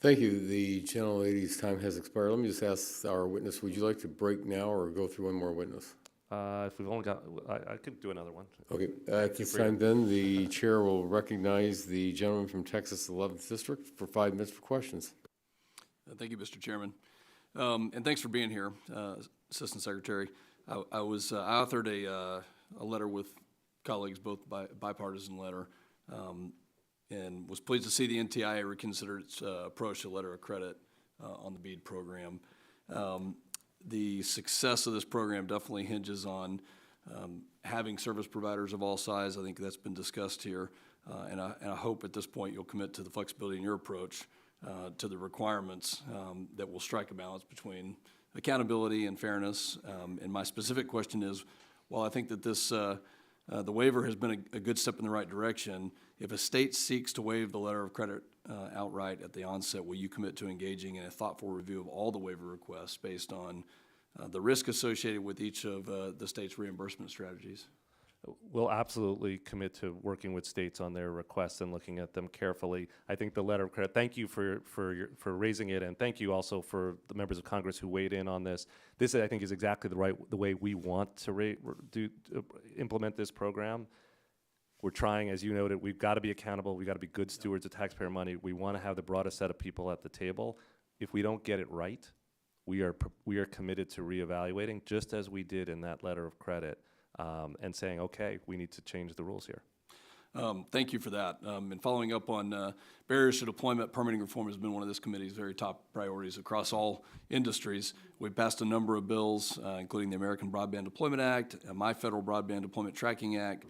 Thank you. The gentlelady's time has expired. Let me just ask our witness, would you like to break now or go through one more witness? If we've only got, I could do another one. Okay, at this time then, the chair will recognize the gentleman from Texas 11th District for 5 minutes for questions. Thank you, Mr. Chairman. And thanks for being here, Assistant Secretary. I authored a letter with colleagues, both bipartisan letter, and was pleased to see the NTIA reconsider its approach to letter of credit on the BEAD program. The success of this program definitely hinges on having service providers of all size. I think that's been discussed here, and I hope at this point you'll commit to the flexibility in your approach to the requirements that will strike a balance between accountability and fairness. And my specific question is, while I think that this the waiver has been a good step in the right direction, if a state seeks to waive the letter of credit outright at the onset, will you commit to engaging in a thoughtful review of all the waiver requests based on the risk associated with each of the state's reimbursement strategies? We'll absolutely commit to working with states on their requests and looking at them carefully. I think the letter of credit, thank you for raising it, and thank you also for the members of Congress who weighed in on this. This, I think, is exactly the way we want to implement this program. We're trying, as you noted, we've got to be accountable. We've got to be good stewards of taxpayer money. We want to have the broadest set of people at the table. If we don't get it right, we are committed to reevaluating, just as we did in that letter of credit, and saying, okay, we need to change the rules here. Thank you for that. And following up on barriers to deployment, permitting reform has been one of this committee's very top priorities across all industries. We've passed a number of bills, including the American Broadband Deployment Act, My Federal Broadband Deployment Tracking Act,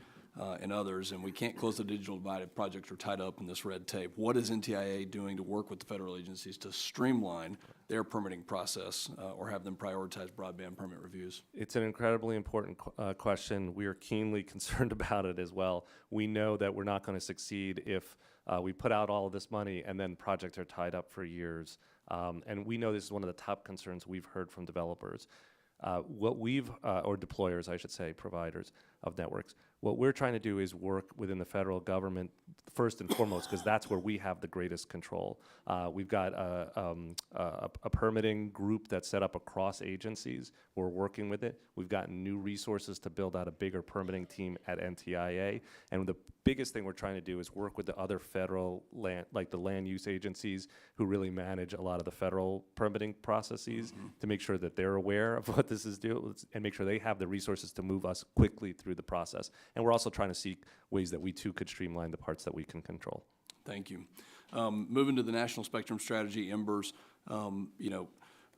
and others, and we can't close the digital divide if projects are tied up in this red tape. What is NTIA doing to work with the federal agencies to streamline their permitting process or have them prioritize broadband permit reviews? It's an incredibly important question. We are keenly concerned about it as well. We know that we're not going to succeed if we put out all of this money and then projects are tied up for years. And we know this is one of the top concerns we've heard from developers. Or deployers, I should say, providers of networks. What we're trying to do is work within the federal government first and foremost, because that's where we have the greatest control. We've got a permitting group that's set up across agencies. We're working with it. We've gotten new resources to build out a bigger permitting team at NTIA. And the biggest thing we're trying to do is work with the other federal land, like the land use agencies who really manage a lot of the federal permitting processes, to make sure that they're aware of what this is doing and make sure they have the resources to move us quickly through the process. And we're also trying to seek ways that we too could streamline the parts that we can control. Thank you. Moving to the National Spectrum Strategy, embers, the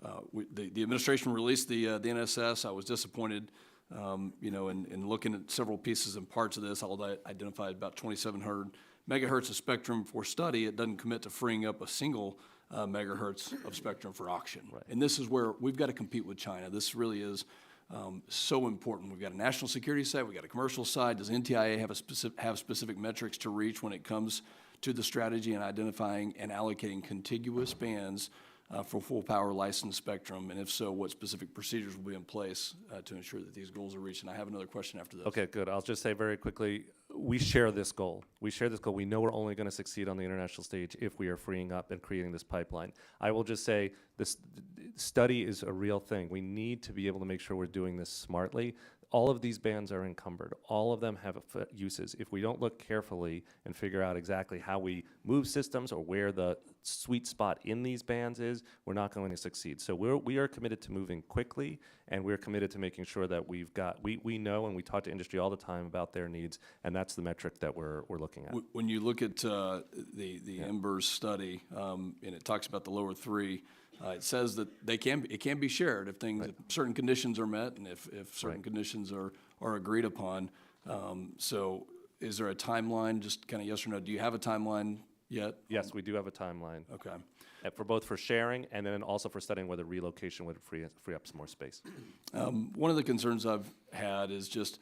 administration released the NSS. I was disappointed, in looking at several pieces and parts of this. Although I identified about 2,700 megahertz of spectrum for study, it doesn't commit to freeing up a single megahertz of spectrum for auction. Right. And this is where we've got to compete with China. This really is so important. We've got a national security side, we've got a commercial side. Does NTIA have specific metrics to reach when it comes to the strategy and identifying and allocating contiguous bands for full power licensed spectrum? And if so, what specific procedures will be in place to ensure that these goals are reached? And I have another question after this. Okay, good. I'll just say very quickly, we share this goal. We share this goal. We know we're only going to succeed on the international stage if we are freeing up and creating this pipeline. I will just say this study is a real thing. We need to be able to make sure we're doing this smartly. All of these bands are encumbered. All of them have uses. If we don't look carefully and figure out exactly how we move systems or where the sweet spot in these bands is, we're not going to succeed. So we are committed to moving quickly, and we're committed to making sure that we know, and we talk to industry all the time about their needs, and that's the metric that we're looking at. When you look at the embers study, and it talks about the lower three, it says that it can be shared if if certain conditions are met and if certain conditions are agreed upon. So is there a timeline, just kind of yes or no? Do you have a timeline yet? Yes, we do have a timeline. Okay. For sharing and then also for studying whether relocation would free up some more space. One of the concerns I've had is just,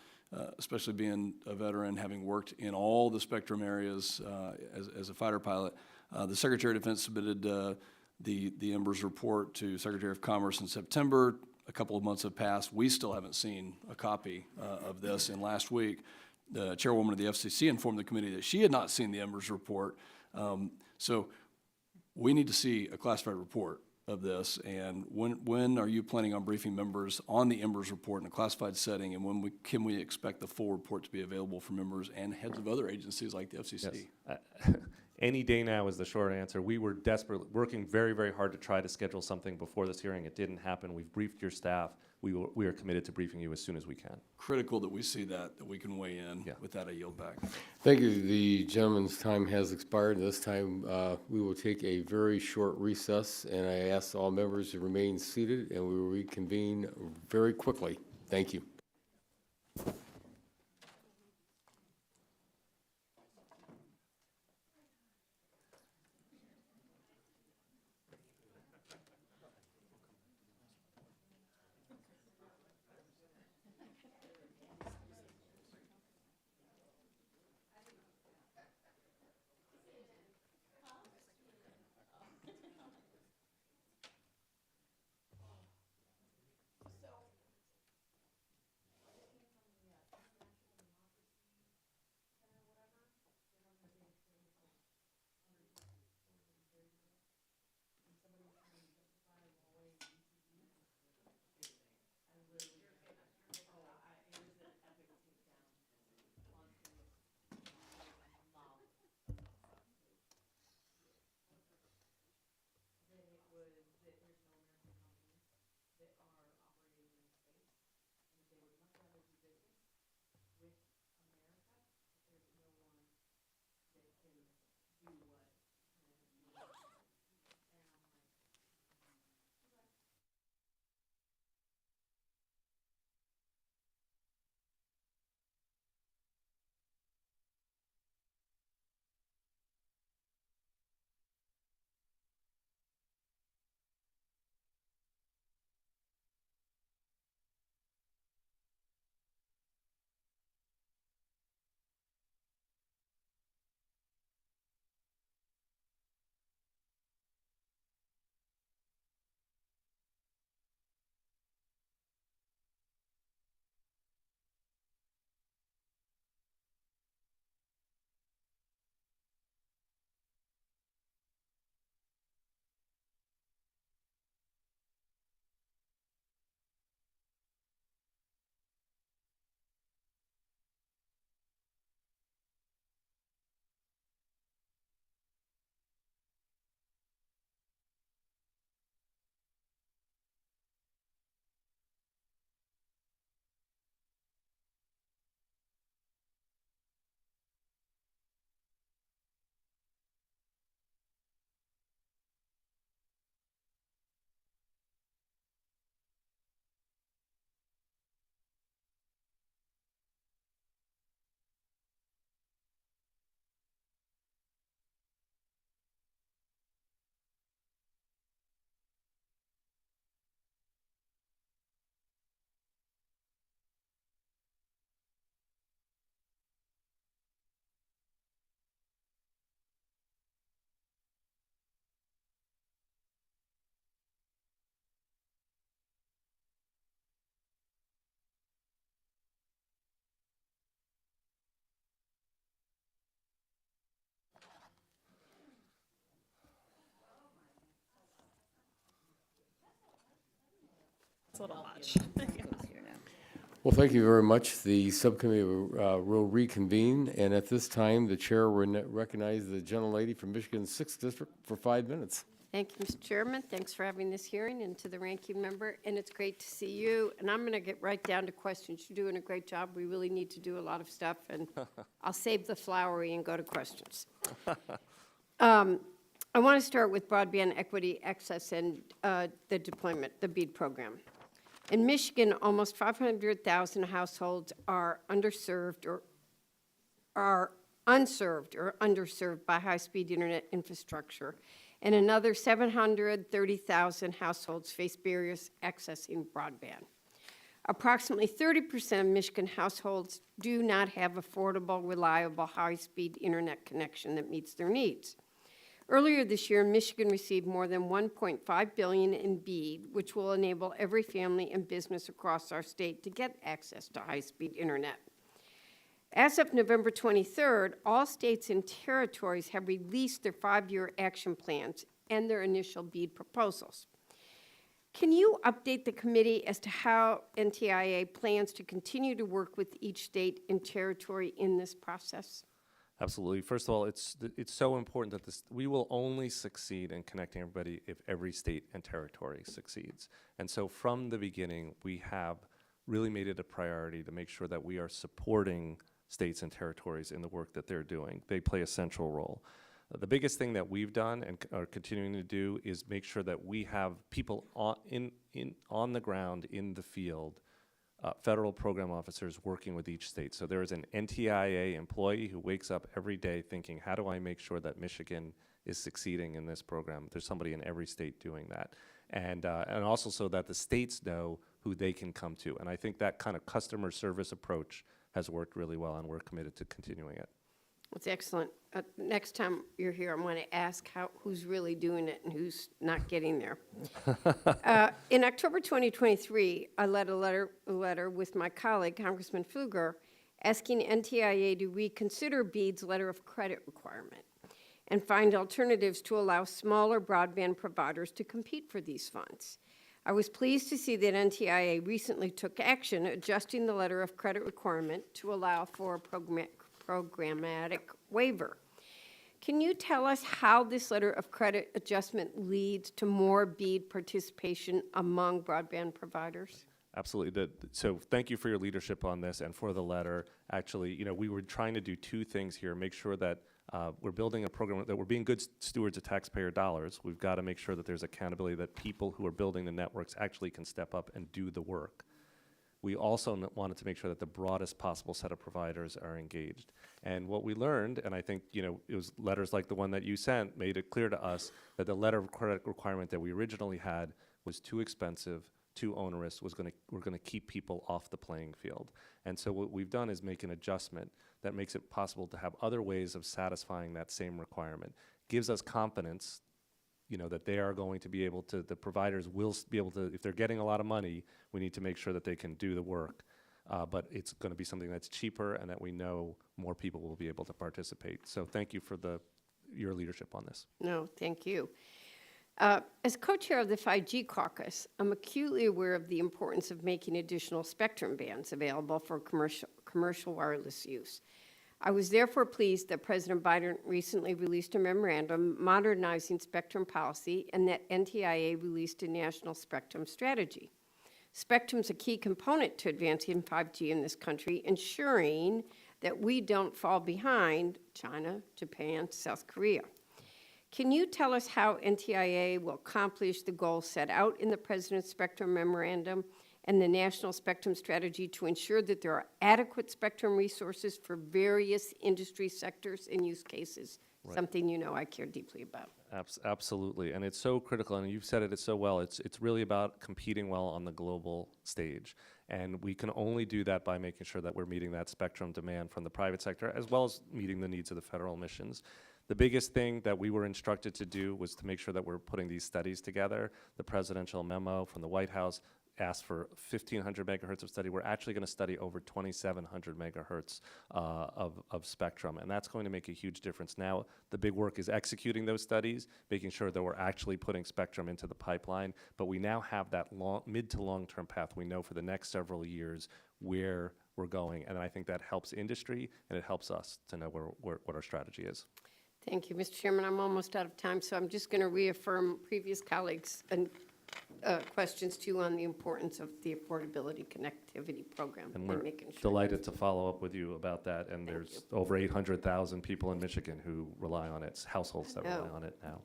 especially being a veteran, having worked in all the spectrum areas as a fighter pilot, the Secretary of Defense submitted the embers report to Secretary of Commerce in September. A couple of months have passed. We still haven't seen a copy of this. And last week, the chairwoman of the FCC informed the committee that she had not seen the embers report. So we need to see a classified report of this, and when are you planning on briefing members on the Embers report in a classified setting, and when can we expect the full report to be available for members and heads of other agencies like the FCC? Yes. Any day now is the short answer. We were desperately working very, very hard to try to schedule something before this hearing. It didn't happen. We've briefed your staff. We are committed to briefing you as soon as we can. Critical that we see that we can weigh in. Yeah. With that, I yield back. Thank you. The gentleman's time has expired. This time, we will take a very short recess, and I ask all members to remain seated, and we will reconvene very quickly. Thank you. A little much. Well, thank you very much. The subcommittee will reconvene, and at this time, the chair will recognize the gentlelady from Michigan's 6th District for 5 minutes. Thank you, Mr. Chairman. Thanks for having this hearing, and to the ranking member, and it's great to see you. And I'm going to get right down to questions. You're doing a great job. We really need to do a lot of stuff, and I'll save the flowery and go to questions. I want to start with broadband equity access and the deployment, the BEAD program. In Michigan, almost 500,000 households are underserved or are unserved or underserved by high-speed internet infrastructure, and another 730,000 households face barriers accessing broadband. Approximately 30% of Michigan households do not have affordable, reliable, high-speed internet connection that meets their needs. Earlier this year, Michigan received more than $1.5 billion in BEAD, which will enable every family and business across our state to get access to high-speed internet. As of November 23rd, all states and territories have released their 5-year action plans, and their initial BEAD proposals. Can you update the committee as to how NTIA plans to continue to work with each state and territory in this process? Absolutely. First of all, it's so important that we will only succeed in connecting everybody if every state and territory succeeds. And so from the beginning, we have really made it a priority to make sure that we are supporting states and territories in the work that they're doing. They play a central role. The biggest thing that we've done and are continuing to do is make sure that we have people on the ground in the field, federal program officers working with each state. So there is an NTIA employee who wakes up every day thinking, how do I make sure that Michigan is succeeding in this program? There's somebody in every state doing that. And also so that the states know who they can come to. And I think that kind of customer service approach has worked really well, and we're committed to continuing it. That's excellent. Next time you're here, I'm going to ask who's really doing it and who's not getting there. In October 2023, I led a letter with my colleague, Congressman Pfluger, asking NTIA to reconsider BEAD's letter of credit requirement and find alternatives to allow smaller broadband providers to compete for these funds. I was pleased to see that NTIA recently took action adjusting the letter of credit requirement to allow for a programmatic waiver. Can you tell us how this letter of credit adjustment leads to more BEAD participation among broadband providers? Absolutely. So thank you for your leadership on this and for the letter. Actually, we were trying to do two things here, make sure that we're building a program that we're being good stewards of taxpayer dollars. We've got to make sure that there's accountability, that people who are building the networks actually can step up and do the work. We also wanted to make sure that the broadest possible set of providers are engaged. And what we learned, and I think it was letters like the one that you sent, made it clear to us that the letter of credit requirement that we originally had was too expensive, too onerous, we're going to keep people off the playing field. And so what we've done is make an adjustment that makes it possible to have other ways of satisfying that same requirement. Gives us confidence, that they are going to be able to, the providers will be able to, if they're getting a lot of money, we need to make sure that they can do the work. But it's going to be something that's cheaper and that we know more people will be able to participate. So thank you for your leadership on this. No, thank you. As co-chair of the 5G caucus, I'm acutely aware of the importance of making additional spectrum bands available for commercial wireless use. I was therefore pleased that President Biden recently released a memorandum modernizing spectrum policy and that NTIA released a national spectrum strategy. Spectrum's a key component to advancing 5G in this country, ensuring that we don't fall behind China, Japan, South Korea. Can you tell us how NTIA will accomplish the goals set out in the President's Spectrum Memorandum and the National Spectrum Strategy to ensure that there are adequate spectrum resources for various industry sectors and use cases? Right. Something I care deeply about. Absolutely, and it's so critical, and you've said it so well. It's really about competing well on the global stage, and we can only do that by making sure that we're meeting that spectrum demand from the private sector, as well as meeting the needs of the federal missions. The biggest thing that we were instructed to do was to make sure that we're putting these studies together. The presidential memo from the White House asked for 1,500 megahertz of study. We're actually going to study over 2,700 megahertz of spectrum, and that's going to make a huge difference. Now, the big work is executing those studies, making sure that we're actually putting spectrum into the pipeline, but we now have that mid to long-term path. We know for the next several years where we're going, and I think that helps industry, and it helps us to know what our strategy is. Thank you, Mr. Chairman. I'm almost out of time, so I'm just going to reaffirm previous colleagues' and questions too on the importance of the affordability connectivity program. And we're making sure delighted to follow up with you about that. And there's over 800,000 people in Michigan who rely on it, households that rely on it now.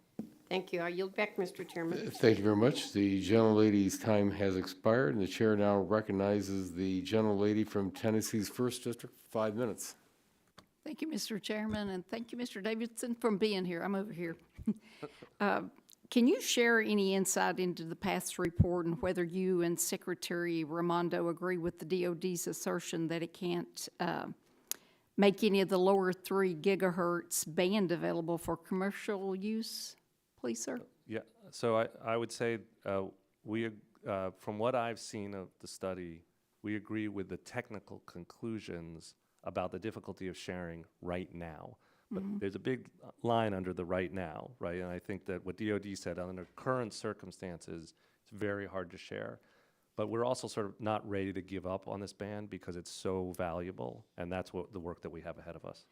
Thank you. I yield back, Mr. Chairman. Thank you very much. The gentlelady's time has expired, and the chair now recognizes the gentlelady from Tennessee's 1st District, 5 minutes. Thank you, Mr. Chairman, and thank you, Mr. Davidson, for being here. I'm over here. Can you share any insight into the past report and whether you and Secretary Raimondo agree with the DOD's assertion that it can't make any of the lower 3 gigahertz band available for commercial use, please, sir? Yeah, so I would say from what I've seen of the study, we agree with the technical conclusions about the difficulty of sharing right now. But there's a big line under the right now, right? And I think that what DOD said, under current circumstances, it's very hard to share. But we're also sort of not ready to give up on this band because it's so valuable, and that's what the work that we have ahead of us.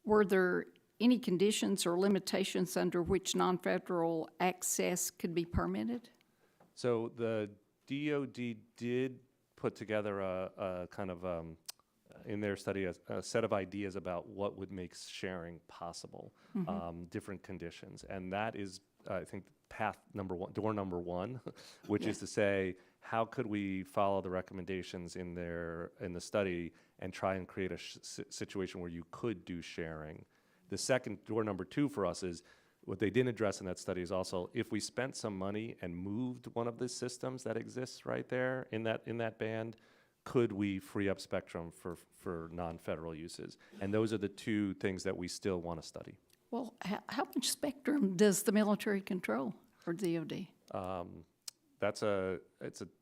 Were there any conditions or limitations under which non-federal access could be permitted? So the DOD did put together a kind of, in their study, a set of ideas about what would make sharing possible, different conditions. And that is, I think, path number one, door number one, which is to say, how could we follow the recommendations in the study and try and create a situation where you could do sharing? The second, door number two for us, is what they didn't address in that study is also, if we spent some money and moved one of the systems that exists right there in that band, could we free up spectrum for non-federal uses? And those are the two things that we still want to study. Well, how much spectrum does the military control for DOD? It's a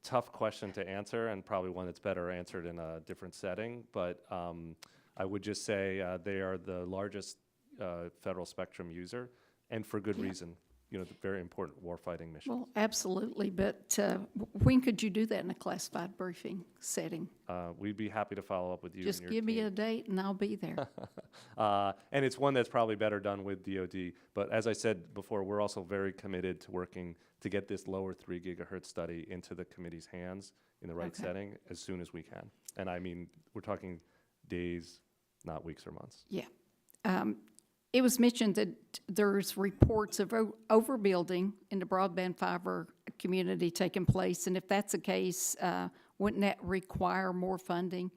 tough question to answer, and probably one that's better answered in a different setting. But I would just say they are the largest federal spectrum user, and for good reason. You know, the very important warfighting mission. Well, absolutely, but when could you do that in a classified briefing setting? We'd be happy to follow up with you. Just and your give me team. a date and I'll be there. And it's one that's probably better done with DOD. But as I said before, we're also very committed to working to get this lower 3 gigahertz study into the committee's hands in the right setting as soon as we can. And I mean, we're talking days, not weeks or months. Yeah. It was mentioned that there's reports of overbuilding in the broadband fiber community taking place, and if that's the case, wouldn't that require more funding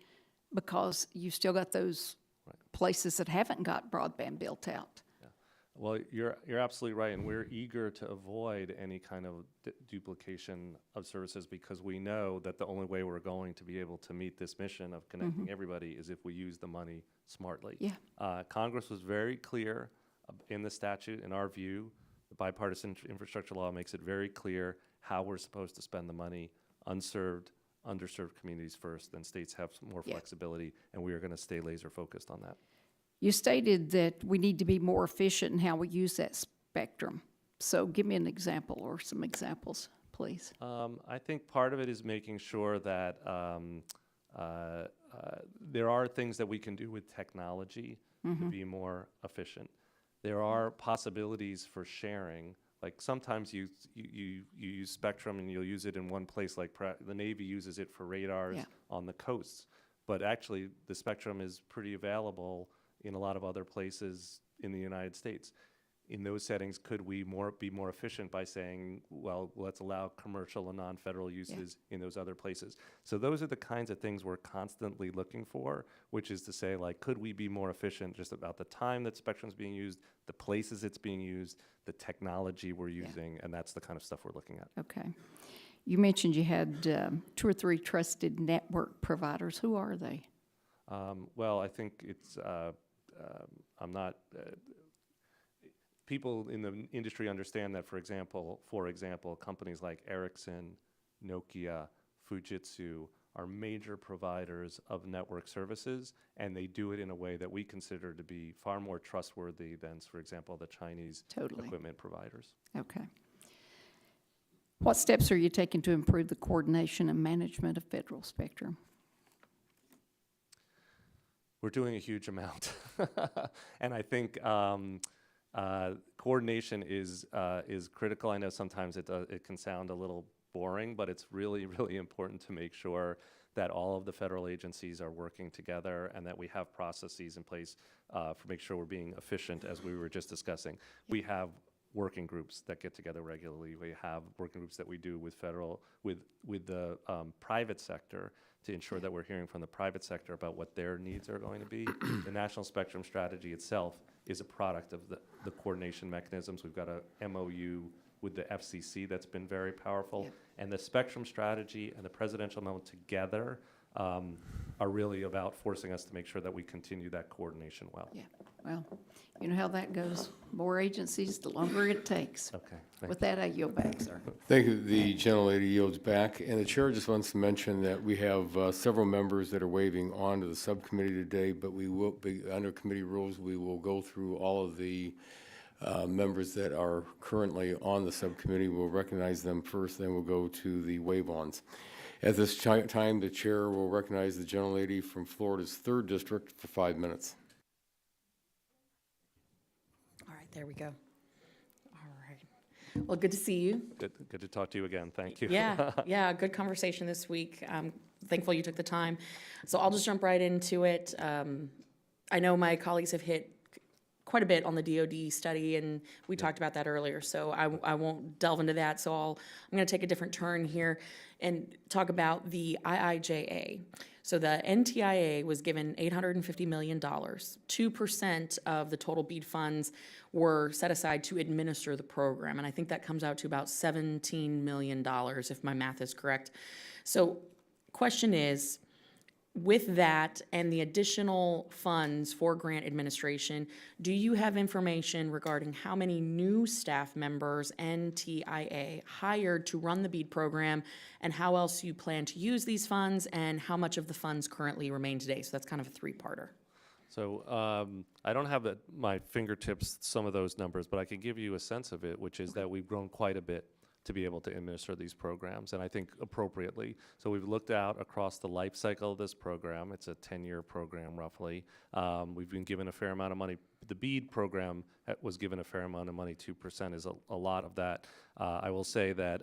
because you've still got those places that haven't got broadband built out? Well, you're absolutely right, and we're eager to avoid any kind of duplication of services because we know that the only way we're going to be able to meet this mission of connecting everybody is if we use the money smartly. Yeah. Congress was very clear in the statute, in our view. The bipartisan infrastructure law makes it very clear how we're supposed to spend the money. Unserved, underserved communities first, then states have some more flexibility, and we are going to stay laser focused on that. You stated that we need to be more efficient in how we use that spectrum. So give me an example or some examples, please. I think part of it is making sure that there are things that we can do with technology to be more efficient. There are possibilities for sharing. Like sometimes you use spectrum and you'll use it in one place, like the Navy uses it for radars on the coasts. But actually, the spectrum is pretty available in a lot of other places in the United States. In those settings, could we be more efficient by saying, well, let's allow commercial and non-federal uses in those other places? So those are the kinds of things we're constantly looking for, which is to say, like, could we be more efficient just about the time that spectrum's being used, the places it's being used, the technology we're using, and that's the kind of stuff we're looking at. Okay. You mentioned you had 2 or 3 trusted network providers. Who are they? Well, I think it's, I'm not, people in the industry understand that, for example, companies like Ericsson, Nokia, Fujitsu are major providers of network services, and they do it in a way that we consider to be far more trustworthy than, for example, the Chinese equipment providers. Okay. What steps are you taking to improve the coordination and management of federal spectrum? We're doing a huge amount. And I think coordination is critical. I know sometimes it can sound a little boring, but it's really, really important to make sure that all of the federal agencies are working together and that we have processes in place for make sure we're being efficient, as we were just discussing. We have working groups that get together regularly. We have working groups that we do with the private sector to ensure that we're hearing from the private sector about what their needs are going to be. The National Spectrum Strategy itself is a product of the coordination mechanisms. We've got a MOU with the FCC that's been very powerful. And the spectrum strategy and the presidential memo together are really about forcing us to make sure that we continue that coordination well. Yeah, well, you know how that goes. More agencies, the longer it takes. Okay. With that, I yield back, sir. Thank you. The gentlelady yields back. And the chair just wants to mention that we have several members that are waving on to the subcommittee today, but we will be, under committee rules, we will go through all of the members that are currently on the subcommittee. We'll recognize them first, then we'll go to the wave-ons. At this time, the chair will recognize the gentlelady from Florida's 3rd District for 5 minutes. All right, there we go. All right. Well, good to see you. Good to talk to you again. Thank you. Yeah, good conversation this week. Thankful you took the time. So I'll just jump right into it. I know my colleagues have hit quite a bit on the DoD study, and we talked about that earlier, so I won't delve into that. So I'm going to take a different turn here and talk about the IIJA. So the NTIA was given $850 million. 2% of the total BEAD funds were set aside to administer the program, and I think that comes out to about $17 million, if my math is correct. So question is, with that and the additional funds for grant administration, do you have information regarding how many new staff members NTIA hired to run the BEAD program, and how else you plan to use these funds, and how much of the funds currently remain today? So that's kind of a three-parter. So I don't have at my fingertips some of those numbers, but I can give you a sense of it, which is that we've grown quite a bit to be able to administer these programs, and I think appropriately. So we've looked out across the life cycle of this program. It's a 10-year program, roughly. We've been given a fair amount of money. The BEAD program was given a fair amount of money. 2% is a lot of that. I will say that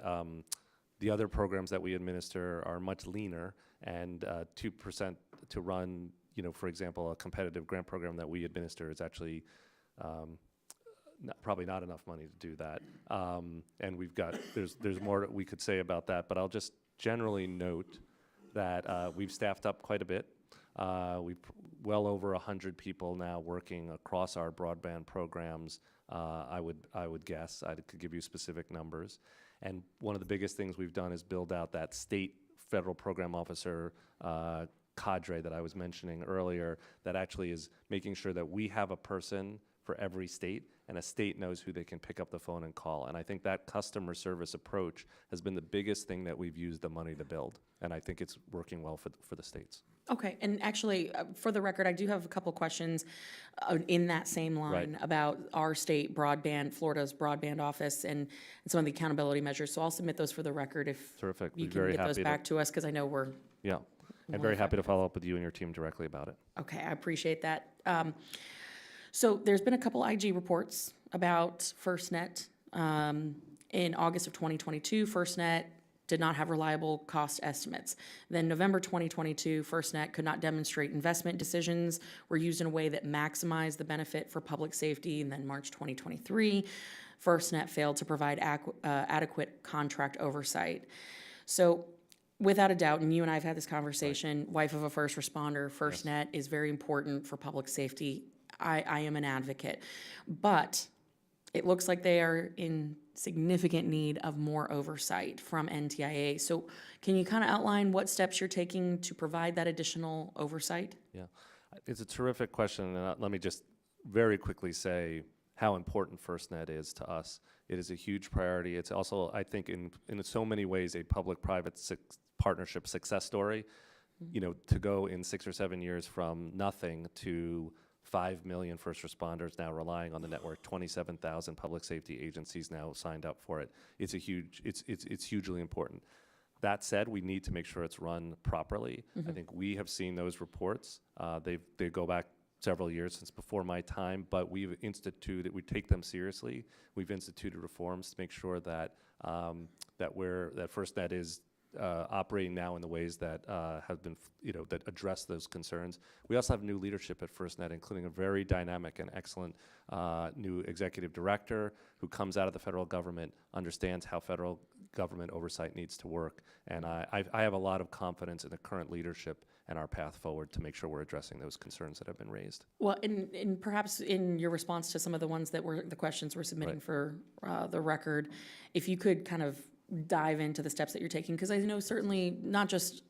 the other programs that we administer are much leaner, and 2% to run, for example, a competitive grant program that we administer is actually probably not enough money to do that. And there's more that we could say about that, but I'll just generally note that we've staffed up quite a bit. We've well over 100 people now working across our broadband programs. I would guess. I could give you specific numbers. And one of the biggest things we've done is build out that state federal program officer cadre that I was mentioning earlier, that actually is making sure that we have a person for every state, and a state knows who they can pick up the phone and call. And I think that customer service approach has been the biggest thing that we've used the money to build, and I think it's working well for the states. Okay, and actually, for the record, I do have a couple questions in that same line about our state broadband, Florida's broadband office, and some of the accountability measures. So I'll submit those for the record if Terrific. you We're can very get those happy back to us, because I know we're... Yeah, and very happy to follow up with you and your team directly about it. Okay, I appreciate that. So there's been a couple IG reports about FirstNet. In August of 2022, FirstNet did not have reliable cost estimates. Then November 2022, FirstNet could not demonstrate investment decisions were used in a way that maximized the benefit for public safety. And then March 2023, FirstNet failed to provide adequate contract oversight. So without a doubt, and you and I have had this conversation, wife of a first responder, FirstNet is very important for public safety. I am an advocate, but it looks like they are in significant need of more oversight from NTIA. So can you kind of outline what steps you're taking to provide that additional oversight? Yeah, it's a terrific question, and let me just very quickly say how important FirstNet is to us. It is a huge priority. It's also, I think, in so many ways, a public-private partnership success story. To go in 6 or 7 years from nothing to 5 million first responders now relying on the network, 27,000 public safety agencies now signed up for it. It's hugely important. That said, we need to make sure it's run properly. I think we have seen those reports. They go back several years since before my time, but we take them seriously. We've instituted reforms to make sure that FirstNet is operating now in the ways that have been, that address those concerns. We also have new leadership at FirstNet, including a very dynamic and excellent new executive director who comes out of the federal government, understands how federal government oversight needs to work. And I have a lot of confidence in the current leadership and our path forward to make sure we're addressing those concerns that have been raised. Well, and perhaps in your response to some of the ones that were the questions we're submitting for the record, if you could kind of dive into the steps that you're taking, because I know certainly not just,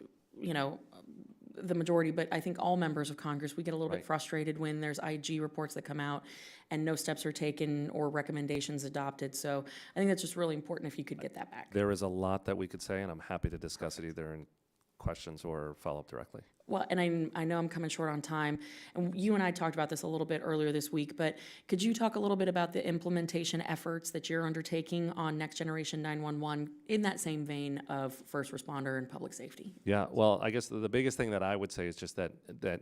the majority, but I think all members of Congress, we get a little bit Right. frustrated when there's IG reports that come out and no steps are taken or recommendations adopted. So I think that's just really important if you could get that back. There is a lot that we could say, and I'm happy to discuss it either in questions or follow up directly. Well, and I know I'm coming short on time, and you and I talked about this a little bit earlier this week, but could you talk a little bit about the implementation efforts that you're undertaking on Next Generation 911 in that same vein of first responder and public safety? Yeah, well, I guess the biggest thing that I would say is just that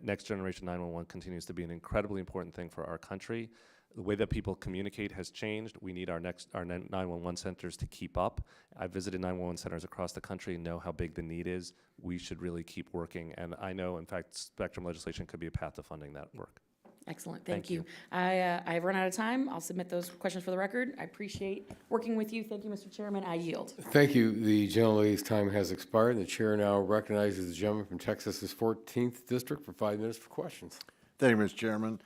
Next Generation 911 continues to be an incredibly important thing for our country. The way that people communicate has changed. We need our 911 centers to keep up. I've visited 911 centers across the country and know how big the need is. We should really keep working, and I know, in fact, spectrum legislation could be a path to funding that work. Excellent, Thank thank you. I've run out of time. I'll submit those questions for the record. I appreciate working with you. Thank you, Mr. Chairman. I yield. Thank you. The gentlelady's time has expired. The chair now recognizes the gentleman from Texas's 14th District for 5 minutes for questions. Thank you, Mr. Chairman.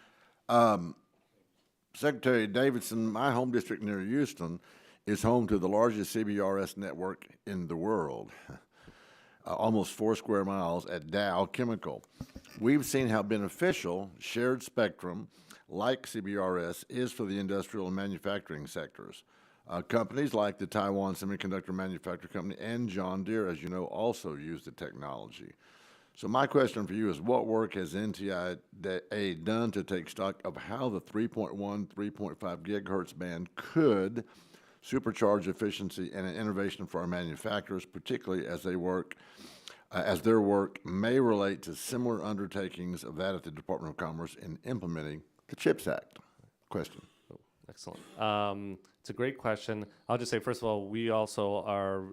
Secretary Davidson, my home district near Houston is home to the largest CBRS network in the world, almost 4 square miles at Dow Chemical. We've seen how beneficial shared spectrum like CBRS is for the industrial and manufacturing sectors. Companies like the Taiwan Semiconductor Manufacturing Company and John Deere, as you know, also use the technology. So my question for you is, what work has NTIA done to take stock of how the 3.1, 3.5 gigahertz band could supercharge efficiency and innovation for our manufacturers, particularly as they work, as their work may relate to similar undertakings of that at the Department of Commerce in implementing the CHIPS Act? Question. Excellent. It's a great question. I'll just say, first of all, we also are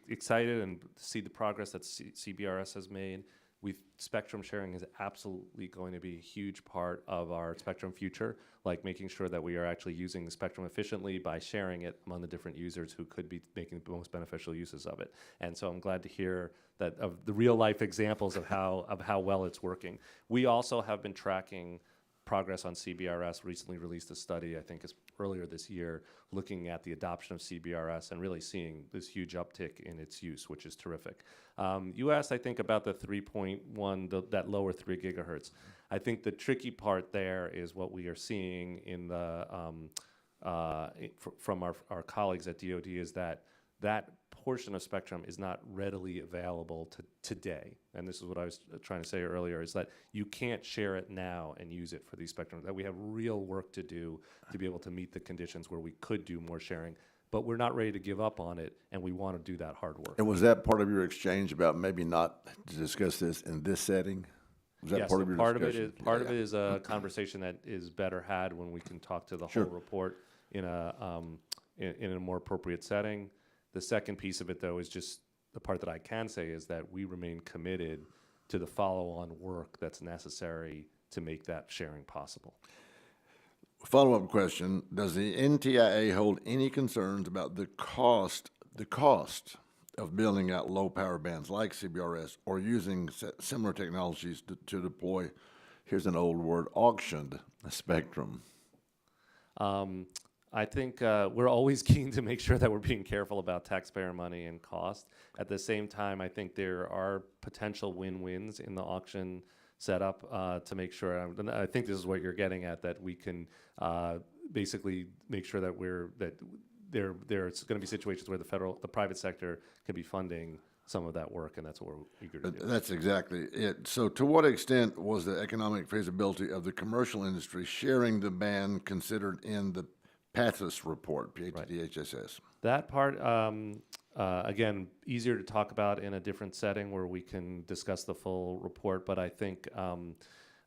excited and see the progress that CBRS has made. Spectrum sharing is absolutely going to be a huge part of our spectrum future, like making sure that we are actually using the spectrum efficiently by sharing it among the different users who could be making the most beneficial uses of it. And so I'm glad to hear that of the real life examples of how well it's working. We also have been tracking progress on CBRS. Recently released a study, I think it's earlier this year, looking at the adoption of CBRS and really seeing this huge uptick in its use, which is terrific. You asked, I think, about the 3.1, that lower 3 gigahertz. I think the tricky part there is what we are seeing in the from our colleagues at DoD is that portion of spectrum is not readily available today. And this is what I was trying to say earlier, is that you can't share it now and use it for these spectrum. That we have real work to do to be able to meet the conditions where we could do more sharing. But we're not ready to give up on it, and we want to do that hard work. And was that part of your exchange about maybe not to discuss this in this setting? Was that Yes, part of your discussion? Part of it is a conversation that is better had when we can talk to the Sure. whole report in a more appropriate setting. The second piece of it, though, is just the part that I can say is that we remain committed to the follow-on work that's necessary to make that sharing possible. Follow-up question, does the NTIA hold any concerns about the cost of building out low-power bands like CBRS or using similar technologies to deploy, here's an old word, auctioned spectrum? I think we're always keen to make sure that we're being careful about taxpayer money and cost. At the same time, I think there are potential win-wins in the auction setup to make sure, and I think this is what you're getting at, that we can basically make sure that there's going to be situations where the private sector can be funding some of that work, and that's what we're eager to do. That's exactly it. So to what extent was the economic feasibility of the commercial industry sharing the band considered in the PATHIS report, PATHSS? That part, again, easier to talk about in a different setting where we can discuss the full report, but I think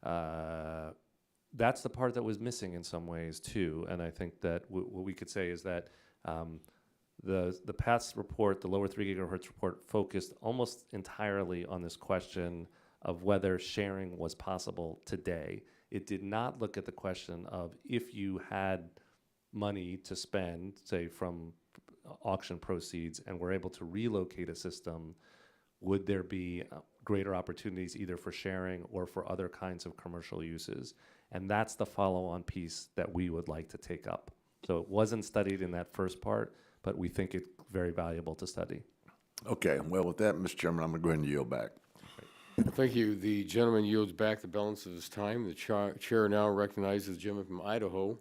that's the part that was missing in some ways too. And I think that what we could say is that the PATHS report, the lower 3 gigahertz report, focused almost entirely on this question of whether sharing was possible today. It did not look at the question of if you had money to spend, say from auction proceeds, and were able to relocate a system, would there be greater opportunities either for sharing or for other kinds of commercial uses? And that's the follow-on piece that we would like to take up. So it wasn't studied in that first part, but we think it's very valuable to study. Okay, well, with that, Mr. Chairman, I'm going to go ahead and yield back. Thank you. The gentleman yields back the balance of his time. The chair now recognizes the gentleman from Idaho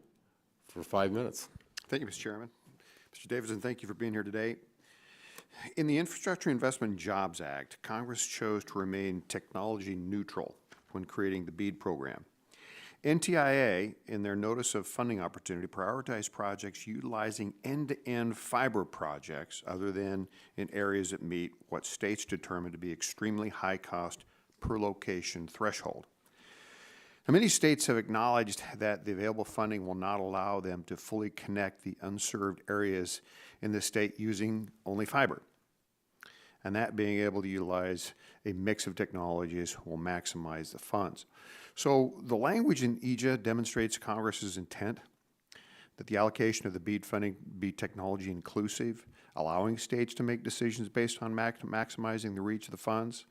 for 5 minutes. Thank you, Mr. Chairman. Mr. Davidson, thank you for being here today. In the Infrastructure Investment and Jobs Act, Congress chose to remain technology neutral when creating the BEAD program. NTIA, in their Notice of Funding Opportunity, prioritized projects utilizing end-to-end fiber projects other than in areas that meet what states determine to be extremely high cost per location threshold. Now, many states have acknowledged that the available funding will not allow them to fully connect the unserved areas in the state using only fiber. And that being able to utilize a mix of technologies will maximize the funds. So the language in EJA demonstrates Congress's intent that the allocation of the BEAD funding be technology inclusive, allowing states to make decisions based on maximizing the reach of the funds.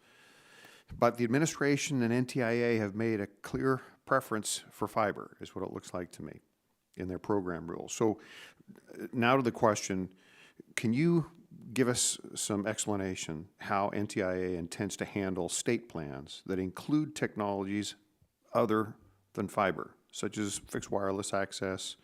But the administration and NTIA have made a clear preference for fiber, is what it looks like to me, in their program rules. So now to the question, can you give us some explanation how NTIA intends to handle state plans that include technologies other than fiber, such as fixed wireless access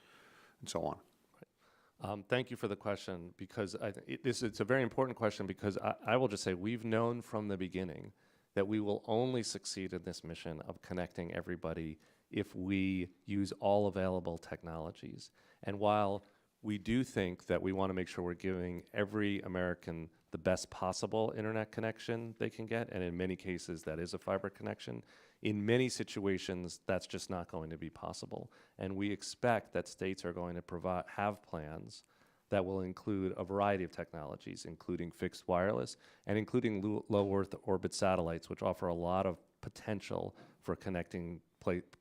and so on? Thank you for the question, because it's a very important question, because I will just say we've known from the beginning that we will only succeed in this mission of connecting everybody if we use all available technologies. And while we do think that we want to make sure we're giving every American the best possible internet connection they can get, and in many cases that is a fiber connection, in many situations that's just not going to be possible. And we expect that states are going to have plans that will include a variety of technologies, including fixed wireless and including low Earth orbit satellites, which offer a lot of potential for connecting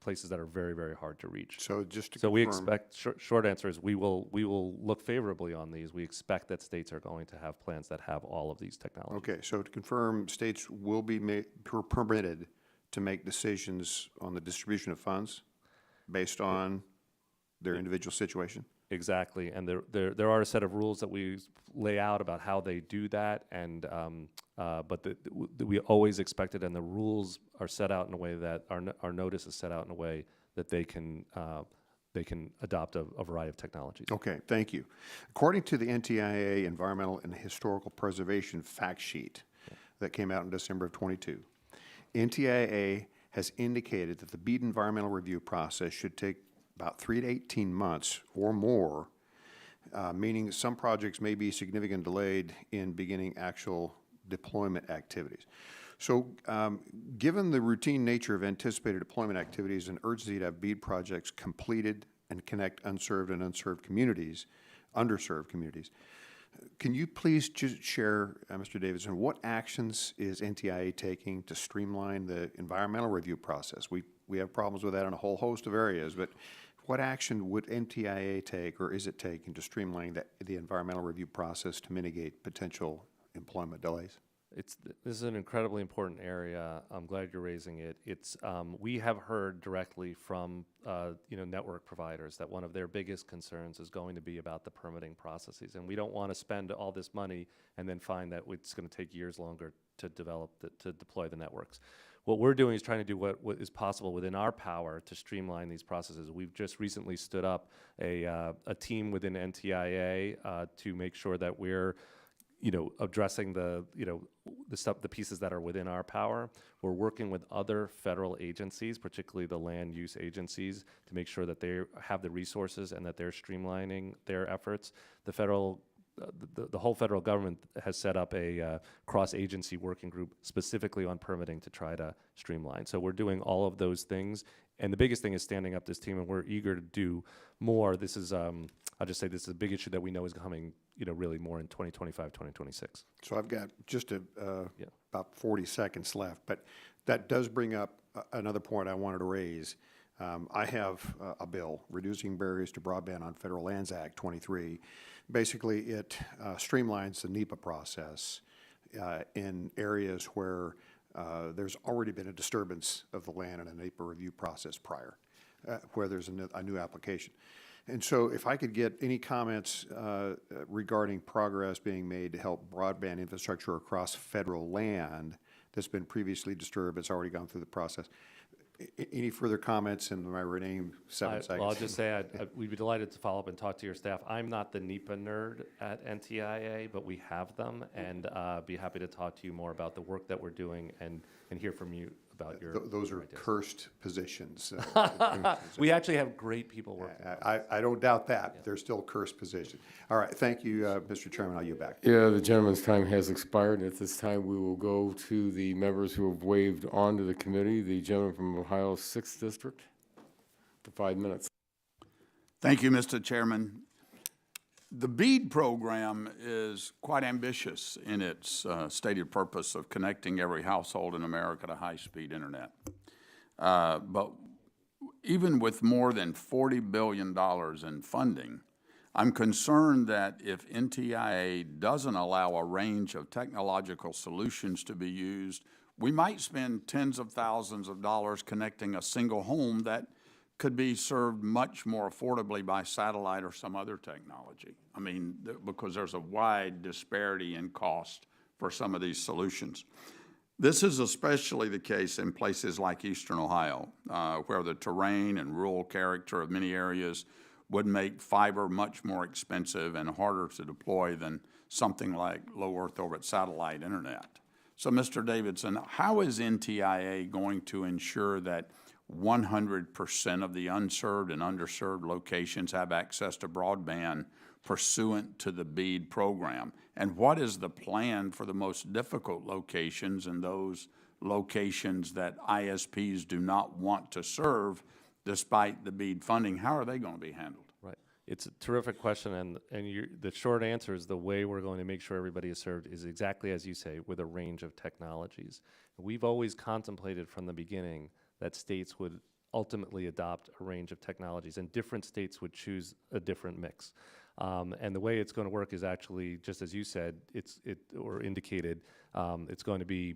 places that are very, very hard to reach. So just to So we confirm- expect, short answer is we will look favorably on these. We expect that states are going to have plans that have all of these technologies. Okay, so to confirm, states will be permitted to make decisions on the distribution of funds based on their individual situation? Exactly, and there are a set of rules that we lay out about how they do that, and but we always expect it, and the rules are set out in a way that our notice is set out in a way that they can adopt a variety of technologies. Okay, thank you. According to the NTIA Environmental and Historical Preservation Fact Sheet that came out in December of 22, NTIA has indicated that the BEAD environmental review process should take about 3 to 18 months or more, meaning some projects may be significantly delayed in beginning actual deployment activities. So given the routine nature of anticipated deployment activities and urgency to have BEAD projects completed and connect unserved and underserved communities, can you please just share, Mr. Davidson, what actions is NTIA taking to streamline the environmental review process? We have problems with that in a whole host of areas, but what action would NTIA take, or is it taking, to streamline the environmental review process to mitigate potential employment delays? This is an incredibly important area. I'm glad you're raising it. We have heard directly from network providers that one of their biggest concerns is going to be about the permitting processes, and we don't want to spend all this money and then find that it's going to take years longer to deploy the networks. What we're doing is trying to do what is possible within our power to streamline these processes. We've just recently stood up a team within NTIA to make sure that we're addressing the pieces that are within our power. We're working with other federal agencies, particularly the land use agencies, to make sure that they have the resources and that they're streamlining their efforts. The whole federal government has set up a cross-agency working group specifically on permitting to try to streamline. So we're doing all of those things, and the biggest thing is standing up this team, and we're eager to do more. This is, I'll just say, this is a big issue that we know is coming, really more in 2025, 2026. So I've got just about 40 seconds left, but that does bring up another point I wanted to raise. I have a bill, Reducing Barriers to Broadband on Federal Lands Act 23. Basically, it streamlines the NEPA process in areas where there's already been a disturbance of the land in a NEPA review process prior, where there's a new application. And so if I could get any comments regarding progress being made to help broadband infrastructure across federal land, that's been previously disturbed. It's already gone through the process. Any further comments in my remaining 7 seconds? Well, I'll just say we'd be delighted to follow up and talk to your staff. I'm not the NEPA nerd at NTIA, but we have them, and be happy to talk to you more about the work that we're doing and hear from you about your. Those are cursed positions. We actually have great people working. I don't doubt that. Yeah. They're still cursed positions. All right. Thank you, Mr. Chairman. I'll yield back. Yeah, the gentleman's time has expired, and at this time, we will go to the members who have waived onto the committee. The gentleman from Ohio's 6th District for 5 minutes. Thank you, Mr. Chairman. The BEAD program is quite ambitious in its stated purpose of connecting every household in America to high-speed internet. But even with more than $40 billion in funding, I'm concerned that if NTIA doesn't allow a range of technological solutions to be used, we might spend tens of thousands of dollars connecting a single home that could be served much more affordably by satellite or some other technology. I mean, because there's a wide disparity in cost for some of these solutions. This is especially the case in places like Eastern Ohio, where the terrain and rural character of many areas would make fiber much more expensive and harder to deploy than something like low Earth orbit satellite internet. So, Mr. Davidson, how is NTIA going to ensure that 100% of the unserved and underserved locations have access to broadband pursuant to the BEAD program? And what is the plan for the most difficult locations and those locations that ISPs do not want to serve despite the BEAD funding? How are they going to be handled? Right. It's a terrific question, and the short answer is the way we're going to make sure everybody is served is exactly as you say, with a range of technologies. We've always contemplated from the beginning that states would ultimately adopt a range of technologies, and different states would choose a different mix. And the way it's going to work is actually, just as you said, or indicated, it's going to be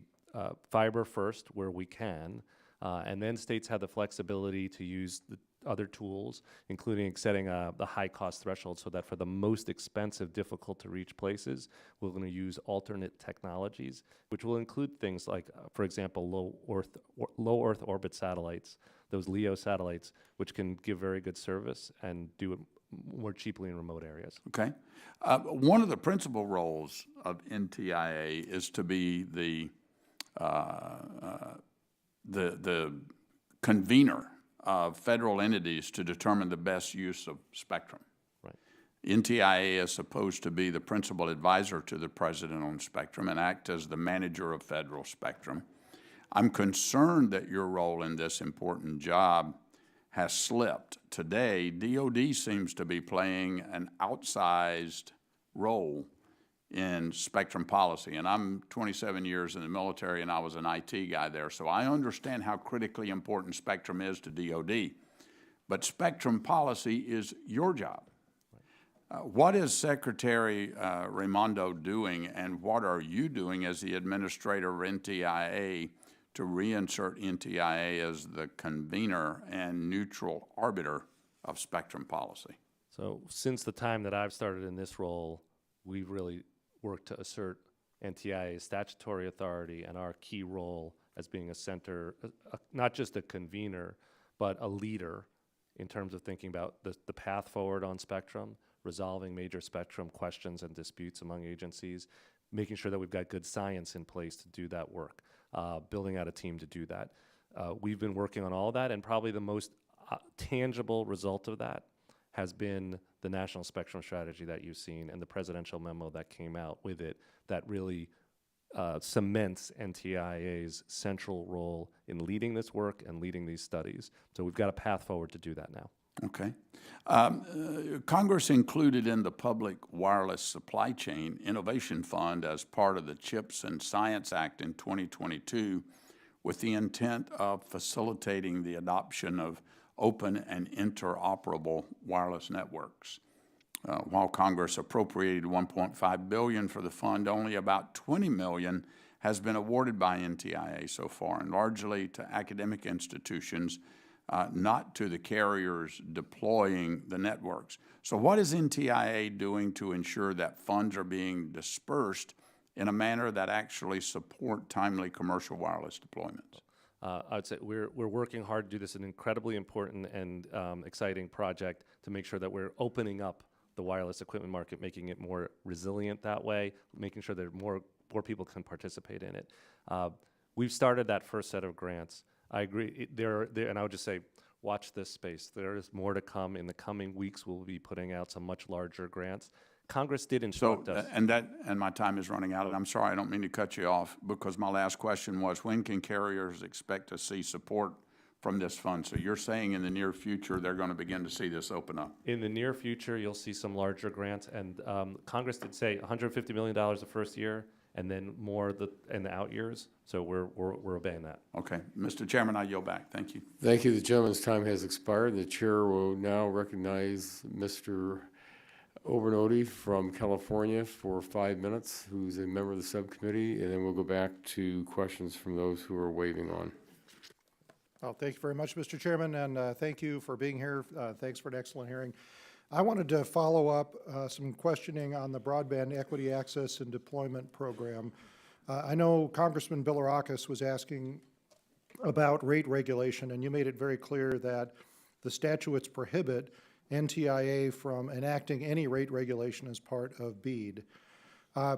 fiber first where we can, and then states have the flexibility to use the other tools, including setting the high cost threshold so that for the most expensive, difficult to reach places, we're going to use alternate technologies, which will include things like, for example, low Earth orbit satellites, those LEO satellites, which can give very good service and do it more cheaply in remote areas. Okay. One of the principal roles of NTIA is to be the convener of federal entities to determine the best use of spectrum. Right. NTIA is supposed to be the principal advisor to the president on spectrum and act as the manager of federal spectrum. I'm concerned that your role in this important job has slipped. Today, DoD seems to be playing an outsized role in spectrum policy. And I'm 27 years in the military, and I was an IT guy there, so I understand how critically important spectrum is to DoD. But spectrum policy is your job. What is Secretary Raimondo doing, and what are you doing as the administrator of NTIA to reinsert NTIA as the convener and neutral arbiter of spectrum policy? So since the time that I've started in this role, we've really worked to assert NTIA's statutory authority and our key role as being a center, not just a convener, but a leader in terms of thinking about the path forward on spectrum, resolving major spectrum questions and disputes among agencies, making sure that we've got good science in place to do that work, building out a team to do that. We've been working on all of that, and probably the most tangible result of that has been the national spectrum strategy that you've seen and the presidential memo that came out with it that really cements NTIA's central role in leading this work and leading these studies. So we've got a path forward to do that now. Okay. Congress included in the Public Wireless Supply Chain Innovation Fund as part of the CHIPS and Science Act in 2022 with the intent of facilitating the adoption of open and interoperable wireless networks. While Congress appropriated $1.5 billion for the fund, only about $20 million has been awarded by NTIA so far, and largely to academic institutions, not to the carriers deploying the networks. So what is NTIA doing to ensure that funds are being dispersed in a manner that actually support timely commercial wireless deployments? I would say we're working hard to do this, an incredibly important and exciting project to make sure that we're opening up the wireless equipment market, making it more resilient that way, making sure that more people can participate in it. We've started that first set of grants. I agree, and I would just say, watch this space. There is more to come. In the coming weeks, we'll be putting out some much larger grants. Congress did instruct us. And my time is running out, and I'm sorry, I don't mean to cut you off, because my last question was, when can carriers expect to see support from this fund? So you're saying in the near future, they're going to begin to see this open up? In the near future, you'll see some larger grants, and Congress did say $150 million the first year, and then more in the out years. So we're obeying that. Okay. Mr. Chairman, I yield back. Thank you. Thank you. The gentleman's time has expired. The chair will now recognize Mr. Overnody from California for 5 minutes, who's a member of the subcommittee, and then we'll go back to questions from those who are waving on. Well, thank you very much, Mr. Chairman, and thank you for being here. Thanks for an excellent hearing. I wanted to follow up some questioning on the Broadband Equity Access and Deployment Program. I know Congressman Bilirakis was asking about rate regulation, and you made it very clear that the statutes prohibit NTIA from enacting any rate regulation as part of BEAD. I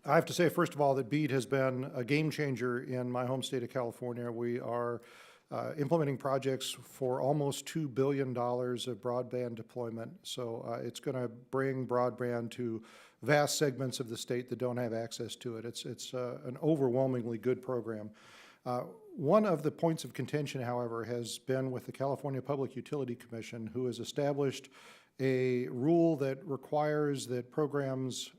have to say, first of all, that BEAD has been a game changer in my home state of California. We are implementing projects for almost $2 billion of broadband deployment. So it's going to bring broadband to vast segments of the state that don't have access to it. It's an overwhelmingly good program. One of the points of contention, however, has been with the California Public Utility Commission, who has established a rule that requires that programs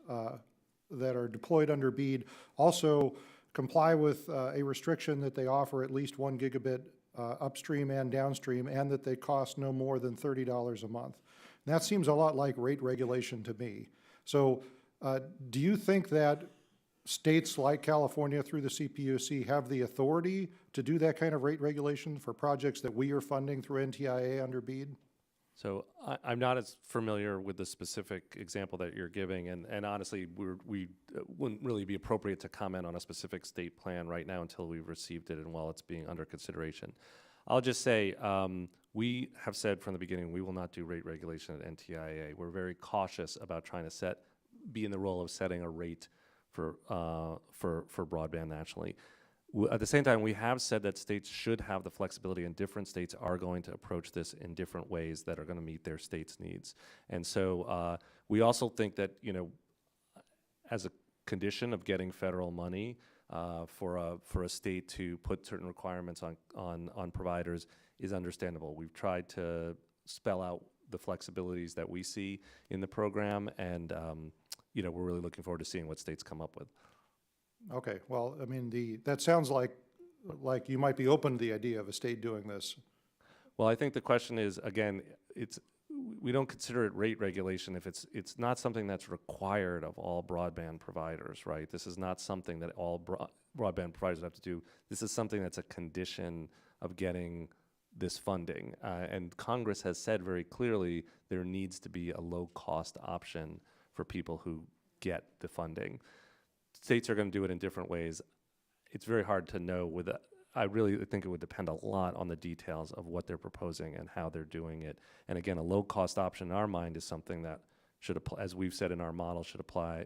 that are deployed under BEAD also comply with a restriction that they offer at least 1 gigabit upstream and downstream, and that they cost no more than $30 a month. And that seems a lot like rate regulation to me. So do you think that states like California through the CPUC have the authority to do that kind of rate regulation for projects that we are funding through NTIA under BEAD? So I'm not as familiar with the specific example that you're giving, and honestly, we wouldn't really be appropriate to comment on a specific state plan right now until we've received it and while it's being under consideration. I'll just say we have said from the beginning we will not do rate regulation at NTIA. We're very cautious about trying to be in the role of setting a rate for broadband nationally. At the same time, we have said that states should have the flexibility, and different states are going to approach this in different ways that are going to meet their state's needs. And so we also think that, as a condition of getting federal money for a state to put certain requirements on providers is understandable. We've tried to spell out the flexibilities that we see in the program, and we're really looking forward to seeing what states come up with. Okay, well, I mean, that sounds like you might be open to the idea of a state doing this. Well, I think the question is, again, we don't consider it rate regulation if it's not something that's required of all broadband providers, right? This is not something that all broadband providers have to do. This is something that's a condition of getting this funding. And Congress has said very clearly there needs to be a low-cost option for people who get the funding. States are going to do it in different ways. It's very hard to know I really think it would depend a lot on the details of what they're proposing and how they're doing it. And again, a low-cost option in our mind is something that should apply, as we've said in our model, should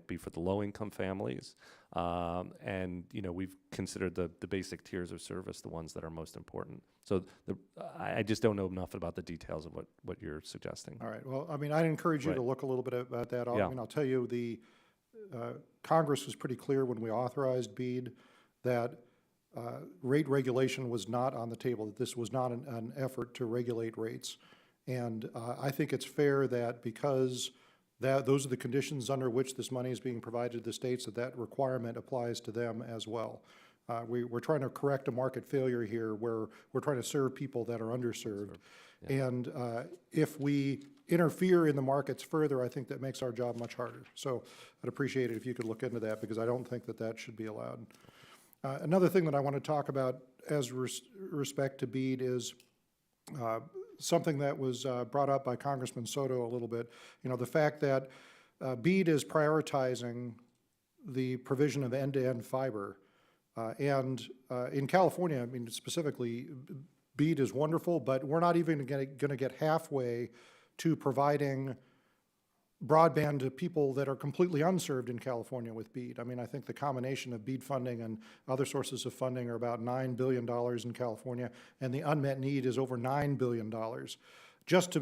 be for the low-income families. And we've considered the basic tiers of service the ones that are most important. So I just don't know enough about the details of what you're suggesting. All right. Well, I mean, I'd encourage you to look a little bit about that. I'll tell you, Congress was pretty clear when we authorized BEAD that rate regulation was not on the table, that this was not an effort to regulate rates. And I think it's fair that because those are the conditions under which this money is being provided to the states, that requirement applies to them as well. We're trying to correct a market failure here where we're trying to serve people that are underserved. Yeah. And if we interfere in the markets further, I think that makes our job much harder. So I'd appreciate it if you could look into that, because I don't think that should be allowed. Another thing that I want to talk about as respect to BEAD is something that was brought up by Congressman Soto a little bit. The fact that BEAD is prioritizing the provision of end-to-end fiber. And in California, I mean, specifically, BEAD is wonderful, but we're not even going to get halfway to providing broadband to people that are completely unserved in California with BEAD. I mean, I think the combination of BEAD funding and other sources of funding are about $9 billion in California, and the unmet need is over $9 billion just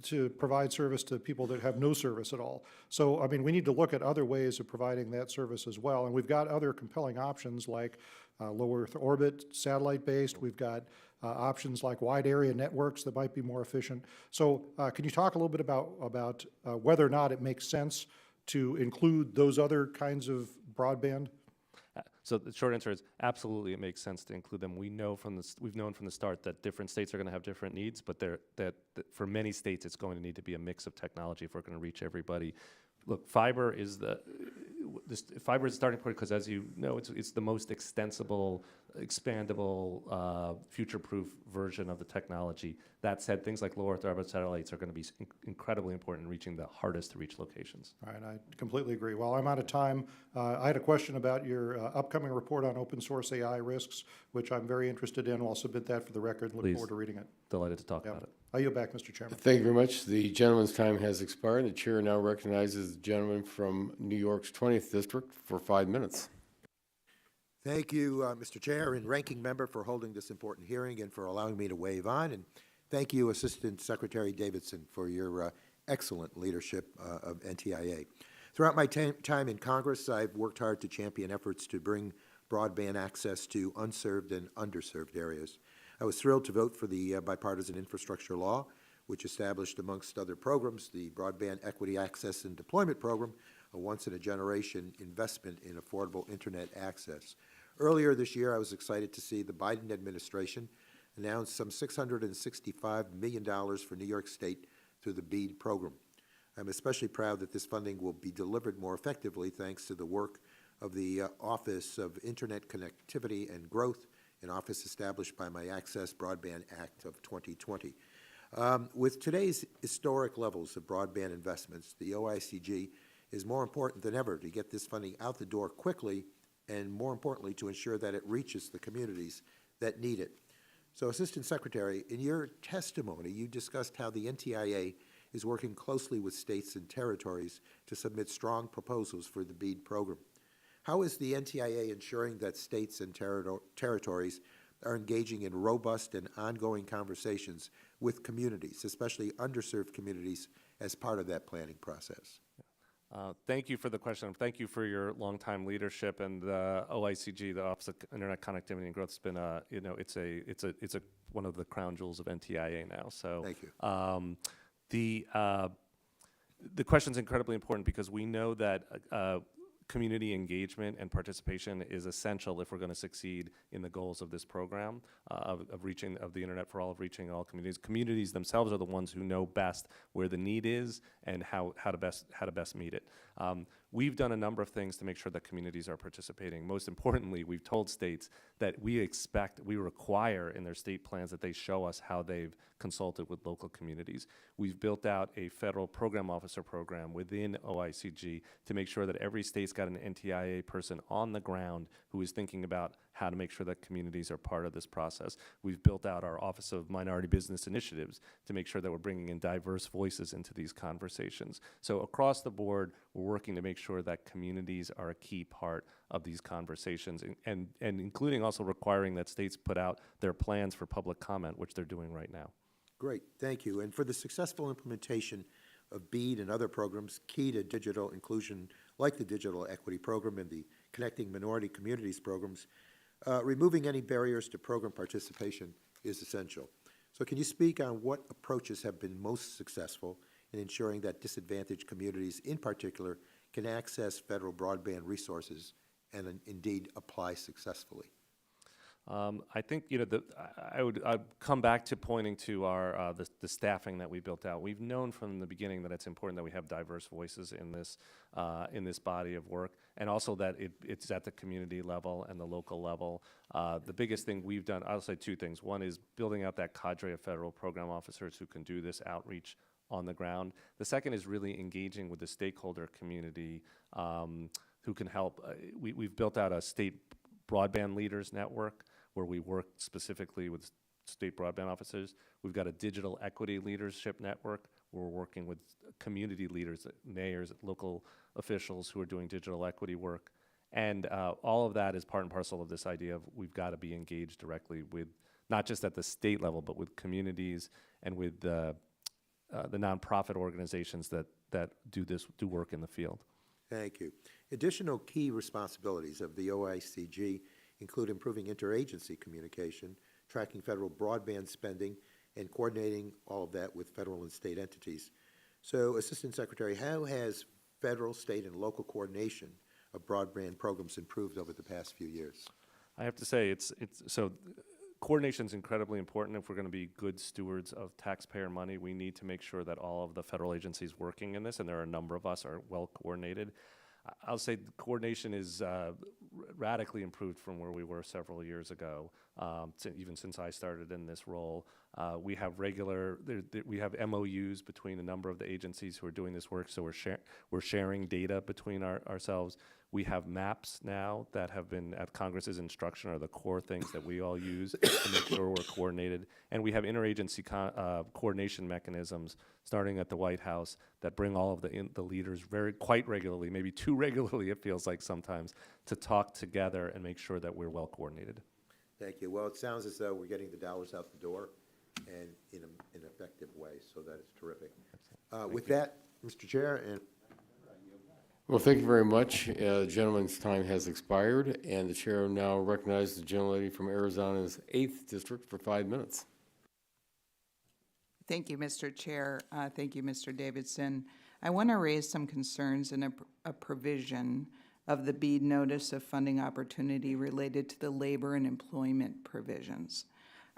to provide service to people that have no service at all. So, I mean, we need to look at other ways of providing that service as well. And we've got other compelling options like low Earth orbit, satellite-based. We've got options like wide area networks that might be more efficient. So can you talk a little bit about whether or not it makes sense to include those other kinds of broadband? So the short answer is absolutely it makes sense to include them. We've known from the start that different states are going to have different needs, but that for many states it's going to need to be a mix of technology if we're going to reach everybody. Look, fiber is the starting point because, as you know, it's the most extensible, expandable, future-proof version of the technology. That said, things like low Earth orbit satellites are going to be incredibly important in reaching the hardest to reach locations. All right, I completely agree. Well, I'm out of time. I had a question about your upcoming report on open source AI risks, which I'm very interested in. I'll submit that for the record. Look Please. forward to reading it. Delighted to talk about it. I yield back, Mr. Chairman. Thank you very much. The gentleman's time has expired. The chair now recognizes the gentleman from New York's 20th District for 5 minutes. Thank you, Mr. Chair and Ranking Member, for holding this important hearing and for allowing me to wave on. And thank you, Assistant Secretary Davidson, for your excellent leadership of NTIA. Throughout my time in Congress, I've worked hard to champion efforts to bring broadband access to unserved and underserved areas. I was thrilled to vote for the bipartisan infrastructure law, which established, amongst other programs, the Broadband Equity Access and Deployment Program, a once-in-a-generation investment in affordable Internet access. Earlier this year, I was excited to see the Biden administration announce some $665 million for New York State through the BEAD program. I'm especially proud that this funding will be delivered more effectively thanks to the work of the Office of Internet Connectivity and Growth, an office established by my Access Broadband Act of 2020. With today's historic levels of broadband investments, the OICG is more important than ever to get this funding out the door quickly and, more importantly, to ensure that it reaches the communities that need it. So, Assistant Secretary, in your testimony, you discussed how the NTIA is working closely with states and territories to submit strong proposals for the BEAD program. How is the NTIA ensuring that states and territories are engaging in robust and ongoing conversations with communities, especially underserved communities, as part of that planning process? Thank you for the question. Thank you for your longtime leadership, and the OICG, the Office of Internet Connectivity and Growth, has been it's one of the crown jewels of NTIA now. So thank you. The question is incredibly important because we know that community engagement and participation is essential if we're going to succeed in the goals of this program of the Internet for All, of reaching all communities. Communities themselves are the ones who know best where the need is and how to best meet it. We've done a number of things to make sure that communities are participating. Most importantly, we've told states that we require in their state plans that they show us how they've consulted with local communities. We've built out a federal program officer program within OICG to make sure that every state's got an NTIA person on the ground who is thinking about how to make sure that communities are part of this process. We've built out our Office of Minority Business Initiatives to make sure that we're bringing in diverse voices into these conversations. So across the board, we're working to make sure that communities are a key part of these conversations, and including also requiring that states put out their plans for public comment, which they're doing right now. Great, thank you. And for the successful implementation of BEAD and other programs key to digital inclusion, like the Digital Equity Program and the Connecting Minority Communities programs, removing any barriers to program participation is essential. So can you speak on what approaches have been most successful in ensuring that disadvantaged communities in particular can access federal broadband resources and indeed apply successfully? I think I'd come back to pointing to our the staffing that we built out. We've known from the beginning that it's important that we have diverse voices in this body of work, and also that it's at the community level and the local level. The biggest thing we've done, I'll say two things. One is building out that cadre of federal program officers who can do this outreach on the ground. The second is really engaging with the stakeholder community who can help. We've built out a state broadband leaders network where we work specifically with state broadband officers. We've got a digital equity leadership network where we're working with community leaders, mayors, local officials who are doing digital equity work. And all of that is part and parcel of this idea of we've got to be engaged directly with, not just at the state level, but with communities and with the nonprofit organizations that do work in the field. Thank you. Additional key responsibilities of the OICG include improving interagency communication, tracking federal broadband spending, and coordinating all of that with federal and state entities. So, Assistant Secretary, how has federal, state, and local coordination of broadband programs improved over the past few years? I have to say, so coordination is incredibly important. If we're going to be good stewards of taxpayer money, we need to make sure that all of the federal agencies working in this, and there are a number of us, are well coordinated. I'll say the coordination is radically improved from where we were several years ago, even since I started in this role. We have we have MOUs between a number of the agencies who are doing this work, so we're sharing data between ourselves. We have maps now that have been, at Congress's instruction, are the core things that we all use to make sure we're coordinated. And we have interagency coordination mechanisms, starting at the White House, that bring all of the leaders quite regularly, maybe too regularly it feels like sometimes, to talk together and make sure that we're well coordinated. Thank you. Well, it sounds as though we're getting the dollars out the door and in an effective way, so that is terrific. With that, Mr. Chair, and Well, thank you very much. The gentleman's time has expired, and the chair now recognizes the gentlelady from Arizona's 8th District for 5 minutes. Thank you, Mr. Chair. Thank you, Mr. Davidson. I want to raise some concerns in a provision of the BEAD Notice of Funding Opportunity related to the labor and employment provisions.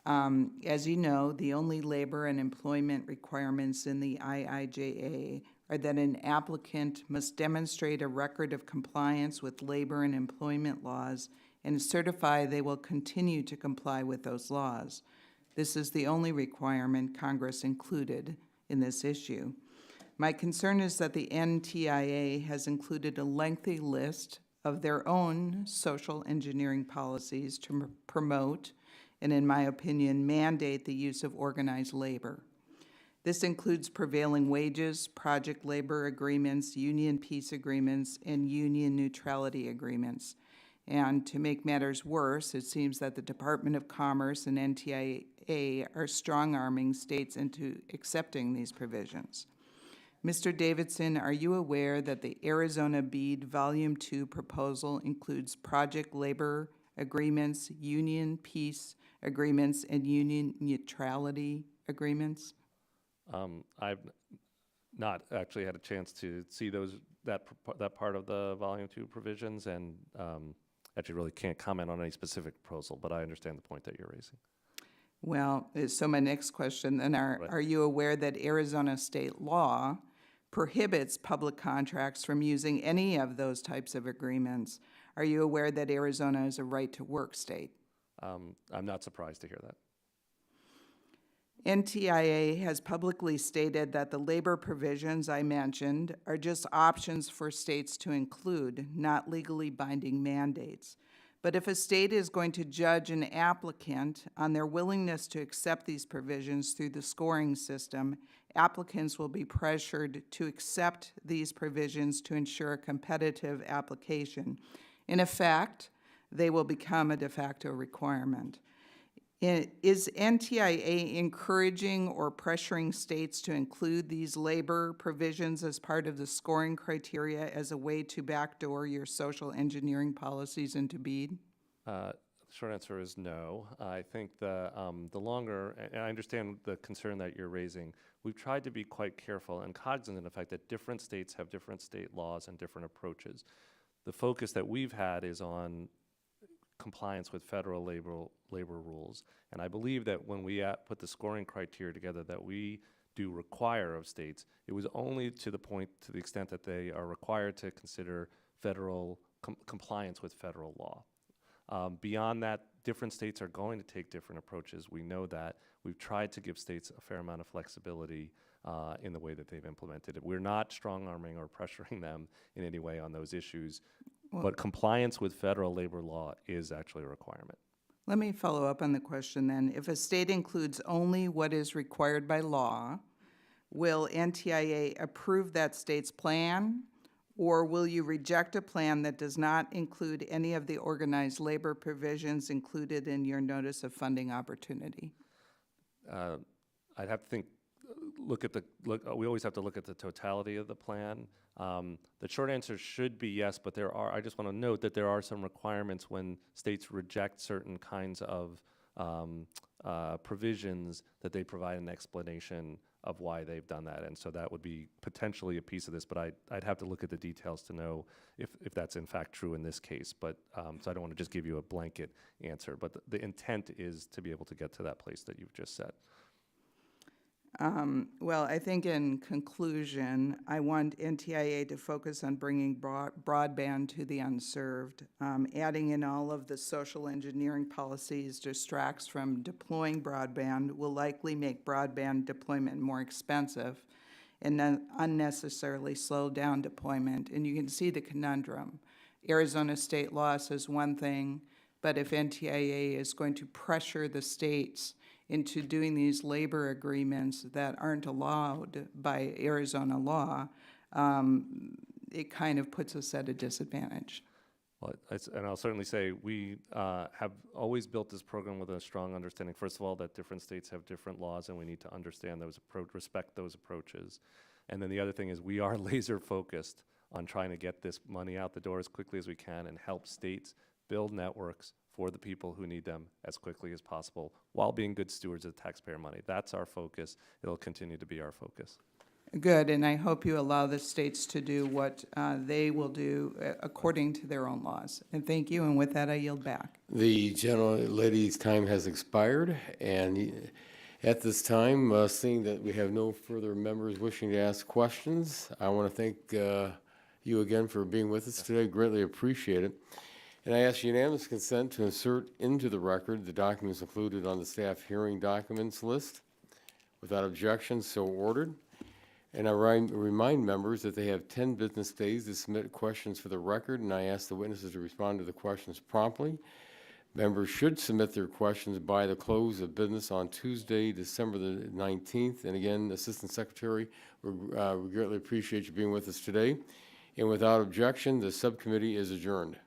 As you know, the only labor and employment requirements in the IIJA are that an applicant must demonstrate a record of compliance with labor and employment laws and certify they will continue to comply with those laws. This is the only requirement Congress included in this issue. My concern is that the NTIA has included a lengthy list of their own social engineering policies to promote and, in my opinion, mandate the use of organized labor. This includes prevailing wages, project labor agreements, union peace agreements, and union neutrality agreements. And to make matters worse, it seems that the Department of Commerce and NTIA are strong-arming states into accepting these provisions. Mr. Davidson, are you aware that the Arizona BEAD Volume 2 proposal includes project labor agreements, union peace agreements, and union neutrality agreements? I've not actually had a chance to see that part of the Volume 2 provisions, and actually really can't comment on any specific proposal, but I understand the point that you're raising. Well, so my next question then, are you aware that Arizona state law prohibits public contracts from using any of those types of agreements? Are you aware that Arizona is a right-to-work state? I'm not surprised to hear that. NTIA has publicly stated that the labor provisions I mentioned are just options for states to include, not legally binding mandates. But if a state is going to judge an applicant on their willingness to accept these provisions through the scoring system, applicants will be pressured to accept these provisions to ensure a competitive application. In effect, they will become a de facto requirement. Is NTIA encouraging or pressuring states to include these labor provisions as part of the scoring criteria as a way to backdoor your social engineering policies into BEAD? The short answer is no. I think the longer, and I understand the concern that you're raising, we've tried to be quite careful and cognizant of the fact that different states have different state laws and different approaches. The focus that we've had is on compliance with federal labor rules. And I believe that when we put the scoring criteria together that we do require of states, it was only to the extent that they are required to consider federal compliance with federal law. Beyond that, different states are going to take different approaches. We know that. We've tried to give states a fair amount of flexibility in the way that they've implemented it. We're not strong-arming or pressuring them in any way on those issues. But compliance with federal labor law is actually a requirement. Let me follow up on the question then. If a state includes only what is required by law, will NTIA approve that state's plan? Or will you reject a plan that does not include any of the organized labor provisions included in your notice of funding opportunity? I'd have to think, we always have to look at the totality of the plan. The short answer should be yes, but I just want to note that there are some requirements when states reject certain kinds of provisions that they provide an explanation of why they've done that. And so that would be potentially a piece of this, but I'd have to look at the details to know if that's in fact true in this case. But so I don't want to just give you a blanket answer, but the intent is to be able to get to that place that you've just said. Well, I think in conclusion, I want NTIA to focus on bringing broadband to the unserved. Adding in all of the social engineering policies distracts from deploying broadband, will likely make broadband deployment more expensive and unnecessarily slow down deployment. And you can see the conundrum. Arizona state law says one thing, but if NTIA is going to pressure the states into doing these labor agreements that aren't allowed by Arizona law, it kind of puts us at a disadvantage. Well, and I'll certainly say we have always built this program with a strong understanding, first of all, that different states have different laws and we need to understand those, respect those approaches. And then the other thing is we are laser focused on trying to get this money out the door as quickly as we can and help states build networks for the people who need them as quickly as possible while being good stewards of taxpayer money. That's our focus. It'll continue to be our focus. Good, and I hope you allow the states to do what they will do according to their own laws. And thank you, and with that, I yield back. The lady's time has expired, and at this time, seeing that we have no further members wishing to ask questions, I want to thank you again for being with us today. Greatly appreciate it. And I ask unanimous consent to insert into the record the documents included on the staff hearing documents list. Without objection, so ordered. And I remind members that they have 10 business days to submit questions for the record, and I ask the witnesses to respond to the questions promptly. Members should submit their questions by the close of business on Tuesday, December the 19th. And again, Assistant Secretary, we greatly appreciate you being with us today. And without objection, the subcommittee is adjourned.